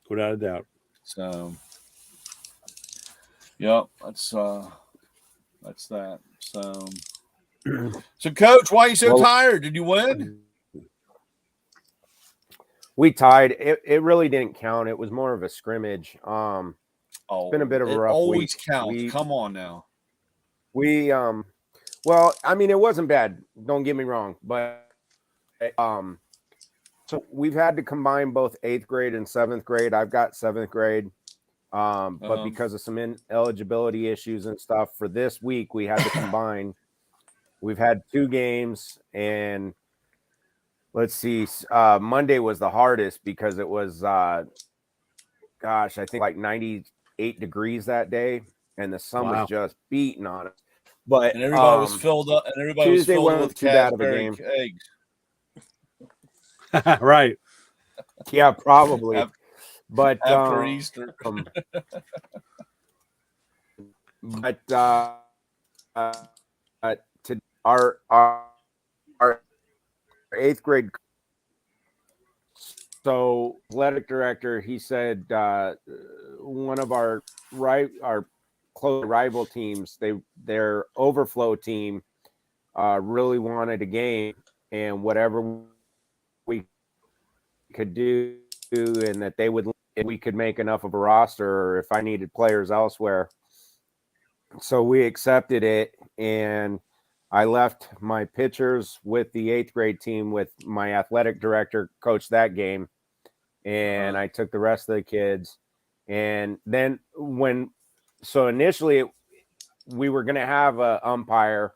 Speaker 2: Without a doubt.
Speaker 3: So, yep, that's that. So, Coach, why are you so tired? Did you win?
Speaker 6: We tied. It really didn't count. It was more of a scrimmage. It's been a bit of a rough week.
Speaker 3: Always counts. Come on now.
Speaker 6: Well, I mean, it wasn't bad. Don't get me wrong, but so we've had to combine both 8th grade and 7th grade. I've got 7th grade. But because of some ineligibility issues and stuff for this week, we had to combine. We've had 2 games, and let's see, Monday was the hardest because it was, I think like 98 degrees that day, and the sun was just beating on us. But
Speaker 3: and everybody was filled up, and everybody
Speaker 6: Tuesday
Speaker 3: was filled with
Speaker 6: too bad of a game.
Speaker 3: Eggs.
Speaker 2: Right.
Speaker 6: Yeah, probably. But
Speaker 3: after Easter.
Speaker 6: But to our 8th grade, so athletic director, he said one of our close rival teams, their overflow team really wanted a game, and whatever we could do, and that they would, if we could make enough of a roster, or if I needed players elsewhere. So we accepted it, and I left my pitchers with the 8th grade team with my athletic director, coached that game, and I took the rest of the kids. And then initially we were going to have an umpire,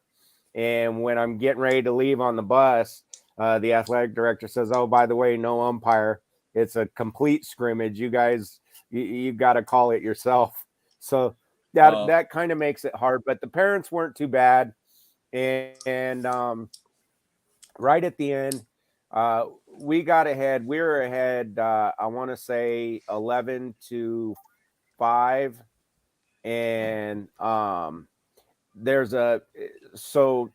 Speaker 6: and when I'm getting ready to leave on the bus, the athletic director says, "Oh, by the way, no umpire. It's a complete scrimmage. You guys, you got to call it yourself." So that kind of makes it hard, but the parents weren't too bad. And right at the end, we got ahead. We were ahead, I want to say 11-5. And so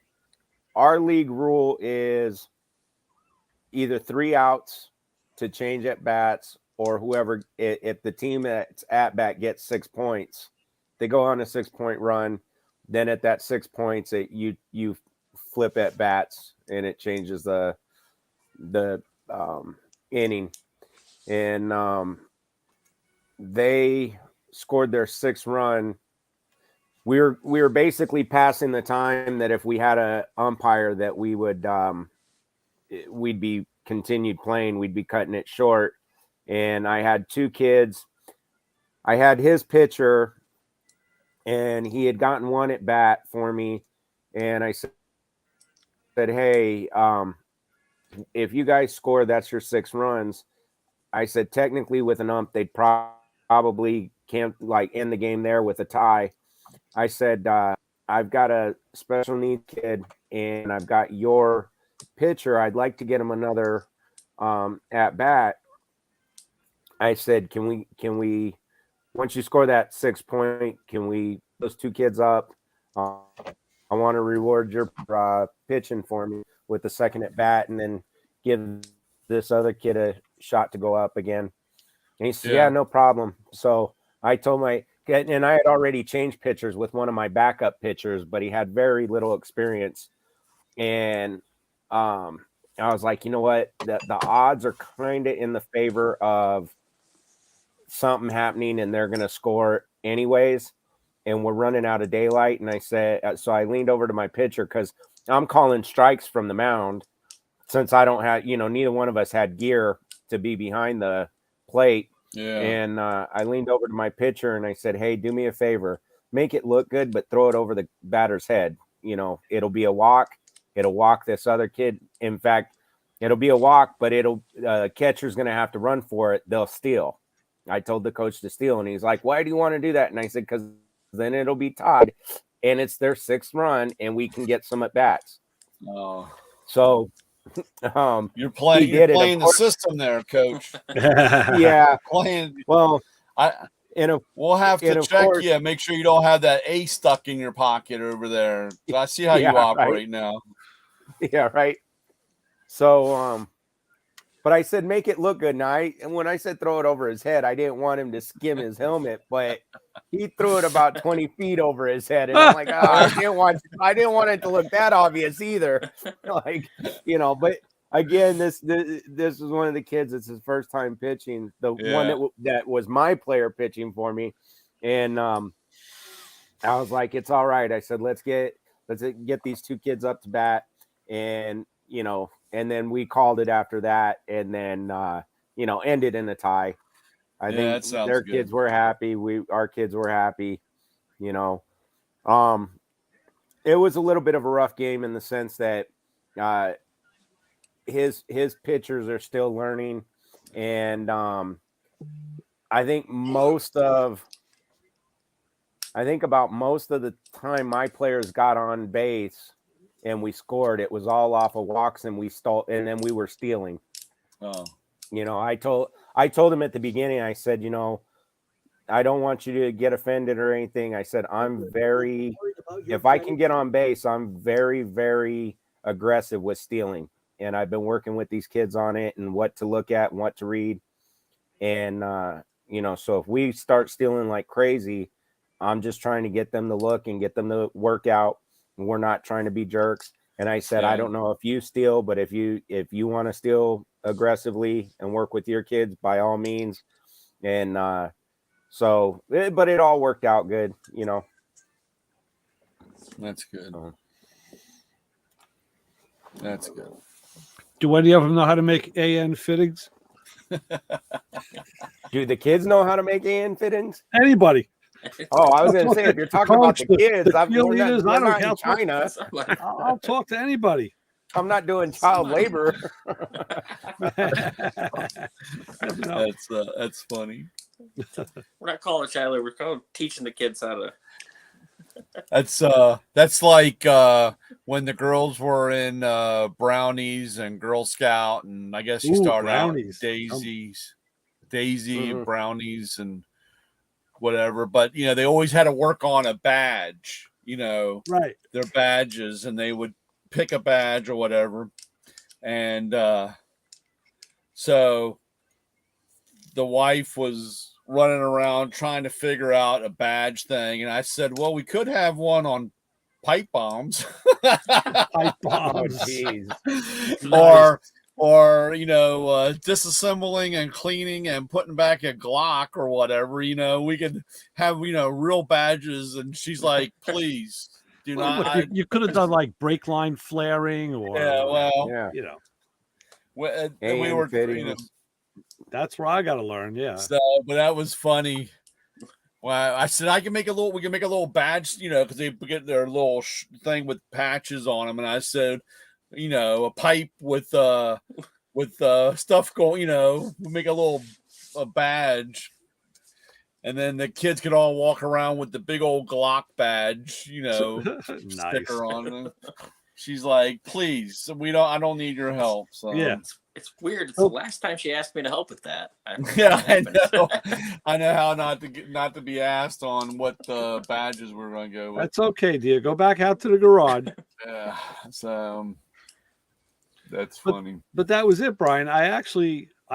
Speaker 6: our league rule is either 3 outs to change at bats, or whoever, if the team that's at bat gets 6 points, they go on a 6-point run. Then at that 6 points, you flip at bats, and it changes the inning. And they scored their 6th run. We were basically passing the time that if we had a umpire that we would we'd be continued playing, we'd be cutting it short. And I had 2 kids. I had his pitcher, and he had gotten 1 at bat for me. And I said, "Hey, if you guys score, that's your 6 runs." I said, technically with an ump, they'd probably can't end the game there with a tie. I said, "I've got a special needs kid, and I've got your pitcher. I'd like to get him another at bat." I said, can we, once you score that 6 point, can we those 2 kids up? I want to reward your pitching for me with the 2nd at bat, and then give this other kid a shot to go up again. And he said, "Yeah, no problem." So I told and I had already changed pitchers with one of my backup pitchers, but he had very little experience. And I was like, you know what? The odds are kind of in the favor of something happening, and they're going to score anyways. And we're running out of daylight. And I said, so I leaned over to my pitcher, because I'm calling strikes from the mound, since I don't have, neither one of us had gear to be behind the plate.
Speaker 3: Yeah.
Speaker 6: And I leaned over to my pitcher, and I said, "Hey, do me a favor, make it look good, but throw it over the batter's head. It'll be a walk, It'll walk this other kid. In fact, it'll be a walk, but catcher's going to have to run for it. They'll steal. I told the coach to steal, and he's like, why do you want to do that? And I said, because then it'll be tied, and it's their 6th run, and we can get some at bats.
Speaker 3: Oh,
Speaker 6: so
Speaker 3: you're playing the system there, coach.
Speaker 6: Yeah. Well,
Speaker 3: we'll have to check you. Make sure you don't have that A stuck in your pocket over there. I see how you operate now.
Speaker 6: Yeah, right. So, but I said, make it look good. And when I said throw it over his head, I didn't want him to skim his helmet, but he threw it about 20 feet over his head. And I'm like, I didn't want it to look that obvious either. Like, but again, this is one of the kids. It's his first time pitching. The one that was my player pitching for me. And I was like, it's all right. I said, let's get these 2 kids up to bat. And, and then we called it after that, and then ended in a tie. I think their kids were happy. Our kids were happy. It was a little bit of a rough game in the sense that his pitchers are still learning, and I think about most of the time my players got on base and we scored, it was all off of walks, and we stole, and then we were stealing.
Speaker 3: Oh,
Speaker 6: I told him at the beginning, I said, I don't want you to get offended or anything. I said, if I can get on base, I'm very, very aggressive with stealing. And I've been working with these kids on it and what to look at and what to read. And, so if we start stealing like crazy, I'm just trying to get them to look and get them to work out. We're not trying to be jerks. And I said, I don't know if you steal, but if you want to steal aggressively and work with your kids, by all means. And but it all worked out good,
Speaker 3: That's good. That's good.
Speaker 2: Do any of them know how to make AN fittings?
Speaker 6: Do the kids know how to make AN fittings?
Speaker 2: Anybody?
Speaker 6: Oh, I was going to say, if you're talking about the kids, we're not in China.
Speaker 2: I'll talk to anybody.
Speaker 6: I'm not doing child labor.
Speaker 3: That's funny.
Speaker 5: We're not calling it child labor. We're calling teaching the kids how to.
Speaker 3: That's like when the girls were in Brownies and Girl Scout, and I guess you started out Daisy,
Speaker 6: Mm-hmm.
Speaker 3: Brownies, and whatever. But they always had to work on a badge.
Speaker 2: Right?
Speaker 3: Their badges, and they would pick a badge or whatever, and so the wife was running around trying to figure out a badge thing, and I said, well, we could have one on pipe bombs.
Speaker 2: Pipe bombs.
Speaker 6: Oh, geez.
Speaker 3: or disassembling and cleaning and putting back a Glock or whatever. We could have real badges. And she's like, please do not.
Speaker 2: You could have done like brake line flaring, or
Speaker 3: we were
Speaker 2: that's where I got to learn. Yeah.
Speaker 3: So, but that was funny. Well, I said we can make a little badge, because they get their little thing with patches on them, and I said, a pipe with stuff going, we'll make a badge, and then the kids could all walk around with the big old Glock badge,
Speaker 2: Nice.
Speaker 3: sticker on them. She's like, please, I don't need your help. So
Speaker 2: yeah.
Speaker 5: It's weird. It's the last time she asked me to help with that.
Speaker 3: I know. I know how not to be asked on what badges we're going to go with.
Speaker 2: That's okay, dear. Go back out to the garage.
Speaker 3: Yeah. So that's funny.
Speaker 2: But that was it, Brian. I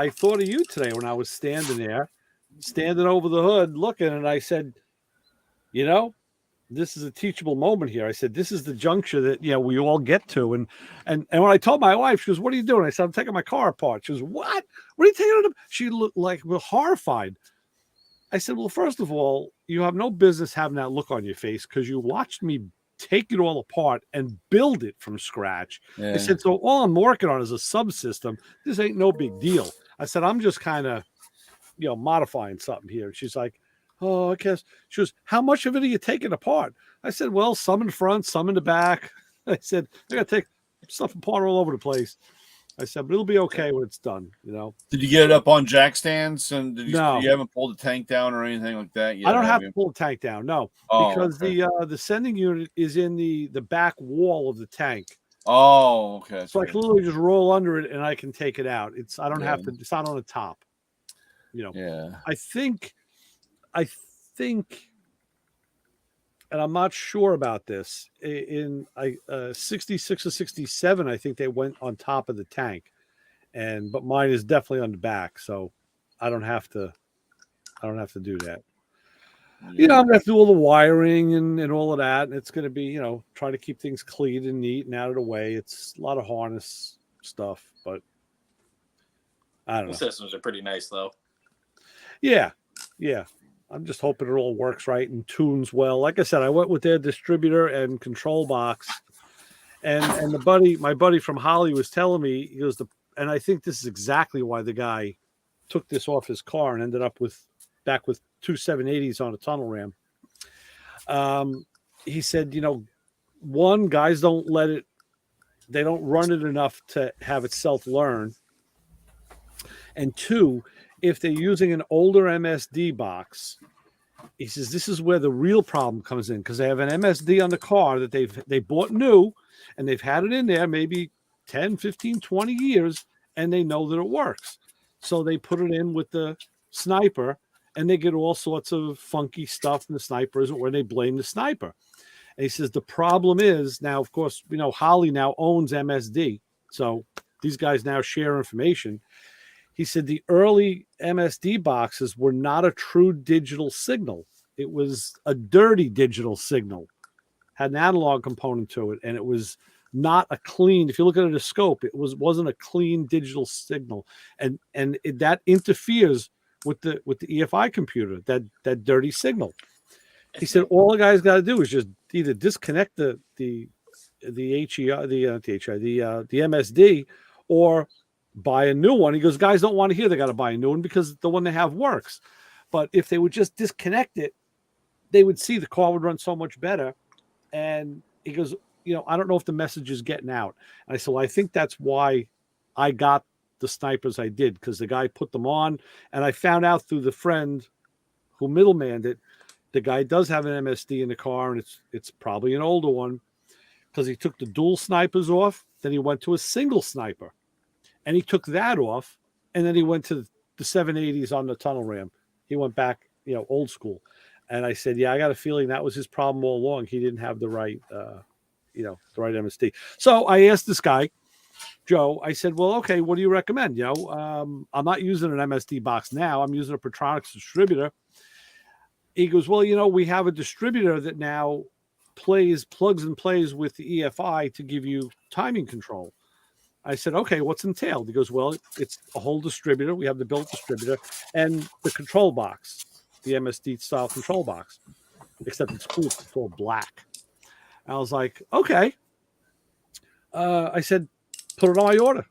Speaker 2: thought of you today when I was standing over the hood looking, and I said, this is a teachable moment here. I said, this is the juncture that, we all get to. And when I told my wife, she goes, what are you doing? I said, I'm taking my car apart. She goes, what? What are you taking it? She looked like horrified. I said, well, first of all, you have no business having that look on your face because you watched me take it all apart and build it from scratch. Yeah. I said, so all I'm working on is a subsystem. This ain't no big deal. I said, I'm just kind of, modifying something here. And she's like, oh, I guess. She goes, how much of it are you taking apart? I said, well, some in front, some in the back. I said, I got to take stuff apart all over the place. I said, but it'll be okay when it's done, you know.
Speaker 3: Did you get it up on jack stands? And
Speaker 2: No.
Speaker 3: You haven't pulled the tank down or anything like that yet?
Speaker 2: I don't have to pull the tank down, no, because the sending unit is in the back wall of the tank.
Speaker 3: Oh, okay.
Speaker 2: So I can literally just roll under it and I can take it out. I don't have to. It's not on the top. You know.
Speaker 3: Yeah.
Speaker 2: I think, and I'm not sure about this. In 66 or 67, I think they went on top of the tank, but mine is definitely on the back, so I don't have to do that. You know, I'm gonna have to do all the wiring and all of that, and it's gonna be, you know, try to keep things clean and neat and out of the way. It's a lot of harness stuff, but I don't know.
Speaker 5: The systems are pretty nice, though.
Speaker 2: Yeah. I'm just hoping it all works right and tunes well. Like I said, I went with their distributor and control box, and my buddy from Holly was telling me, he goes, and I think this is exactly why the guy took this off his car and ended up back with two 780s on a tunnel ram. He said, you know, one, guys don't they don't run it enough to have it self-learn. And two, if they're using an older MSD box, he says this is where the real problem comes in, because they have an MSD on the car that they bought new, and they've had it in there maybe 10, 15, 20 years, and they know that it works. So they put it in with the sniper, and they get all sorts of funky stuff, and the sniper isn't where they blame the sniper. And he says the problem is, now, of course, you know, Holly now owns MSD, so these guys now share information. He said the early MSD boxes were not a true digital signal. It was a dirty digital signal, had an analog component to it, and it was not a clean. If you look at it at a scope, it wasn't a clean digital signal, and that interferes with the EFI computer. That dirty signal. He said all the guys got to do is just either disconnect the MSD, or buy a new one. He goes, guys don't want to hear they got to buy a new one because the one they have works. But if they would just disconnect it, they would see the car would run so much better. And he goes, you know, I don't know if the message is getting out. And I said, well, I think that's why I got the snipers I did, because the guy put them on. And I found out through the friend who middlemaned it, the guy does have an MSD in the car, and it's probably an older one, because he took the dual snipers off. Then he went to a single sniper. And he took that off, and then he went to the 780s on the tunnel ram. He went back, you know, old school. And I said, yeah, I got a feeling that was his problem all along. He didn't have the right MSD. So I asked this guy, Joe, I said, well, okay, what do you recommend? You know, I'm not using an MSD box now. I'm using a Petronics distributor. He goes, well, you know, we have a distributor that now plugs and plays with the EFI to give you timing control. I said, okay, what's entailed? He goes, well, it's a whole distributor. We have the built distributor and the control box, the MSD style control box, except it's cool. It's all black. I was like, okay. I said, put it on my order.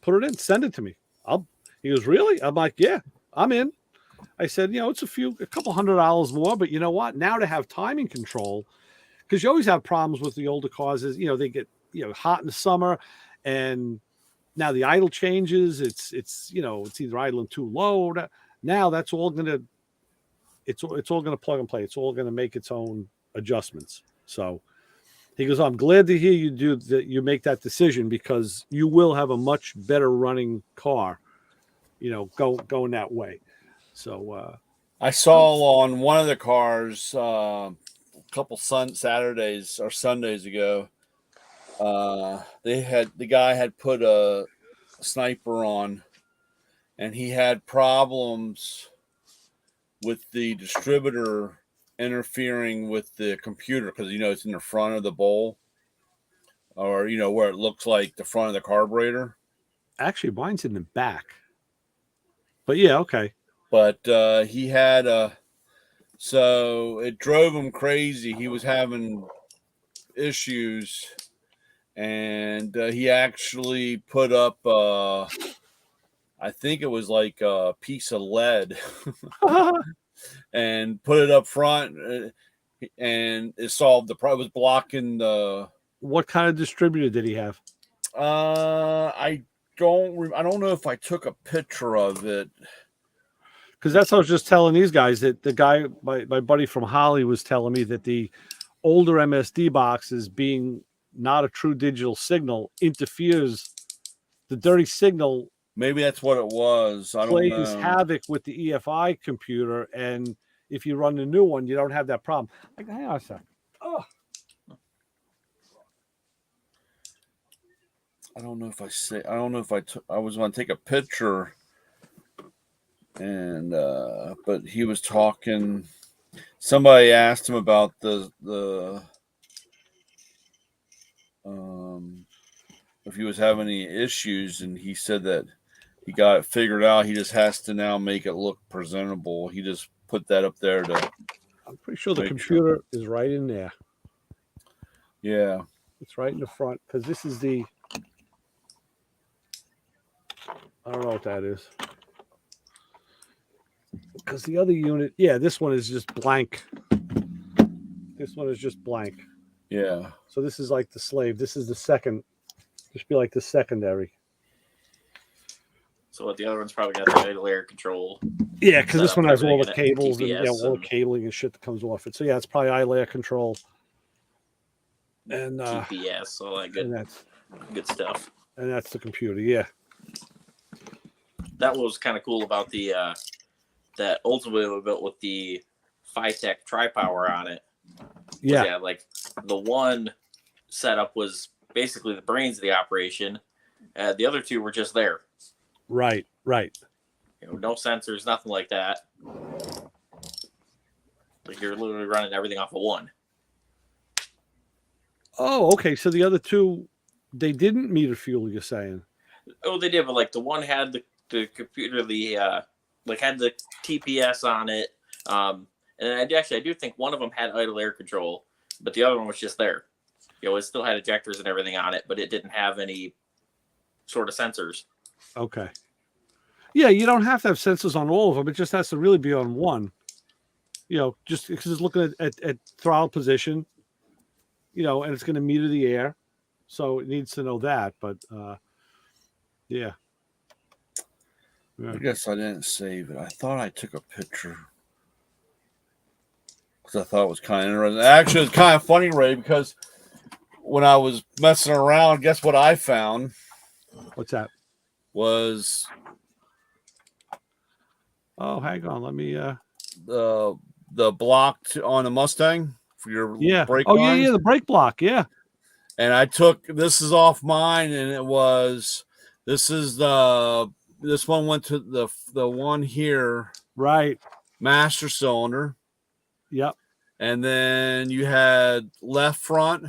Speaker 2: Put it in. Send it to me. He goes, really? I'm like, yeah, I'm in. I said, you know, it's a couple $100 more, but you know what? Now to have timing control, because you always have problems with the older cars, is, you know, they get, you know, hot in the summer. And now the idle changes. It's you know, it's either idling too low or that. Now that's all gonna plug and play. It's all gonna make its own adjustments. So he goes, I'm glad to hear you do that. You make that decision, because you will have a much better running car, you know, going that way. So
Speaker 3: I saw on one of the cars a couple Saturdays or Sundays ago. The guy had put a sniper on, and he had problems with the distributor interfering with the computer, because, you know, it's in the front of the bowl, or, you know, where it looks like the front of the carburetor.
Speaker 2: Actually, mine's in the back. But yeah, okay.
Speaker 3: But he had so it drove him crazy. He was having issues. And he actually put up, I think it was like a piece of lead, and put it up front, and it solved the problem. It was blocking the.
Speaker 2: What kind of distributor did he have?
Speaker 3: I don't know if I took a picture of it.
Speaker 2: Because that's what I was just telling these guys, that the guy, my buddy from Holly, was telling me that the older MSD boxes, being not a true digital signal, interferes. The dirty signal,
Speaker 3: maybe that's what it was. I don't know.
Speaker 2: Plays havoc with the EFI computer, and if you run the new one, you don't have that problem. Like, hang on a sec. Oh.
Speaker 3: I don't know if I was going to take a picture, and but he was talking. Somebody asked him about the if he was having any issues, and he said that he got it figured out. He just has to now make it look presentable. He just put that up there to.
Speaker 2: I'm pretty sure the computer is right in there.
Speaker 3: Yeah,
Speaker 2: it's right in the front, because this is the. I don't know what that is. Because the other unit, this one is just blank. This one is just blank.
Speaker 3: Yeah.
Speaker 2: So this is like the slave. This is the second. Just be like the secondary.
Speaker 5: So what, the other one's probably got the idle air control.
Speaker 2: Yeah, because this one has all the cables
Speaker 5: and
Speaker 2: all the cabling and shit that comes off it. So yeah, it's probably idle air control. And
Speaker 5: GPS, all that good, good stuff.
Speaker 2: And that's the computer, yeah.
Speaker 5: That was kind of cool about the that ultimately we built with the Phytech tri-power on it.
Speaker 2: Yeah,
Speaker 5: like the one setup was basically the brains of the operation. The other two were just there.
Speaker 2: Right.
Speaker 5: No sensors, nothing like that. Like you're literally running everything off of one.
Speaker 2: Oh, okay. So the other two, they didn't meter fuel, you're saying?
Speaker 5: Oh, they did, but like the one had the computer, had the TPS on it. And I do think one of them had idle air control, but the other one was just there. It still had ejectors and everything on it, but it didn't have any sort of sensors.
Speaker 2: Okay. Yeah, you don't have to have sensors on all of them. It just has to really be on one. Just because it's looking at throttle position, and it's going to meter the air. So it needs to know that. But, yeah.
Speaker 3: I guess I didn't save it. I thought I took a picture. Because I thought it was kind of interesting. Actually, it's kind of funny, Ray, because when I was messing around, guess what I found?
Speaker 2: What's that?
Speaker 3: Was
Speaker 2: hang on, let me
Speaker 3: the block on the Mustang for your brake
Speaker 2: lines. The brake block, yeah.
Speaker 3: And I took this is off mine, and this one went to the one here,
Speaker 2: right?
Speaker 3: Master cylinder.
Speaker 2: Yep.
Speaker 3: And then you had left front.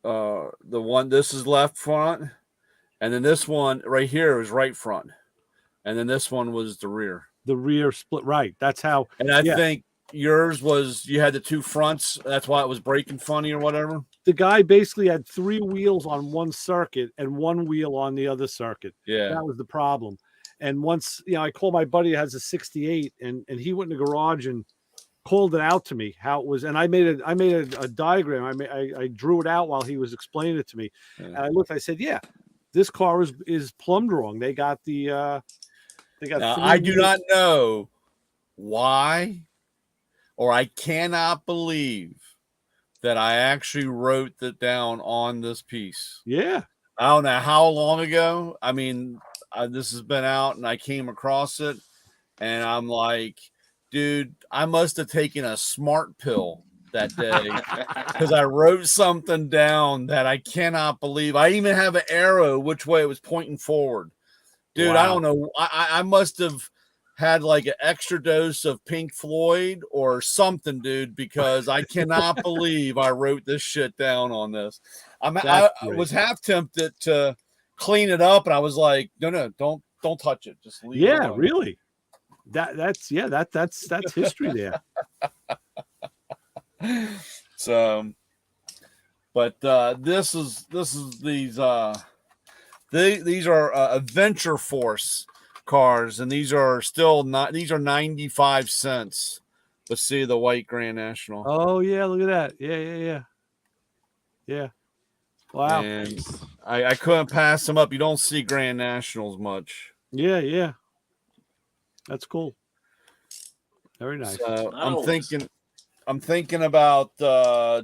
Speaker 3: This is left front, and then this one right here is right front, and then this one was the rear.
Speaker 2: The rear split, right? That's how.
Speaker 3: And I think yours was you had the two fronts. That's why it was braking funny or whatever.
Speaker 2: The guy basically had three wheels on one circuit and one wheel on the other circuit.
Speaker 3: Yeah,
Speaker 2: that was the problem. And once I called my buddy who has a 68, and he went in the garage and called it out to me how it was, and I made a diagram. I drew it out while he was explaining it to me, and I looked. I said, "Yeah, this car is plumbed wrong. They got the
Speaker 3: Now, I do not know why, or I cannot believe that I actually wrote that down on this piece.
Speaker 2: Yeah,
Speaker 3: I don't know how long ago. I mean, this has been out, and I came across it, and I'm like, dude, I must have taken a smart pill that day because I wrote something down that I cannot believe. I even have an arrow which way it was pointing forward. Dude, wow. I don't know. I must have had like an extra dose of Pink Floyd or something, dude, because I cannot believe I wrote this shit down on this. I was half tempted to clean it up, and I was like, no, don't touch it. Just leave it alone.
Speaker 2: Really. That's history there.
Speaker 3: So, but this is these are Adventure Force cars, and these are 95 cents. Let's see the white Grand National.
Speaker 2: Oh yeah, look at that. Yeah. Wow.
Speaker 3: And I couldn't pass them up. You don't see Grand Nationals much.
Speaker 2: Yeah. That's cool. Very nice.
Speaker 3: So I'm thinking about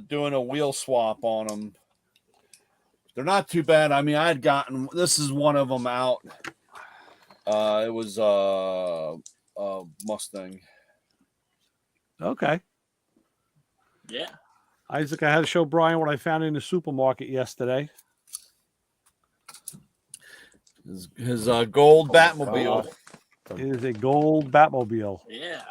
Speaker 3: doing a wheel swap on them. They're not too bad. I mean, I had gotten, this is one of them out. It was a Mustang.
Speaker 2: Okay.
Speaker 5: Yeah.
Speaker 2: Isaac, I had to show Brian what I found in the supermarket yesterday.
Speaker 3: His gold Batmobile.
Speaker 2: It is a gold Batmobile.
Speaker 5: Yeah.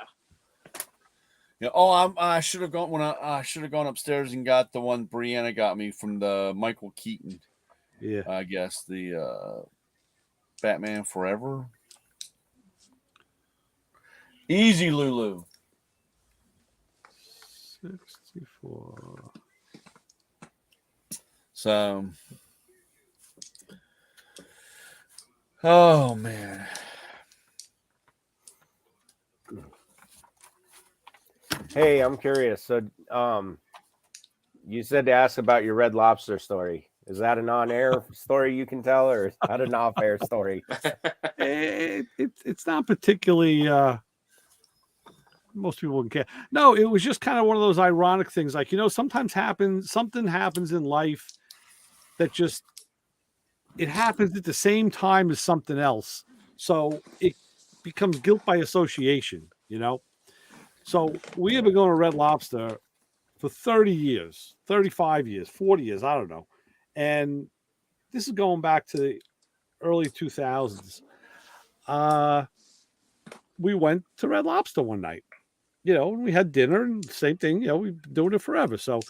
Speaker 3: Yeah. Oh, I should have gone I should have gone upstairs and got the one Brianna got me from the Michael Keaton.
Speaker 2: Yeah.
Speaker 3: I guess the Batman Forever. Easy, Lulu.
Speaker 2: 64.
Speaker 3: So, oh man.
Speaker 6: Hey, I'm curious. So, you said to ask about your Red Lobster story. Is that an on-air story you can tell, or is that an off-air story?
Speaker 2: It's not particularly. Most people wouldn't care. No, it was just kind of one of those ironic things. Like, sometimes something happens in life that just it happens at the same time as something else, so it becomes guilt by association. So we have been going to Red Lobster for 30 years, 35 years, 40 years, I don't know. And this is going back to the early 2000s. We went to Red Lobster one night, we had dinner and same thing, we've been doing it forever. So,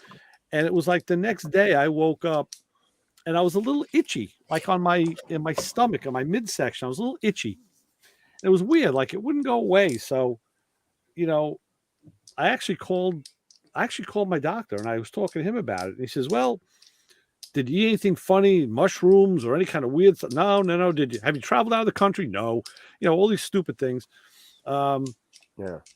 Speaker 2: and it was like the next day I woke up and I was a little itchy, like in my stomach, in my midsection, I was a little itchy. It was weird, like it wouldn't go away. So, I actually called my doctor and I was talking to him about it. And he says, well, did you eat anything funny, mushrooms or any kind of weird stuff? No. Have you traveled out of the country? No. All these stupid things.
Speaker 6: Yeah.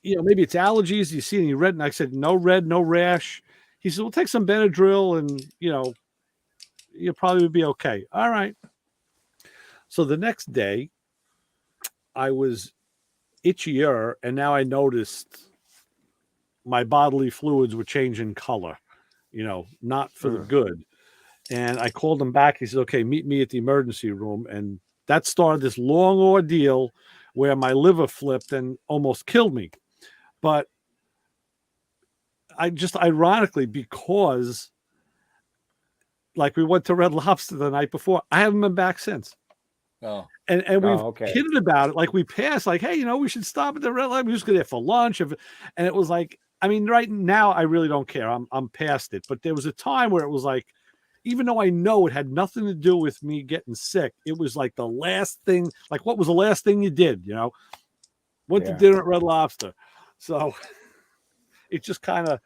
Speaker 2: Maybe it's allergies. Do you see any red? And I said, no red, no rash. He said, well, take some Benadryl and, you'll probably be okay. All right. So the next day I was itchier and now I noticed my bodily fluids were changing color, not for the good. And I called him back. He said, okay, meet me at the emergency room. And that started this long ordeal where my liver flipped and almost killed me. But I just ironically, because like we went to Red Lobster the night before, I haven't been back since.
Speaker 3: Oh.
Speaker 2: And we've kidded about it. Like we passed, like, hey, we should stop at the Red Lobster. We just go there for lunch. And it was like, I mean, right now I really don't care. I'm past it. But there was a time where it was like, even though I know it had nothing to do with me getting sick, it was like the last thing. Like, what was the last thing you did? Went to dinner at Red Lobster. So it just kind of,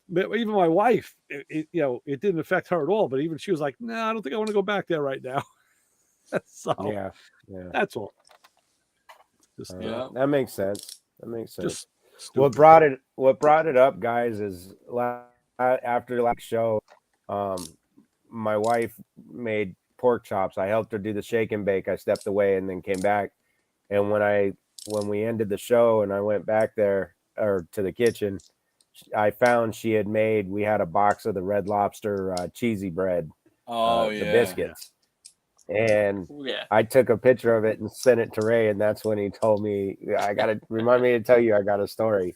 Speaker 2: even my wife, it didn't affect her at all. But even she was like, no, I don't think I want to go back there right now. So
Speaker 6: yeah,
Speaker 2: that's all.
Speaker 6: That makes sense.
Speaker 2: Just
Speaker 6: what brought it up, guys, is after the last show, my wife made pork chops. I helped her do the shake and bake. I stepped away and then came back. And when we ended the show and I went back there or to the kitchen, I found we had a box of the Red Lobster cheesy bread. The biscuits. And I took a picture of it and sent it to Ray, and that's when he told me, remind me to tell you I got a story.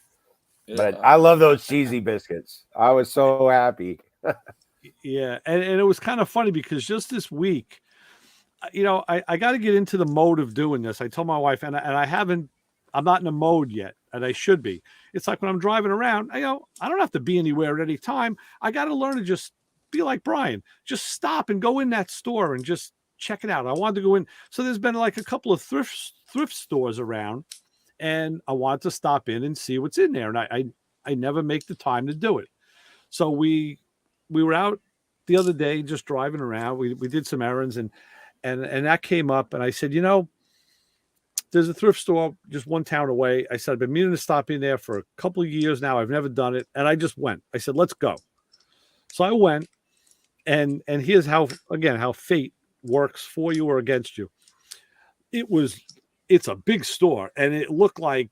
Speaker 6: But I love those cheesy biscuits. I was so happy.
Speaker 2: Yeah, and it was kind of funny because just this week, I got to get into the mode of doing this. I told my wife, and I'm not in a mode yet, and I should be. It's like when I'm driving around, I don't have to be anywhere at any time. I got to learn to just be like Brian, just stop and go in that store and just check it out. I wanted to go in. So there's been like a couple of thrift stores around, and I wanted to stop in and see what's in there. And I never make the time to do it. So we were out the other day just driving around. We did some errands and that came up, and I said, there's a thrift store just one town away. I said, I've been meaning to stop in there for a couple of years now. I've never done it. And I just went. I said, let's go. So I went, And here's how fate works for you or against you. It's a big store, and it looked like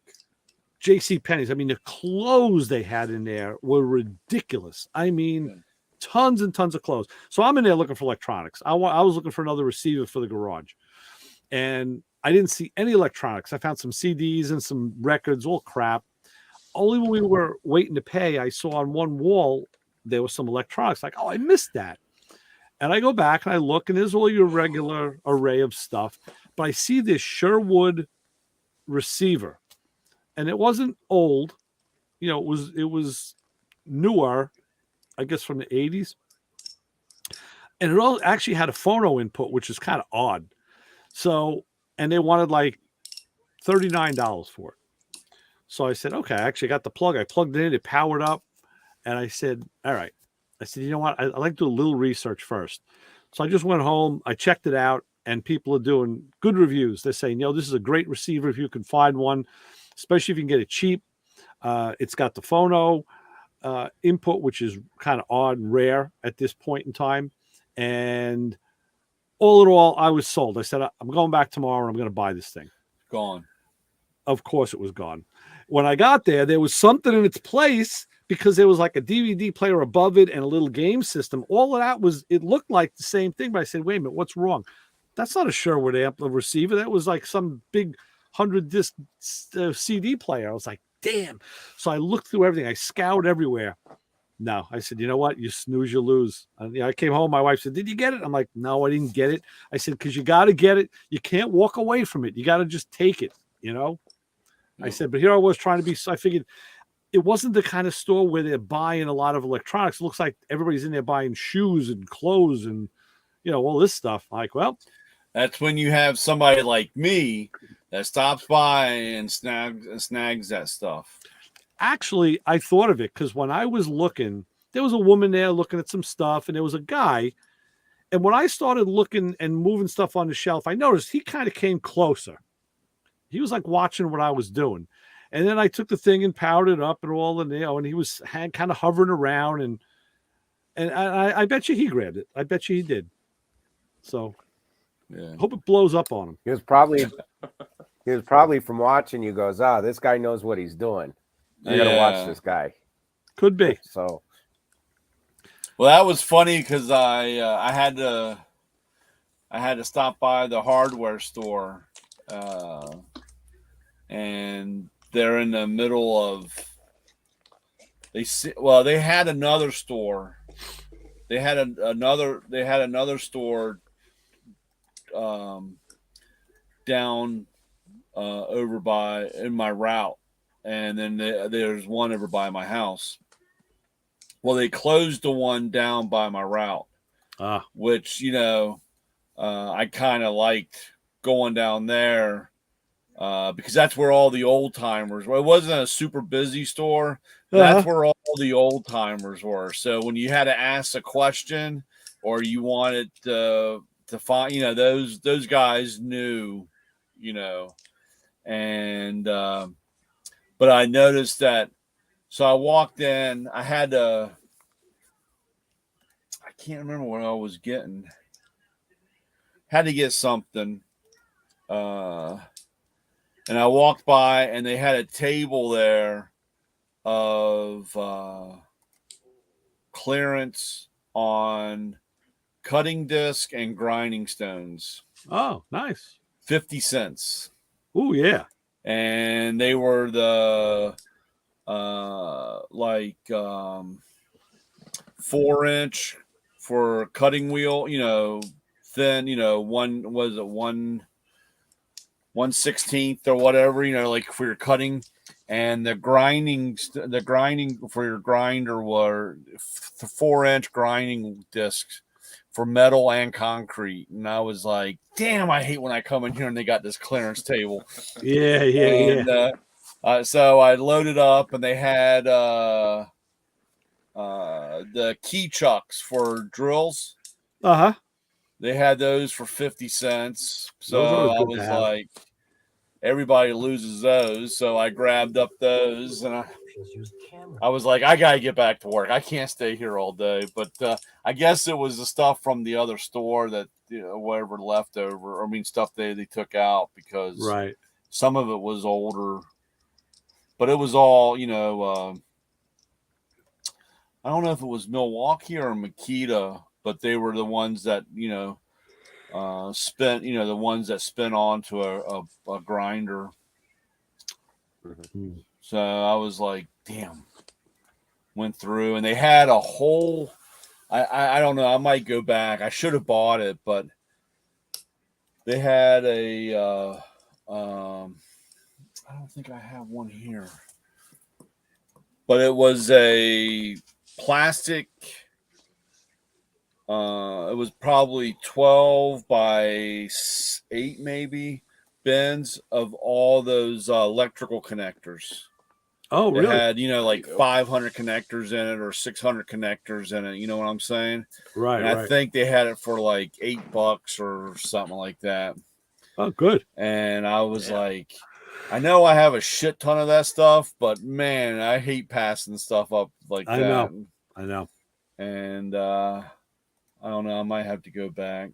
Speaker 2: J.C. Penney's. I mean, the clothes they had in there were ridiculous. I mean, tons and tons of clothes. So I'm in there looking for electronics. I was looking for another receiver for the garage, and I didn't see any electronics. I found some CDs and some records, all crap. Only when we were waiting to pay, I saw on one wall there was some electronics. Like, oh, I missed that. And I go back and I look, and there's all your regular array of stuff. But I see this Sherwood receiver, and it wasn't old. You know, it was newer, I guess from the 80s. And it all actually had a phono input, which is kind of odd. So, and they wanted like $39 for it. So I said, okay, I actually got the plug. I plugged it in, it powered up. And I said, all right. I said, you know what? I like to do a little research first. So I just went home. I checked it out, and people are doing good reviews. They're saying, this is a great receiver if you can find one, especially if you can get it cheap. It's got the phono input, which is kind of odd and rare at this point in time. And all in all, I was sold. I said, I'm going back tomorrow, and I'm going to buy this thing.
Speaker 3: Gone.
Speaker 2: Of course it was gone. When I got there was something in its place, because there was like a DVD player above it and a little game system. All of that it looked like the same thing, but I said, wait a minute, what's wrong? That's not a Sherwood amp receiver. That was like some big 100-disc CD player. I was like, damn. So I looked through everything. I scoured everywhere. No, I said, you know what? You snooze, you lose. I came home. My wife said, did you get it? I'm like, no, I didn't get it. I said, because you got to get it. You can't walk away from it. You got to just take it, I said, but here I was trying to be, so I figured it wasn't the kind of store where they're buying a lot of electronics. It looks like everybody's in there buying shoes and clothes and, all this stuff. Like, well,
Speaker 3: that's when you have somebody like me that stops by and snags that stuff.
Speaker 2: Actually, I thought of it because when I was looking, there was a woman there looking at some stuff, and there was a guy. And when I started looking and moving stuff on the shelf, I noticed he kind of came closer. He was like watching what I was doing. And then I took the thing and powered it up and all, and and he was kind of hovering around, and I bet you he grabbed it. I bet you he did. So, yeah, hope it blows up on him.
Speaker 6: He was probably from watching you. Goes, this guy knows what he's doing. I gotta watch this guy.
Speaker 2: Could be.
Speaker 6: So,
Speaker 3: well, that was funny because I had to stop by the hardware store, and they're in the middle of. They had another store. They had another store down over in my route, and then there's one over by my house. Well, they closed the one down by my route, which I kind of liked going down there because that's where all the old timers were. It wasn't a super busy store. That's where all the old timers were. So when you had to ask a question or you wanted to find, those guys knew, and but I noticed that. So I walked in. I can't remember what I was getting. Had to get something. And I walked by, and they had a table there of clearance on cutting disc and grinding stones.
Speaker 2: Oh, nice.
Speaker 3: 50 cents.
Speaker 2: Oh, yeah.
Speaker 3: And they were the 4-inch for cutting wheel, thin, 1/16 or whatever, like for your cutting, and the grinding for your grinder were 4-inch grinding discs for metal and concrete. And I was like, damn, I hate when I come in here and they got this clearance table.
Speaker 2: Yeah.
Speaker 3: So I loaded up, and they had the key chucks for drills. They had those for 50 cents. So I was like, everybody loses those. So I grabbed up those, and I was like, I gotta get back to work. I can't stay here all day. But I guess it was the stuff from the other store that whatever left over. I mean, stuff they took out because some of it was older, but it was all I don't know if it was Milwaukee or Makita, but they were the ones that spin the ones that spin onto a grinder.
Speaker 2: Mm-hmm.
Speaker 3: So I was like, damn. Went through and they had a whole I don't know, I might go back. I should have bought it, but they had a I don't think I have one here. But it was a plastic it was probably 12 by 8 maybe bins of all those electrical connectors.
Speaker 2: Oh, really?
Speaker 3: It had, like 500 connectors in it or 600 connectors in it. You know what I'm saying?
Speaker 2: Right.
Speaker 3: And I think they had it for like $8 or something like that.
Speaker 2: Oh, good.
Speaker 3: And I was like, I know I have a shit ton of that stuff, but man, I hate passing stuff up like that.
Speaker 2: I know.
Speaker 3: And I don't know. I might have to go back.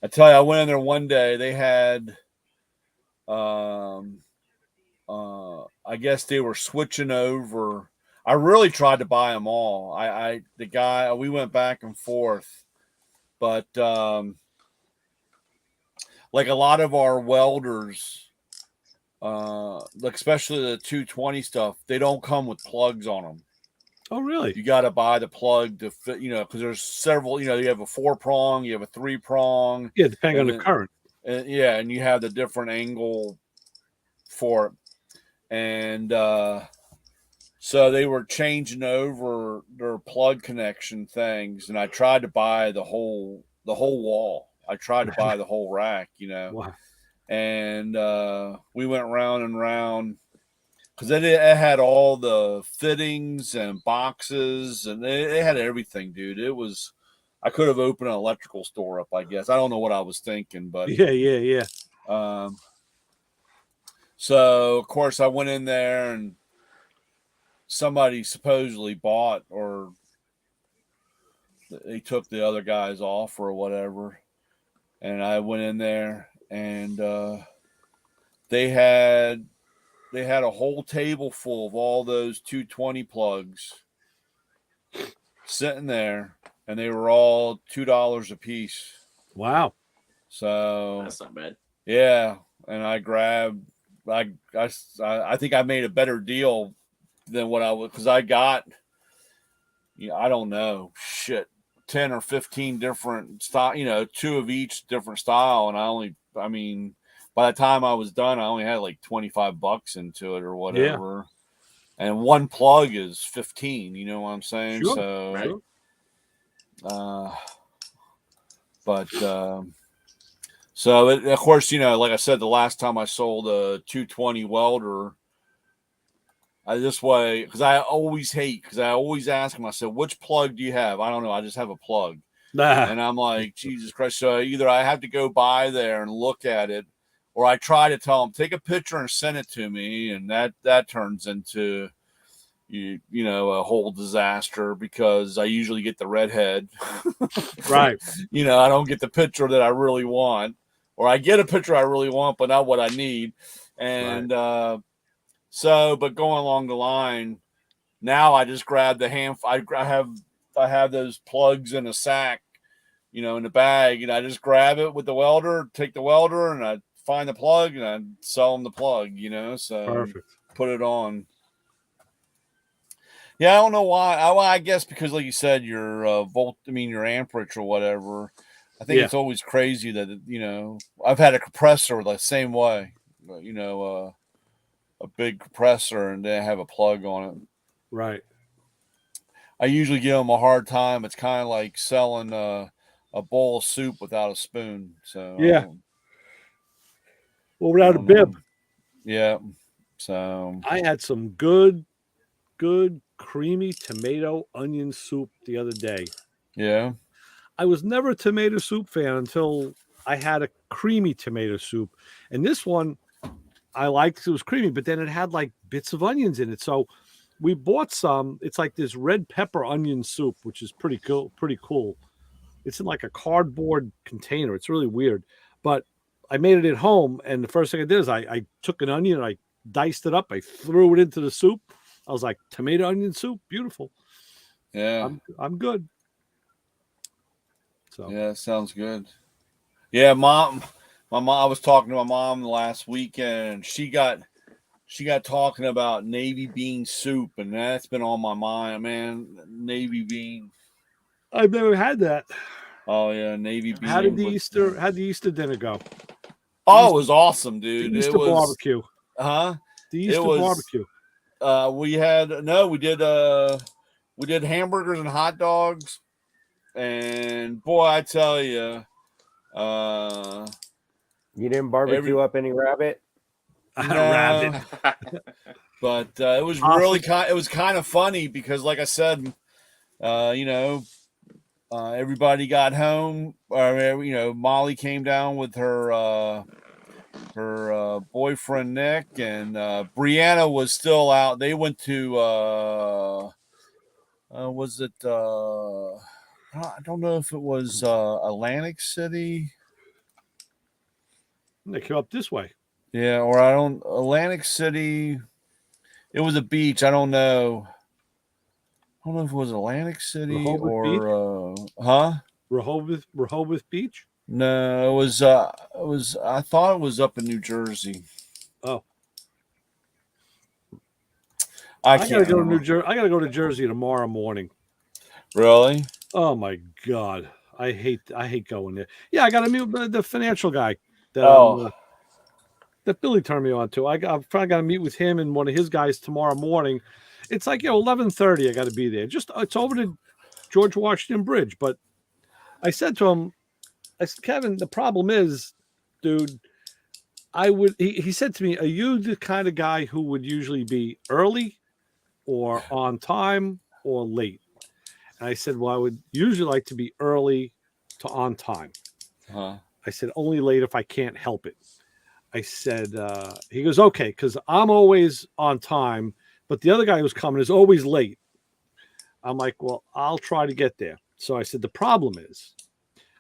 Speaker 3: I tell you, I went in there one day. They had I guess they were switching over. I really tried to buy them all. We went back and forth, but like a lot of our welders, like especially the 220 stuff, they don't come with plugs on them.
Speaker 2: Oh, really?
Speaker 3: You got to buy the plug to fit, because there's several, you have a 4-prong, you have a 3-prong.
Speaker 2: Yeah, depending on the current.
Speaker 3: And you have the different angle for it. And so they were changing over their plug connection things, and I tried to buy the whole wall. I tried to buy the whole rack,
Speaker 2: Wow.
Speaker 3: And we went round and round because it had all the fittings and boxes, and it had everything, dude. It was, I could have opened an electrical store up, I guess. I don't know what I was thinking, but
Speaker 2: yeah.
Speaker 3: So, of course, I went in there and somebody supposedly bought, or they took the other guys off or whatever. And I went in there and they had a whole table full of all those 220 plugs sitting there, and they were all $2 a piece.
Speaker 2: Wow.
Speaker 3: So
Speaker 5: that's not bad.
Speaker 3: Yeah. And I grabbed, I think I made a better deal than what I would, because I got, I don't know, 10 or 15 different style, 2 of each different style. And by the time I was done, I only had like $25 into it or whatever. Yeah. And one plug is 15, you know what I'm saying?
Speaker 2: Sure,
Speaker 3: so,
Speaker 2: right.
Speaker 3: So, of course, like I said, the last time I sold a 220 welder, because I always ask them, I said, which plug do you have? I don't know. I just have a plug. And I'm like, Jesus Christ. So either I have to go by there and look at it, or I try to tell them, take a picture and send it to me. And that turns into, a whole disaster, because I usually get the redhead.
Speaker 2: Right.
Speaker 3: I don't get the picture that I really want. Or I get a picture I really want, but not what I need. And but going along the line, now I just grab the I have those plugs in a sack, in the bag, and I just grab it with the welder, take the welder, and I find the plug and I sell them the plug, so
Speaker 2: perfect.
Speaker 3: Put it on. Yeah, I don't know why. I guess because, like you said, your your amperage or whatever. I think it's always crazy that, I've had a compressor the same way, a big compressor, and they have a plug on it.
Speaker 2: Right.
Speaker 3: I usually give them a hard time. It's kind of like selling a bowl of soup without a spoon. So
Speaker 2: yeah. Well, without a bib.
Speaker 3: Yeah. So
Speaker 2: I had some good creamy tomato onion soup the other day.
Speaker 3: Yeah.
Speaker 2: I was never a tomato soup fan until I had a creamy tomato soup. And this one, I liked it was creamy, but then it had like bits of onions in it. So we bought some. It's like this red pepper onion soup, which is pretty cool. Pretty cool. It's in like a cardboard container. It's really weird. But I made it at home, and the first thing I did is I took an onion and I diced it up. I threw it into the soup. I was like, tomato onion soup, beautiful.
Speaker 3: Yeah,
Speaker 2: I'm good. So
Speaker 3: yeah, sounds good. Yeah, my mom. I was talking to my mom last weekend. She got talking about navy bean soup, and that's been on my mind, man. Navy bean.
Speaker 2: I've never had that.
Speaker 3: Oh yeah, navy bean.
Speaker 2: How'd the Easter dinner go?
Speaker 3: Oh, it was awesome, dude.
Speaker 2: The Easter barbecue.
Speaker 3: Huh?
Speaker 2: The Easter barbecue.
Speaker 3: We did hamburgers and hot dogs, and boy, I tell you,
Speaker 6: you didn't barbecue up any rabbit?
Speaker 2: Rabbit.
Speaker 3: But it was really kind of funny because, like I said, everybody got home. Molly came down with her boyfriend Nick, and Brianna was still out. They went to was it I don't know if it was Atlantic City.
Speaker 2: They came up this way.
Speaker 3: Yeah, or Atlantic City. It was a beach. I don't know. I don't know if it was Atlantic City
Speaker 2: Rehoboth Beach?
Speaker 3: No, it was I thought it was up in New Jersey.
Speaker 2: Oh.
Speaker 3: I
Speaker 2: gotta go to New Jersey. I gotta go to Jersey tomorrow morning.
Speaker 3: Really?
Speaker 2: Oh my God. I hate going there. Yeah, I gotta meet the financial guy that Billy turned me on to. I probably got to meet with him and one of his guys tomorrow morning. It's like 11:30. I got to be there. It's over to George Washington Bridge. But I said to him, I said, Kevin, the problem is, dude, he said to me, are you the kind of guy who would usually be early or on time or late? And I said, well, I would usually like to be early to on time. I said, only late if I can't help it. I said, he goes, okay, because I'm always on time, but the other guy who's coming is always late. I'm like, well, I'll try to get there. So I said, the problem is,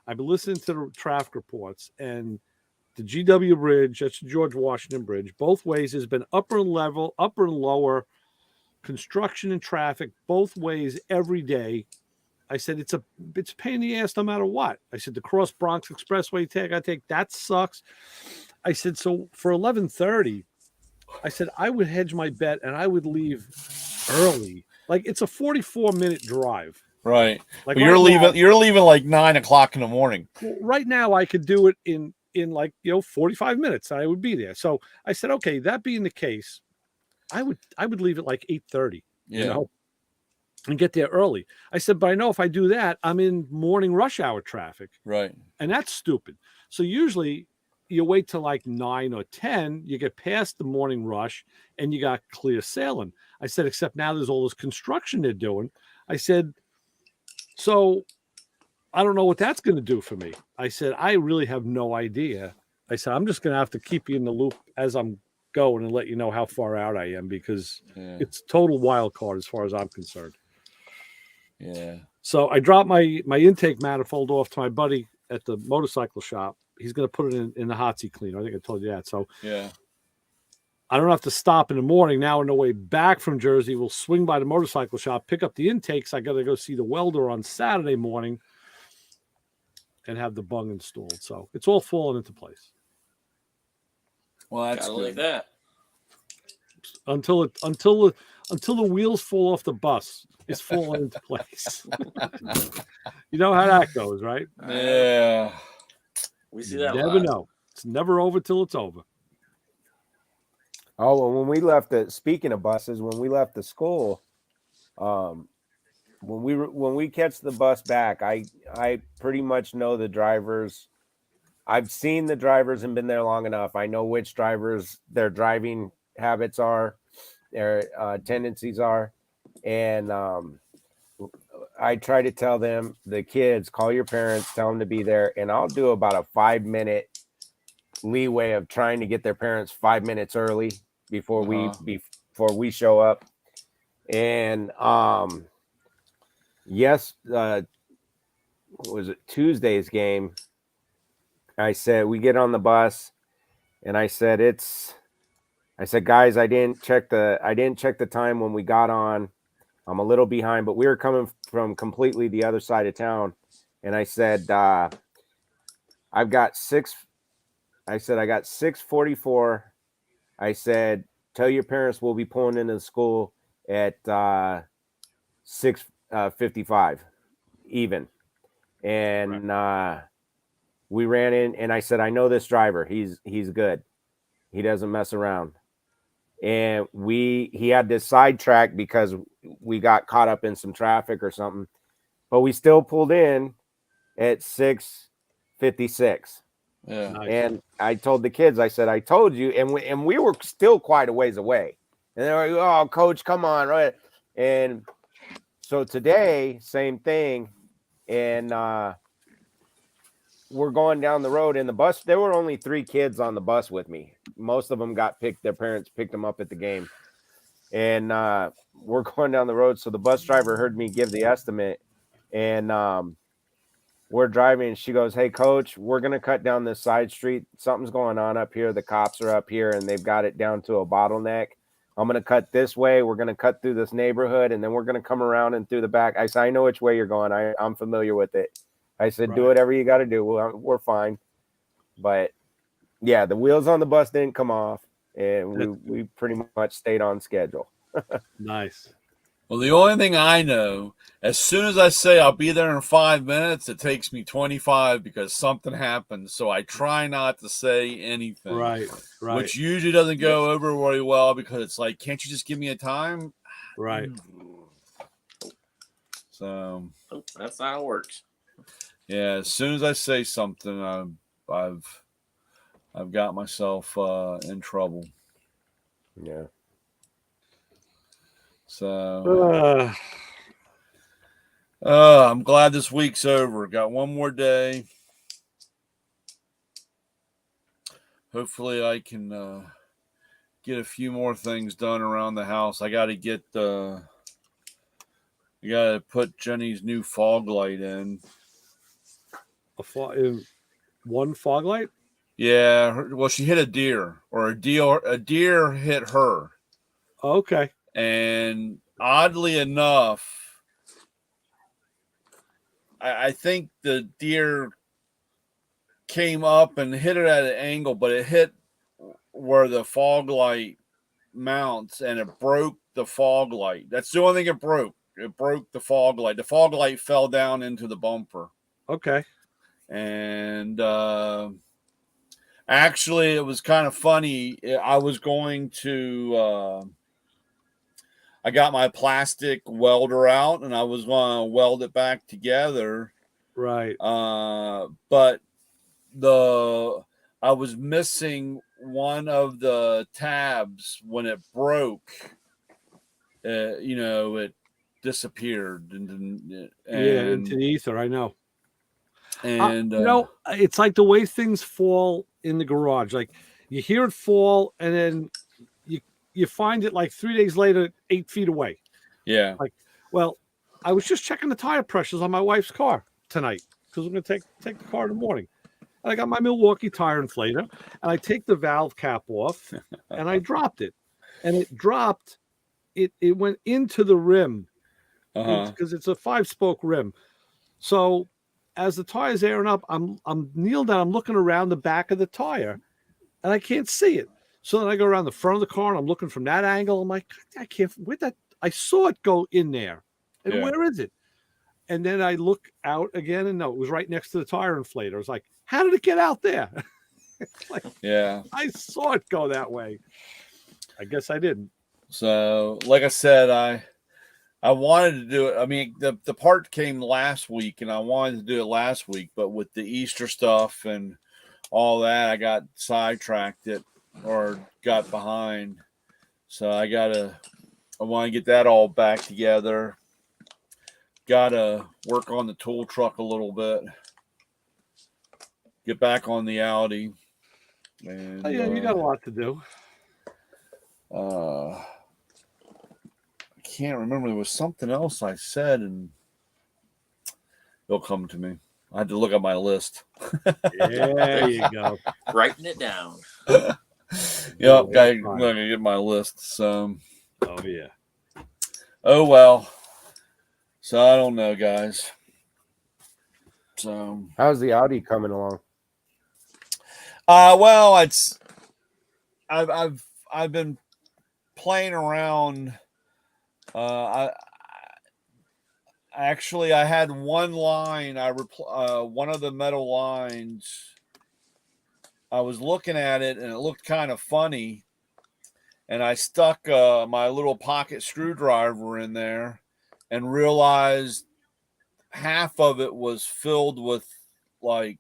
Speaker 2: I've been listening to the traffic reports, and the GW Bridge, that's George Washington Bridge, both ways has been upper and lower construction and traffic, both ways every day. I said, it's a pain in the ass no matter what. I said, the Cross Bronx Expressway I take, that sucks. I said, so for 11:30, I said, I would hedge my bet and I would leave early. Like, it's a 44-minute drive.
Speaker 3: Right. Like, you're leaving like 9 o'clock in the morning.
Speaker 2: Well, right now I could do it in like, 45 minutes. I would be there. So I said, okay, that being the case, I would leave at like 8:30, and get there early. I said, but I know if I do that, I'm in morning rush hour traffic.
Speaker 3: Right.
Speaker 2: And that's stupid. So usually you wait till like 9 or 10, you get past the morning rush and you got clear sailing. I said, except now there's all this construction they're doing. I said, so I don't know what that's going to do for me. I said, I really have no idea. I said, I'm just going to have to keep you in the loop as I'm going and let you know how far out I am, because it's total wild card as far as I'm concerned.
Speaker 3: Yeah.
Speaker 2: So I dropped my intake manifold off to my buddy at the motorcycle shop. He's going to put it in the hot seat cleaner. I think I told you that. So
Speaker 3: yeah,
Speaker 2: I don't have to stop in the morning. Now on the way back from Jersey, we'll swing by the motorcycle shop, pick up the intakes. I got to go see the welder on Saturday morning and have the bung installed. So it's all falling into place.
Speaker 3: Well, that's good.
Speaker 5: Like that.
Speaker 2: Until the wheels fall off the bus, it's falling into place. You know how that goes, right?
Speaker 3: Yeah.
Speaker 5: We see that.
Speaker 2: You never know. It's never over till it's over.
Speaker 6: Oh, well, when we left speaking of buses, when we left the school, when we catch the bus back, I pretty much know the drivers. I've seen the drivers and been there long enough. I know which drivers their driving habits are, their tendencies are, and I try to tell them, the kids, call your parents, tell them to be there, and I'll do about a 5-minute leeway of trying to get their parents 5 minutes early before we show up. And what was it, Tuesday's game? I said we get on the bus, and I said guys, I didn't check the time when we got on. I'm a little behind, but we were coming from completely the other side of town. And I said, I got 6:44. I said, tell your parents we'll be pulling into the school at 6:55 even. And we ran in, and I said, I know this driver. He's good. He doesn't mess around. And he had this sidetrack because we got caught up in some traffic or something, but we still pulled in at 6:56.
Speaker 3: Yeah.
Speaker 2: Nice.
Speaker 6: And I told the kids, I said, I told you, and we were still quite a ways away. And they were like, oh, coach, come on, right? And so today, same thing. And we're going down the road in the bus. There were only 3 kids on the bus with me. Most of them their parents picked them up at the game. And we're going down the road. So the bus driver heard me give the estimate, and we're driving, and she goes, hey, coach, we're going to cut down this side street. Something's going on up here. The cops are up here, and they've got it down to a bottleneck. I'm going to cut this way. We're going to cut through this neighborhood, and then we're going to come around and through the back. I said, I know which way you're going. I'm familiar with it. I said, do whatever you got to do. We're fine. But, yeah, the wheels on the bus didn't come off, and we pretty much stayed on schedule.
Speaker 2: Nice.
Speaker 3: Well, the only thing I know, as soon as I say I'll be there in 5 minutes, it takes me 25 because something happens. So I try not to say anything.
Speaker 2: Right.
Speaker 3: Which usually doesn't go over very well because it's like, can't you just give me a time?
Speaker 2: Right.
Speaker 3: So
Speaker 5: that's how it works.
Speaker 3: Yeah, as soon as I say something, I've got myself in trouble.
Speaker 6: Yeah.
Speaker 3: So I'm glad this week's over. Got one more day. Hopefully I can get a few more things done around the house. I got to put Jenny's new fog light in.
Speaker 2: One fog light?
Speaker 3: Yeah, well, she hit a deer, or a deer hit her.
Speaker 2: Okay.
Speaker 3: And oddly enough, I think the deer came up and hit it at an angle, but it hit where the fog light mounts, and it broke the fog light. That's the only thing it broke. It broke the fog light. The fog light fell down into the bumper.
Speaker 2: Okay.
Speaker 3: And actually, it was kind of funny. I was going to I got my plastic welder out, and I was going to weld it back together.
Speaker 2: Right.
Speaker 3: But I was missing one of the tabs when it broke. It disappeared and
Speaker 2: into the ether. I know.
Speaker 3: And
Speaker 2: it's like the way things fall in the garage. Like you hear it fall, and then you find it like 3 days later, 8 feet away.
Speaker 3: Yeah.
Speaker 2: Like, well, I was just checking the tire pressures on my wife's car tonight because we're going to take the car in the morning. And I got my Milwaukee tire inflator, and I take the valve cap off, and I dropped it, and it dropped. It went into the rim because it's a 5-spoke rim. So as the tire's airing up, I'm kneeled down. I'm looking around the back of the tire, and I can't see it. So then I go around the front of the car, and I'm looking from that angle. I'm like, I can't. I saw it go in there, and where is it? And then I look out again, and no, it was right next to the tire inflator. I was like, how did it get out there? Like, yeah, I saw it go that way. I guess I didn't.
Speaker 3: So, like I said, I wanted to do it. I mean, the part came last week, and I wanted to do it last week, but with the Easter stuff and all that, I got sidetracked or got behind. So I want to get that all back together. Got to work on the tool truck a little bit. Get back on the Audi. And,
Speaker 2: yeah, you got a lot to do.
Speaker 3: I can't remember. There was something else I said, and it'll come to me. I had to look at my list.
Speaker 2: There you go.
Speaker 5: Writing it down.
Speaker 3: Yep, I'm gonna get my list. So,
Speaker 2: oh yeah.
Speaker 3: Oh well. So I don't know, guys. So
Speaker 6: how's the Audi coming along?
Speaker 3: Well, I've been playing around. I actually had one line. One of the metal lines. I was looking at it and it looked kind of funny, and I stuck my little pocket screwdriver in there, and realized half of it was filled with like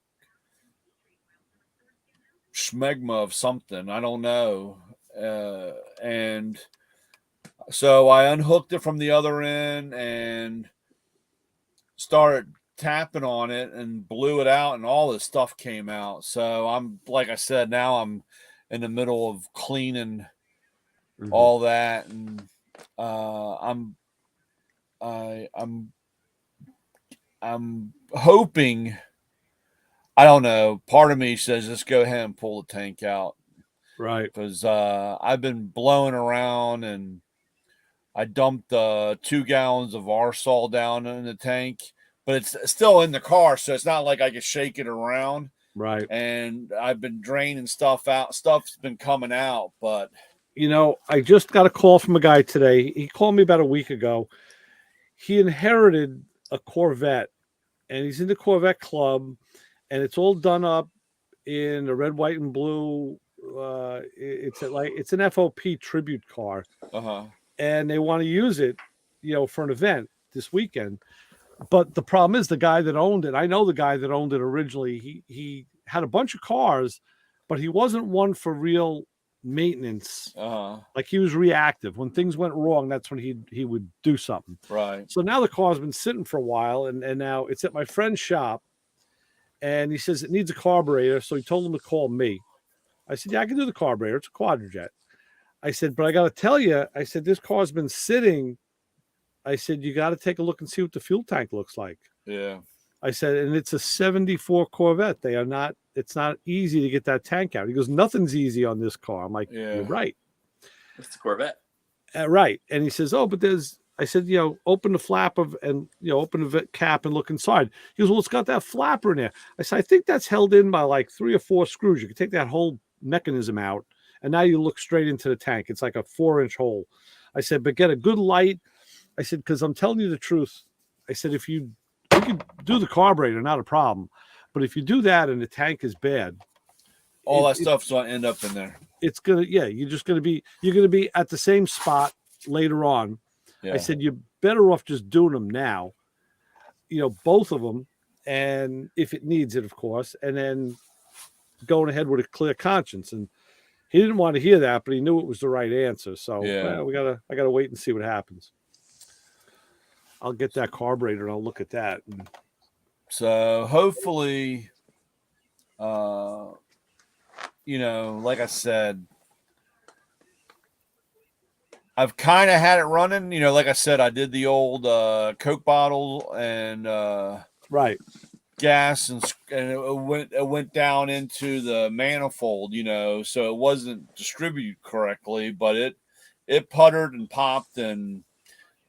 Speaker 3: schmegma of something. I don't know. And so I unhooked it from the other end and started tapping on it and blew it out, and all this stuff came out. So I'm, like I said, now I'm in the middle of cleaning all that, and I'm hoping, I don't know, part of me says just go ahead and pull the tank out.
Speaker 2: Right.
Speaker 3: Because I've been blowing around, and I dumped 2 gallons of arsol down in the tank, but it's still in the car, so it's not like I can shake it around.
Speaker 2: Right.
Speaker 3: And I've been draining stuff out. Stuff's been coming out, but
Speaker 2: I just got a call from a guy today. He called me about a week ago. He inherited a Corvette, and he's in the Corvette club, and it's all done up in a red, white, and blue. It's an FOP tribute car, and they want to use it, for an event this weekend. But the problem is the guy that owned it. I know the guy that owned it originally. He had a bunch of cars, but he wasn't one for real maintenance. Like, he was reactive. When things went wrong, that's when he would do something.
Speaker 3: Right.
Speaker 2: So now the car's been sitting for a while, and now it's at my friend's shop, and he says it needs a carburetor. So he told him to call me. I said, yeah, I can do the carburetor. It's a quadrijet. I said, but I got to tell you, I said, this car's been sitting. I said, you got to take a look and see what the fuel tank looks like.
Speaker 3: Yeah.
Speaker 2: I said, and it's a 74 Corvette. It's not easy to get that tank out. He goes, nothing's easy on this car. I'm like, You're right.
Speaker 5: It's a Corvette.
Speaker 2: Right. And he says, oh, but I said, open the flap open the cap and look inside. He goes, well, it's got that flapper in there. I said, I think that's held in by like 3 or 4 screws. You can take that whole mechanism out, and now you look straight into the tank. It's like a 4-inch hole. I said, but get a good light. I said, because I'm telling you the truth. I said, if you can do the carburetor, not a problem. But if you do that and the tank is bad,
Speaker 3: all that stuff's going to end up in there.
Speaker 2: It's going to, you're going to be at the same spot later on. Yeah. I said, you're better off just doing them now, both of them. And if it needs it, of course, and then going ahead with a clear conscience. And he didn't want to hear that, but he knew it was the right answer. So I gotta wait and see what happens. I'll get that carburetor and I'll look at that.
Speaker 3: So hopefully, like I said, I've kind of had it running. Like I said, I did the old Coke bottle and
Speaker 2: right
Speaker 3: gas, and it went down into the manifold. So it wasn't distributed correctly, but it puttered and popped, and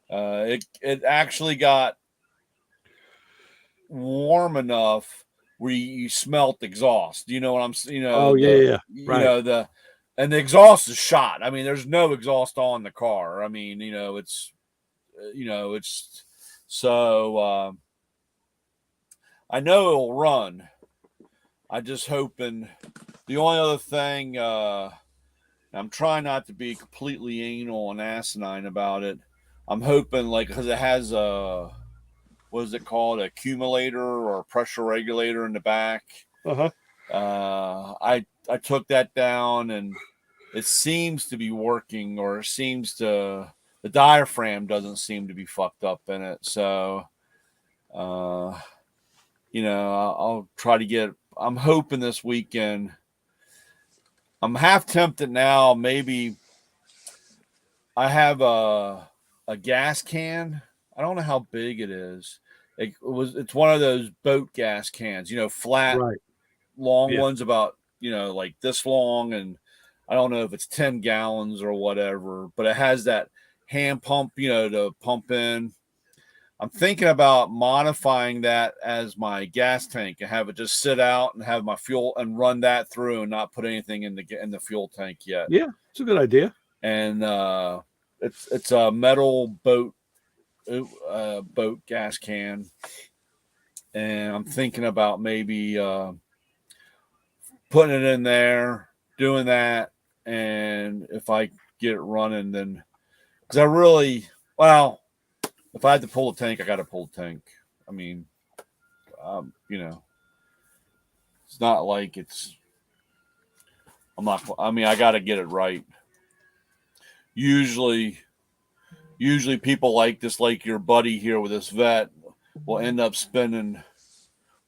Speaker 3: it actually got warm enough where you smelt exhaust. You know what I'm saying? Right. And the exhaust is shot. I mean, there's no exhaust on the car. I mean, it's so I know it'll run. I just hoping. The only other thing, I'm trying not to be completely anal and asinine about it. I'm hoping, because it has a, what is it called, accumulator or pressure regulator in the back. I took that down, and it seems to be working, or the diaphragm doesn't seem to be fucked up in it. So, I'll try to I'm hoping this weekend I'm half tempted now. Maybe I have a gas can. I don't know how big it is. It's one of those boat gas cans, flat,
Speaker 2: Right.
Speaker 3: long ones about, like this long. And I don't know if it's 10 gallons or whatever, but it has that hand pump, to pump in. I'm thinking about modifying that as my gas tank and have it just sit out and have my fuel and run that through and not put anything in the fuel tank yet.
Speaker 2: Yeah, it's a good idea.
Speaker 3: And it's a metal boat gas can, and I'm thinking about maybe putting it in there, doing that, and if I get it running, then because if I had to pull the tank, I got to pull the tank. I mean, it's not like I got to get it right. Usually people like this, like your buddy here with this vet, will end up spending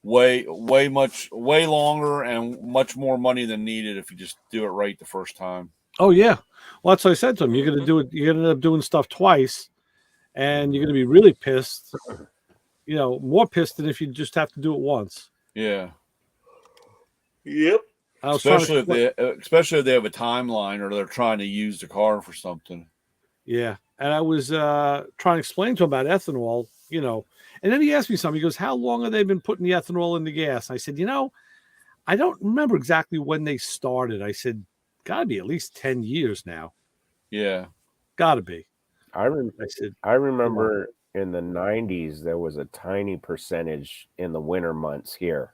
Speaker 3: way longer and much more money than needed if you just do it right the first time.
Speaker 2: Oh yeah. Well, that's what I said to him. You're going to do it. You're going to end up doing stuff twice, and you're going to be really pissed. More pissed than if you just have to do it once.
Speaker 3: Yeah.
Speaker 5: Yep.
Speaker 3: Especially if they have a timeline or they're trying to use the car for something.
Speaker 2: Yeah. And I was trying to explain to him about ethanol, and then he asked me something. He goes, how long have they been putting the ethanol in the gas? I said, I don't remember exactly when they started. I said, gotta be at least 10 years now.
Speaker 3: Yeah.
Speaker 2: Gotta be.
Speaker 6: I remember in the 90s, there was a tiny percentage in the winter months here.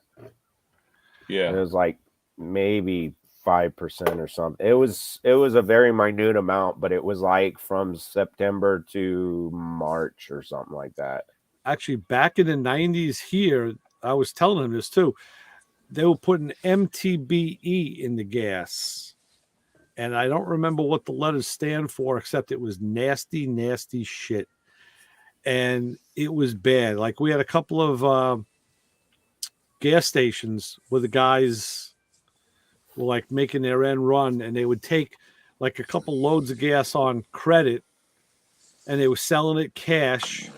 Speaker 3: Yeah.
Speaker 6: It was like maybe 5% or something. It was a very minute amount, but it was like from September to March or something like that.
Speaker 2: Actually, back in the 90s here, I was telling him this too. They were putting MTBE in the gas. And I don't remember what the letters stand for, except it was nasty, nasty shit. And it was bad. Like we had a couple of gas stations where the guys were like making their end run, and they would take like a couple loads of gas on credit, and they were selling it cash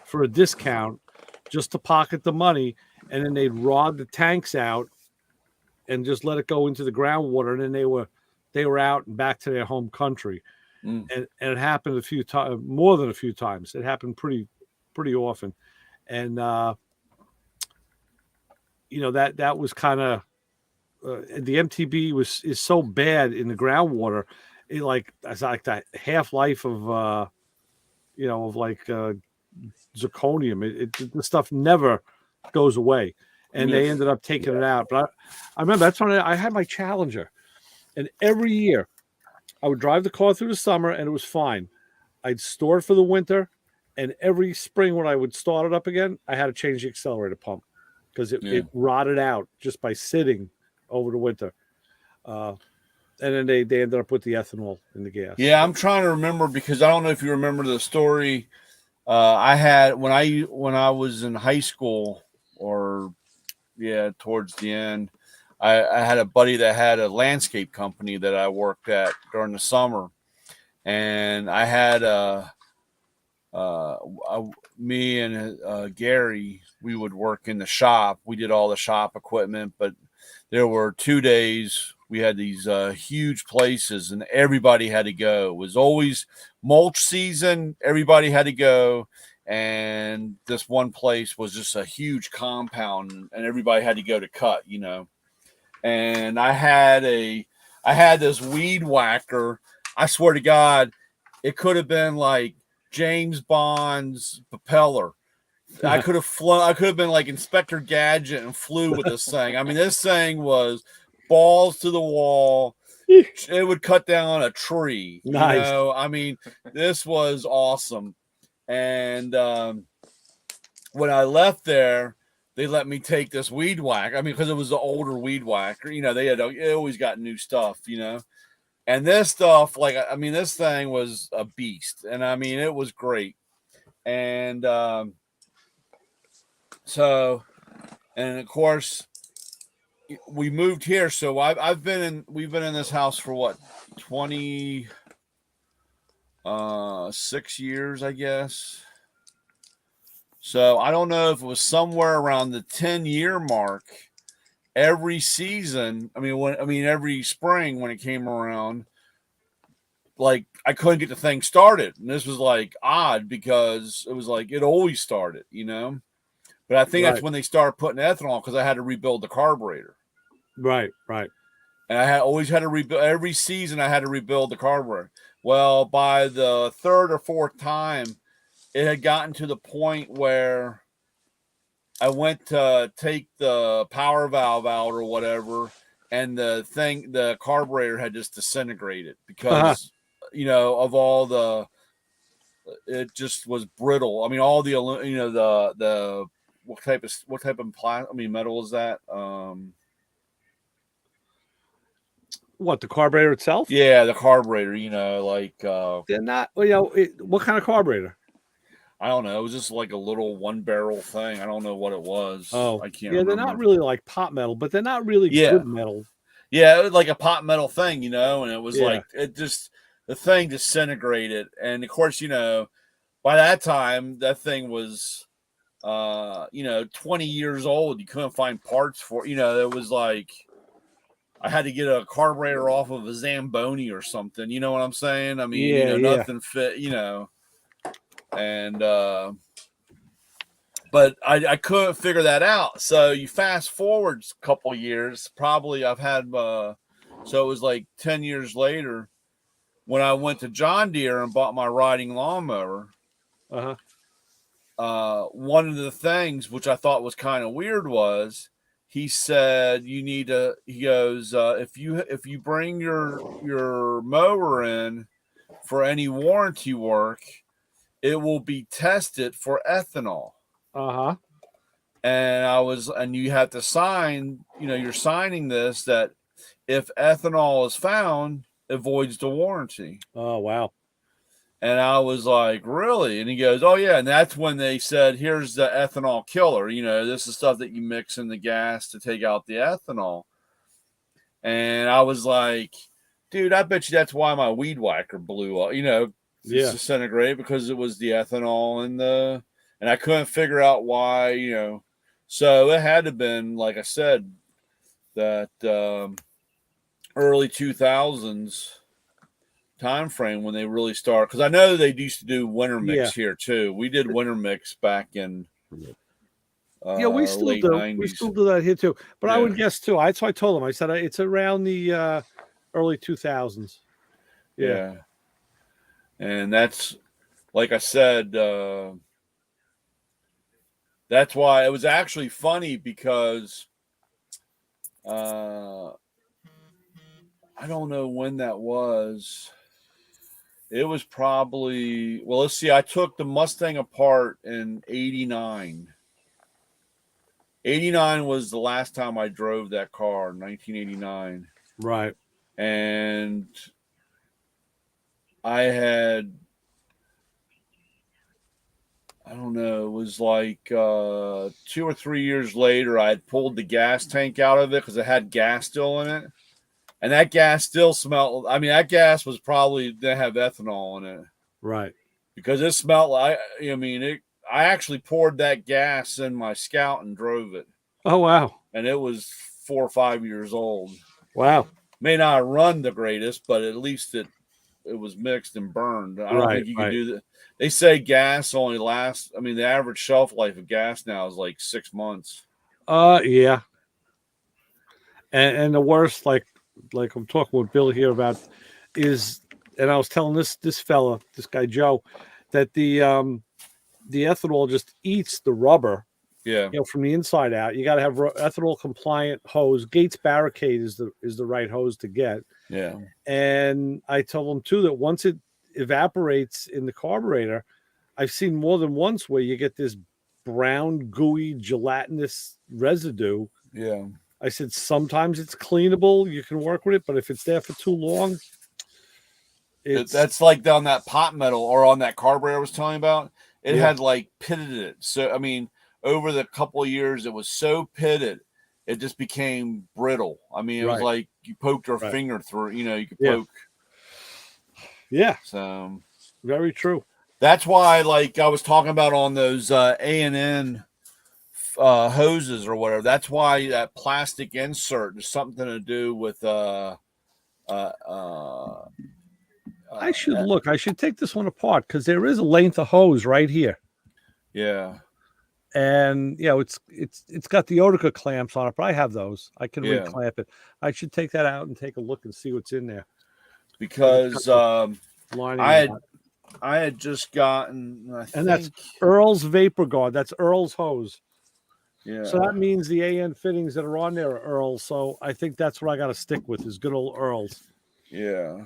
Speaker 2: for a discount just to pocket the money. And then they'd rod the tanks out and just let it go into the groundwater. And then they were out and back to their home country. And it happened a few times, more than a few times. It happened pretty often. And, that was kind of, the MTB is so bad in the groundwater. It's like that half life of, zirconium. The stuff never goes away. And they ended up taking it out. But I remember that's when I had my Challenger. And every year I would drive the car through the summer and it was fine. I'd store it for the winter. And every spring when I would start it up again, I had to change the accelerator pump because it rotted out just by sitting over the winter. And then they ended up with the ethanol in the gas.
Speaker 3: Yeah, I'm trying to remember because I don't know if you remember the story I had when I was in high school towards the end. I had a buddy that had a landscape company that I worked at during the summer, and I had me and Gary, we would work in the shop. We did all the shop equipment, but there were 2 days we had these huge places and everybody had to go. It was always mulch season. Everybody had to go. And this one place was just a huge compound and everybody had to go to cut, And I had this weed whacker. I swear to God, it could have been like James Bond's propeller. I could have flown. I could have been like Inspector Gadget and flew with this thing. I mean, this thing was balls to the wall. It would cut down a tree.
Speaker 2: Nice.
Speaker 3: I mean, this was awesome. And when I left there, they let me take this weed whacker. I mean, because it was the older weed whacker. They always got new stuff. And this stuff, this thing was a beast. And I mean, it was great. And and of course, we moved here, so we've been in this house for what 26 years, I guess. So I don't know if it was somewhere around the 10-year mark. Every season, every spring when it came around, like I couldn't get the thing started, and this was like odd because it was like it always started, But I think that's when they started putting ethanol because I had to rebuild the carburetor.
Speaker 2: Right.
Speaker 3: And I always had to rebuild every season. I had to rebuild the carburetor. Well, by the third or fourth time, it had gotten to the point where I went to take the power valve out or whatever, and the carburetor had just disintegrated because, of all it just was brittle. I mean, all the, the what type of metal is that?
Speaker 2: What, the carburetor itself?
Speaker 3: Yeah, the carburetor.
Speaker 2: They're not. What kind of carburetor?
Speaker 3: I don't know. It was just like a little one barrel thing. I don't know what it was.
Speaker 2: Oh,
Speaker 3: I can't.
Speaker 2: Yeah,
Speaker 3: remember.
Speaker 2: they're not really like pot metal, but they're not really good metal.
Speaker 3: Yeah, it was like a pot metal thing, and it was like the thing disintegrated, and of course, by that time that thing was, 20 years old. You couldn't find parts for. It was like I had to get a carburetor off of a Zamboni or something. You know what I'm saying? I mean, nothing fit. And but I couldn't figure that out. So you fast forward a couple years, probably I've had so it was like 10 years later when I went to John Deere and bought my riding lawnmower. One of the things which I thought was kind of weird was he said he goes, if you bring your mower in for any warranty work, it will be tested for ethanol. And you have to sign, you're signing this that if ethanol is found, it voids the warranty.
Speaker 2: Oh, wow.
Speaker 3: And I was like, really? And he goes, oh, yeah. And that's when they said, here's the ethanol killer. This is stuff that you mix in the gas to take out the ethanol. And I was like, dude, I bet you that's why my weed whacker blew up, disintegrate because it was the ethanol and I couldn't figure out why, so it had to have been, like I said, that early 2000s time frame when they really start, because I know they used to do winter mix here too. We did winter mix back in
Speaker 2: we still
Speaker 3: late
Speaker 2: do.
Speaker 3: 90s.
Speaker 2: We still do that here too. But I would guess too. So I told him, I said it's around the early 2000s.
Speaker 3: Yeah. And that's, like I said, that's why it was actually funny because I don't know when that was. It was probably, well, let's see. I took the Mustang apart in 89. 89 was the last time I drove that car, 1989.
Speaker 2: Right.
Speaker 3: And I had, I don't know, it was like 2 or 3 years later, I had pulled the gas tank out of it because it had gas still in it. And that gas still smelled. I mean, that gas was probably didn't have ethanol in it.
Speaker 2: Right.
Speaker 3: Because it smelled like, I actually poured that gas in my Scout and drove it.
Speaker 2: Oh, wow.
Speaker 3: And it was 4 or 5 years old.
Speaker 2: Wow.
Speaker 3: May not run the greatest, but at least it was mixed and burned. I don't think you can do that. They say gas only lasts. I mean, the average shelf life of gas now is like 6 months.
Speaker 2: Yeah. And the worst, like I'm talking with Bill here about is, and I was telling this guy Joe, that the ethanol just eats the rubber.
Speaker 3: Yeah.
Speaker 2: From the inside out. You got to have ethanol compliant hose. Gates Barricade is the right hose to get.
Speaker 3: Yeah.
Speaker 2: And I told them too that once it evaporates in the carburetor, I've seen more than once where you get this brown, gooey, gelatinous residue.
Speaker 3: Yeah.
Speaker 2: I said sometimes it's cleanable. You can work with it, but if it's there for too long,
Speaker 3: that's like on that pot metal or on that carburetor I was telling you about. It had like pitted it. So I mean, over the couple of years, it was so pitted. it just became brittle. I mean, it was
Speaker 2: Right.
Speaker 3: like you poked your
Speaker 2: Right.
Speaker 3: finger through. You could
Speaker 2: Yeah.
Speaker 3: poke.
Speaker 2: Yeah,
Speaker 3: So
Speaker 2: very true.
Speaker 3: that's why, like I was talking about on those A&N hoses or whatever. That's why that plastic insert is something to do with
Speaker 2: I should look. I should take this one apart because there is a length of hose right here,
Speaker 3: yeah.
Speaker 2: and it's got the Otica clamps on it. But I have those. I can
Speaker 3: Yeah.
Speaker 2: reclamp it. I should take that out and take a look and see what's in there.
Speaker 3: Because
Speaker 2: Lining
Speaker 3: I had just gotten,
Speaker 2: that's Earl's Vapor Guard. That's Earl's hose.
Speaker 3: Yeah.
Speaker 2: So that means the AN fittings that are on there are Earl's. So I think that's what I got to stick with is good old Earl's.
Speaker 3: Yeah.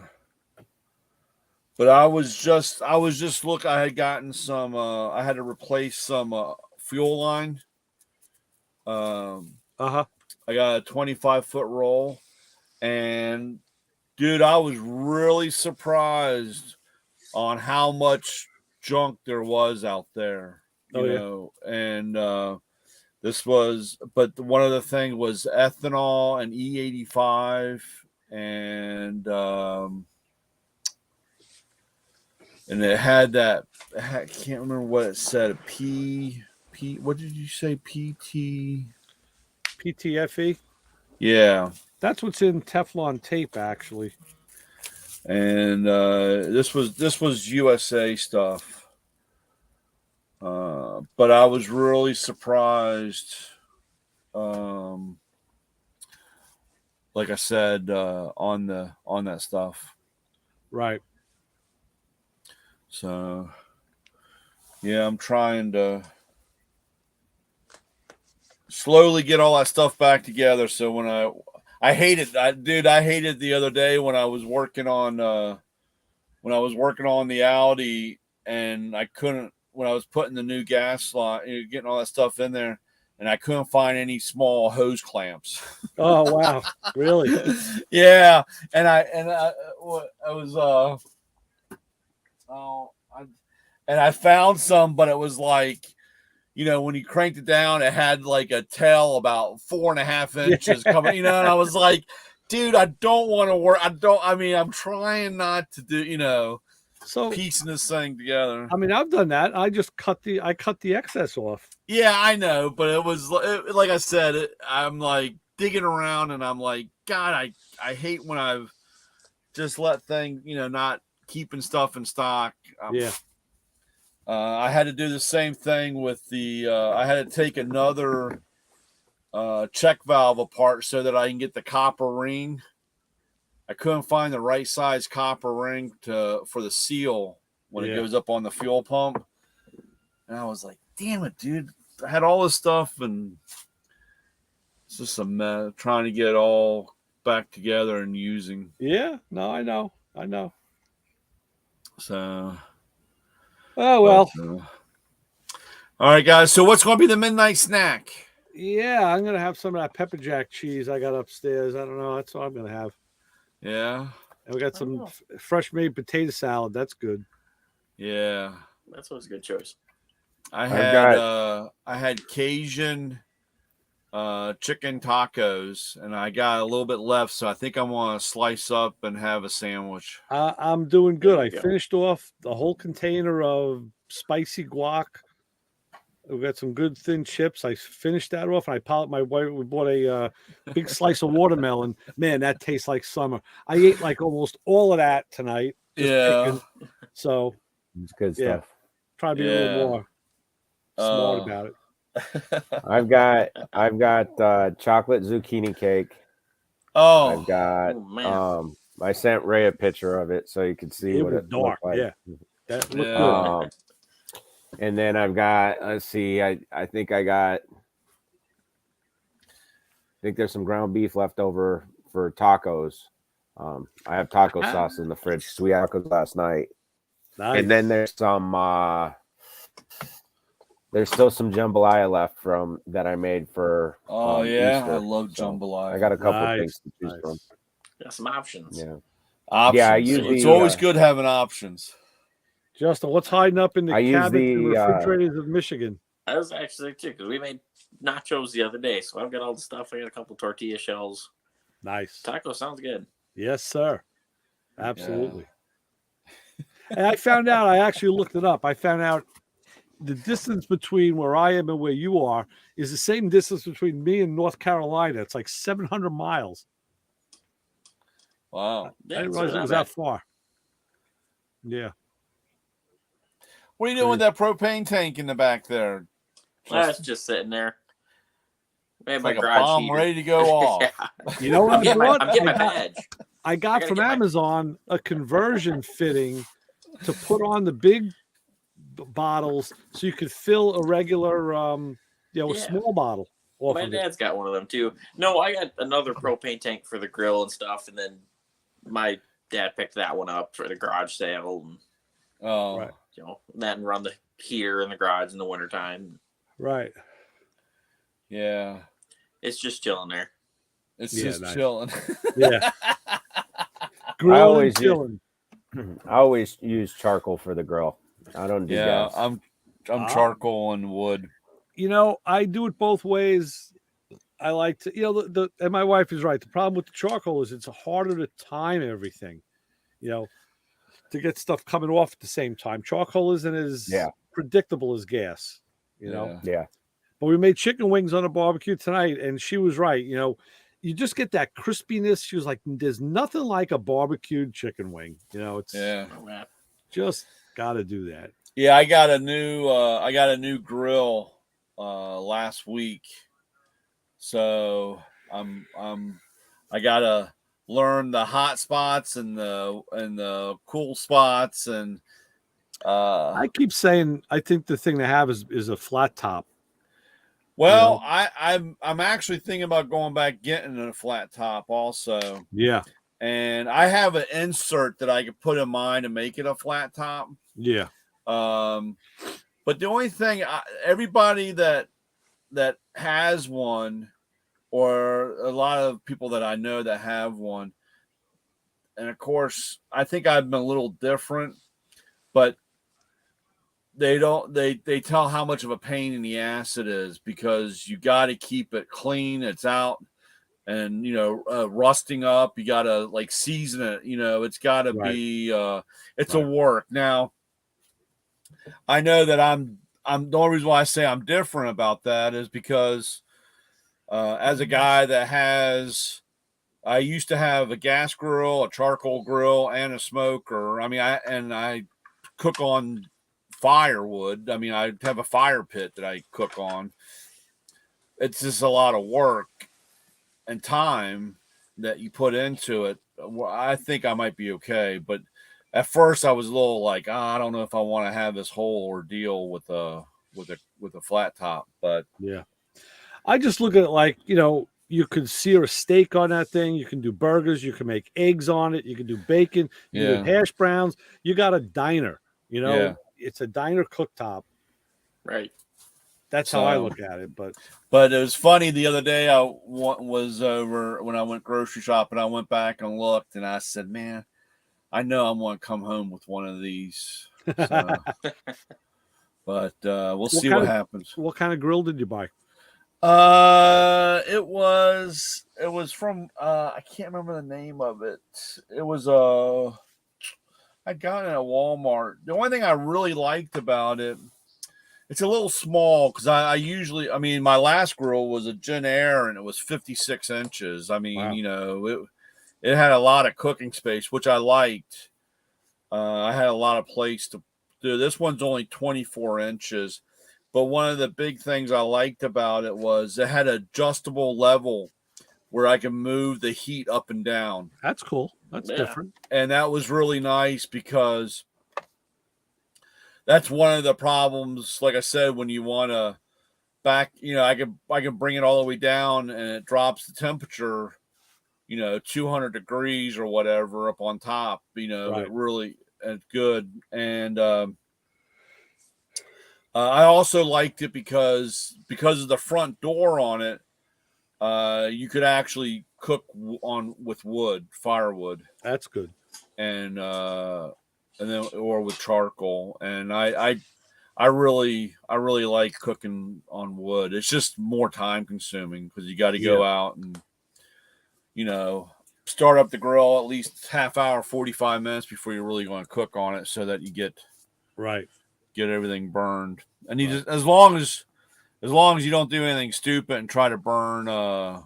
Speaker 3: But I was just looking. I had gotten some. I had to replace some fuel line. I got a 25-foot roll, and dude, I was really surprised on how much junk there was out there. You know, and this was, but one of the thing was ethanol and E85 and it had that, I can't remember what it said, what did you say?
Speaker 2: PTFE?
Speaker 3: Yeah.
Speaker 2: That's what's in Teflon tape, actually.
Speaker 3: And this was USA stuff. But I was really surprised. Like I said, on that stuff.
Speaker 2: Right.
Speaker 3: So, yeah, I'm trying to slowly get all that stuff back together. So when I hated the other day when I was working on the Audi, and I couldn't, when I was putting the new gas line, getting all that stuff in there, and I couldn't find any small hose clamps.
Speaker 2: Oh wow, really?
Speaker 3: Yeah, and I found some, but it was like, when you cranked it down, it had like a tail about 4.5 inches coming, and I was like, dude, I don't want to work. I'm trying not to do,
Speaker 2: so
Speaker 3: piecing this thing together.
Speaker 2: I mean, I've done that. I just cut the excess off.
Speaker 3: Yeah, I know, but it was like I said, I'm like digging around, and I'm like, God, I hate when I've just let things, not keeping stuff in stock. I had to do the same thing with the. I had to take another check valve apart so that I can get the copper ring. I couldn't find the right size copper ring for the seal when it goes up on the fuel pump, and I was like, "Damn it, dude! I had all this stuff, and it's just a mess trying to get it all back together and using."
Speaker 2: Yeah, no, I know.
Speaker 3: So,
Speaker 2: oh well.
Speaker 3: All right, guys. So, what's going to be the midnight snack?
Speaker 2: Yeah, I'm gonna have some of that pepper jack cheese I got upstairs. I don't know. That's what I'm gonna have.
Speaker 3: Yeah.
Speaker 2: And we got some fresh made potato salad. That's good.
Speaker 3: Yeah.
Speaker 5: That's always a good choice.
Speaker 3: I had Cajun chicken tacos, and I got a little bit left, so I think I'm gonna slice up and have a sandwich.
Speaker 2: I'm doing good. I finished off the whole container of spicy guac. We got some good thin chips. I finished that off. My wife, we bought a big slice of watermelon. Man, that tastes like summer. I ate like almost all of that tonight.
Speaker 3: Yeah.
Speaker 2: So
Speaker 6: it's good stuff.
Speaker 2: Try to be a little more smart about it.
Speaker 6: I've got chocolate zucchini cake.
Speaker 3: Oh,
Speaker 6: I've got I sent Ray a picture of it so you could see what it looked like.
Speaker 2: Yeah, that looked good.
Speaker 6: And then I've got, let's see, I think there's some ground beef left over for tacos. I have taco sauce in the fridge because we had tacos last night. Nice. And then there's still some jambalaya left from that I made for Easter.
Speaker 3: I love jambalaya.
Speaker 6: I got a couple things to choose from.
Speaker 5: Got some options.
Speaker 6: Yeah.
Speaker 3: Options.
Speaker 6: Yeah,
Speaker 3: it's always good having options.
Speaker 2: Justin, what's hiding up in the cabinets and refrigerators of Michigan?
Speaker 5: I was actually too, because we made nachos the other day, so I've got all the stuff. I got a couple tortilla shells.
Speaker 2: Nice.
Speaker 5: Taco sounds good.
Speaker 2: Yes, sir. Absolutely. Yeah. And I found out, I actually looked it up. I found out the distance between where I am and where you are is the same distance between me and North Carolina. It's like 700 miles.
Speaker 3: Wow.
Speaker 2: I didn't realize it was that far. Yeah.
Speaker 3: What are you doing with that propane tank in the back there?
Speaker 5: That's just sitting there.
Speaker 3: It's like a bomb
Speaker 5: heater.
Speaker 3: ready to go off.
Speaker 5: Yeah.
Speaker 2: You know what
Speaker 5: I'm getting my badge.
Speaker 2: I got from Amazon a conversion fitting to put on the big bottles so you could fill a regular, a small bottle.
Speaker 5: My dad's got one of them too. No, I got another propane tank for the grill and stuff, and then my dad picked that one up for the garage sale. And,
Speaker 2: right.
Speaker 5: That and run the heater in the garage in the wintertime.
Speaker 2: Right.
Speaker 3: Yeah.
Speaker 5: It's just chilling there.
Speaker 3: It's just chilling.
Speaker 2: Yeah.
Speaker 6: I always use charcoal for the grill. I don't do gas.
Speaker 3: I'm charcoal and wood.
Speaker 2: I do it both ways. I like to, and my wife is right. The problem with the charcoal is it's harder to time everything, to get stuff coming off at the same time. Charcoal isn't as predictable as gas,
Speaker 6: Yeah.
Speaker 2: But we made chicken wings on a barbecue tonight, and she was right. You just get that crispiness. She was like, "There's nothing like a barbecued chicken wing." It's just got to do that.
Speaker 3: Yeah, I got a new grill last week, so I gotta learn the hot spots and the cool spots, and
Speaker 2: I keep saying I think the thing to have is a flat top.
Speaker 3: Well, I'm actually thinking about going back getting a flat top also.
Speaker 2: Yeah.
Speaker 3: And I have an insert that I could put in mine to make it a flat top.
Speaker 2: Yeah.
Speaker 3: But the only thing, everybody that has one, or a lot of people that I know that have one, and of course, I think I've been a little different, but they tell how much of a pain in the ass it is, because you got to keep it clean. It's out and, rusting up. You got to season it, it's got to be, it's a work. Now, I know that I'm the only reason why I say I'm different about that is because, as a guy that I used to have a gas grill, a charcoal grill, and a smoker. I mean, I cook on firewood. I mean, I have a fire pit that I cook on. It's just a lot of work and time that you put into it. I think I might be okay, but at first I was a little like, I don't know if I want to have this whole ordeal with a flat top. But
Speaker 2: yeah, I just look at it like, you could sear a steak on that thing. You can do burgers. You can make eggs on it. You can do bacon. You can do hash browns. You got a diner. It's a diner cooktop.
Speaker 5: Right.
Speaker 2: That's how I look at it.
Speaker 3: But it was funny the other day. I was over when I went grocery shopping. I went back and looked, and I said, "Man, I know I'm going to come home with one of these." So, but we'll see what happens.
Speaker 2: What kind of grill did you buy?
Speaker 3: It was from I can't remember the name of it. It was I got it at Walmart. The only thing I really liked about it, it's a little small, because I usually, my last grill was a Gen Air and it was 56 inches. I mean, wow. It had a lot of cooking space, which I liked. I had a lot of place to do. This one's only 24 inches. But one of the big things I liked about it was it had an adjustable level where I can move the heat up and down.
Speaker 2: That's cool. That's different.
Speaker 3: And that was really nice, because that's one of the problems. Like I said, when you want to I can bring it all the way down and it drops the temperature, 200 degrees or whatever up on top, it really is good. And, I also liked it because of the front door on it. You could actually cook with firewood.
Speaker 2: That's good.
Speaker 3: And then or with charcoal. And I I really like cooking on wood. It's just more time consuming because you got to go out and, start up the grill at least half hour, 45 minutes before you're really going to cook on it, so that you get everything burned. And you just, as long as you don't do anything stupid and try to burn a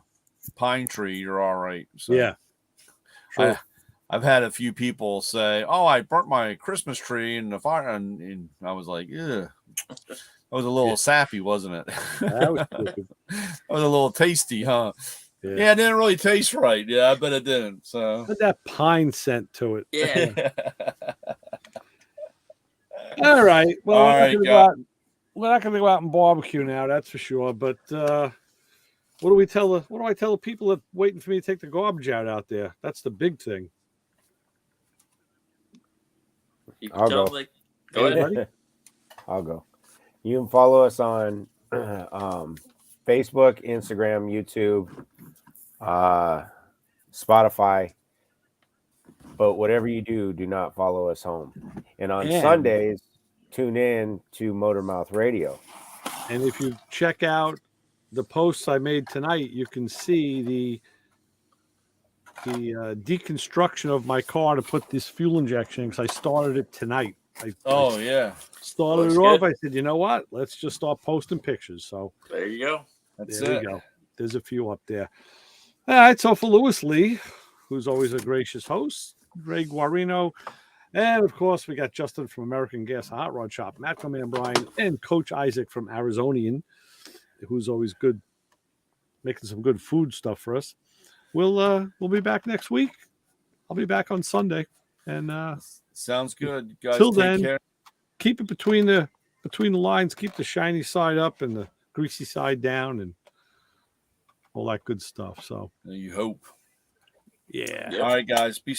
Speaker 3: pine tree, you're all right. So
Speaker 2: Sure.
Speaker 3: I've had a few people say, "Oh, I burnt my Christmas tree in the fire," and I was like, "Yeah, that was a little sappy, wasn't it?"
Speaker 2: That was stupid.
Speaker 3: That was a little tasty, huh? Yeah, it didn't really taste right. Yeah, I bet it didn't. So
Speaker 2: Had that pine scent to it.
Speaker 5: Yeah.
Speaker 2: All right. Well,
Speaker 3: All
Speaker 2: we're not going to go out and barbecue now, that's for sure. But what do I tell the people that waiting for me to take the garbage out there? That's the big thing.
Speaker 6: I'll go.
Speaker 5: Go ahead, buddy.
Speaker 6: I'll go. You can follow us on Facebook, Instagram, YouTube, Spotify. But whatever you do, do not follow us home. And on Sundays, tune in to Motor Mouth Radio.
Speaker 2: And if you check out the posts I made tonight, you can see the deconstruction of my car to put this fuel injection in, because I started it tonight. Started it off. I said, you know what? Let's just start posting pictures. So
Speaker 5: there you go.
Speaker 2: There we go. There's a few up there. All right. So for Lewis Lee, who's always a gracious host, Ray Guarino, and of course we got Justin from American Gas Hot Rod Shop, Matt from Man Brian, and Coach Isaac from Arizonian, who's always good, making some good food stuff for us. We'll be back next week. I'll be back on Sunday, and
Speaker 3: sounds good. You guys,
Speaker 2: till
Speaker 3: take
Speaker 2: then,
Speaker 3: care.
Speaker 2: Keep it between the lines. Keep the shiny side up and the greasy side down, and all that good stuff. So
Speaker 3: You hope.
Speaker 2: Yeah.
Speaker 3: All right, guys. Be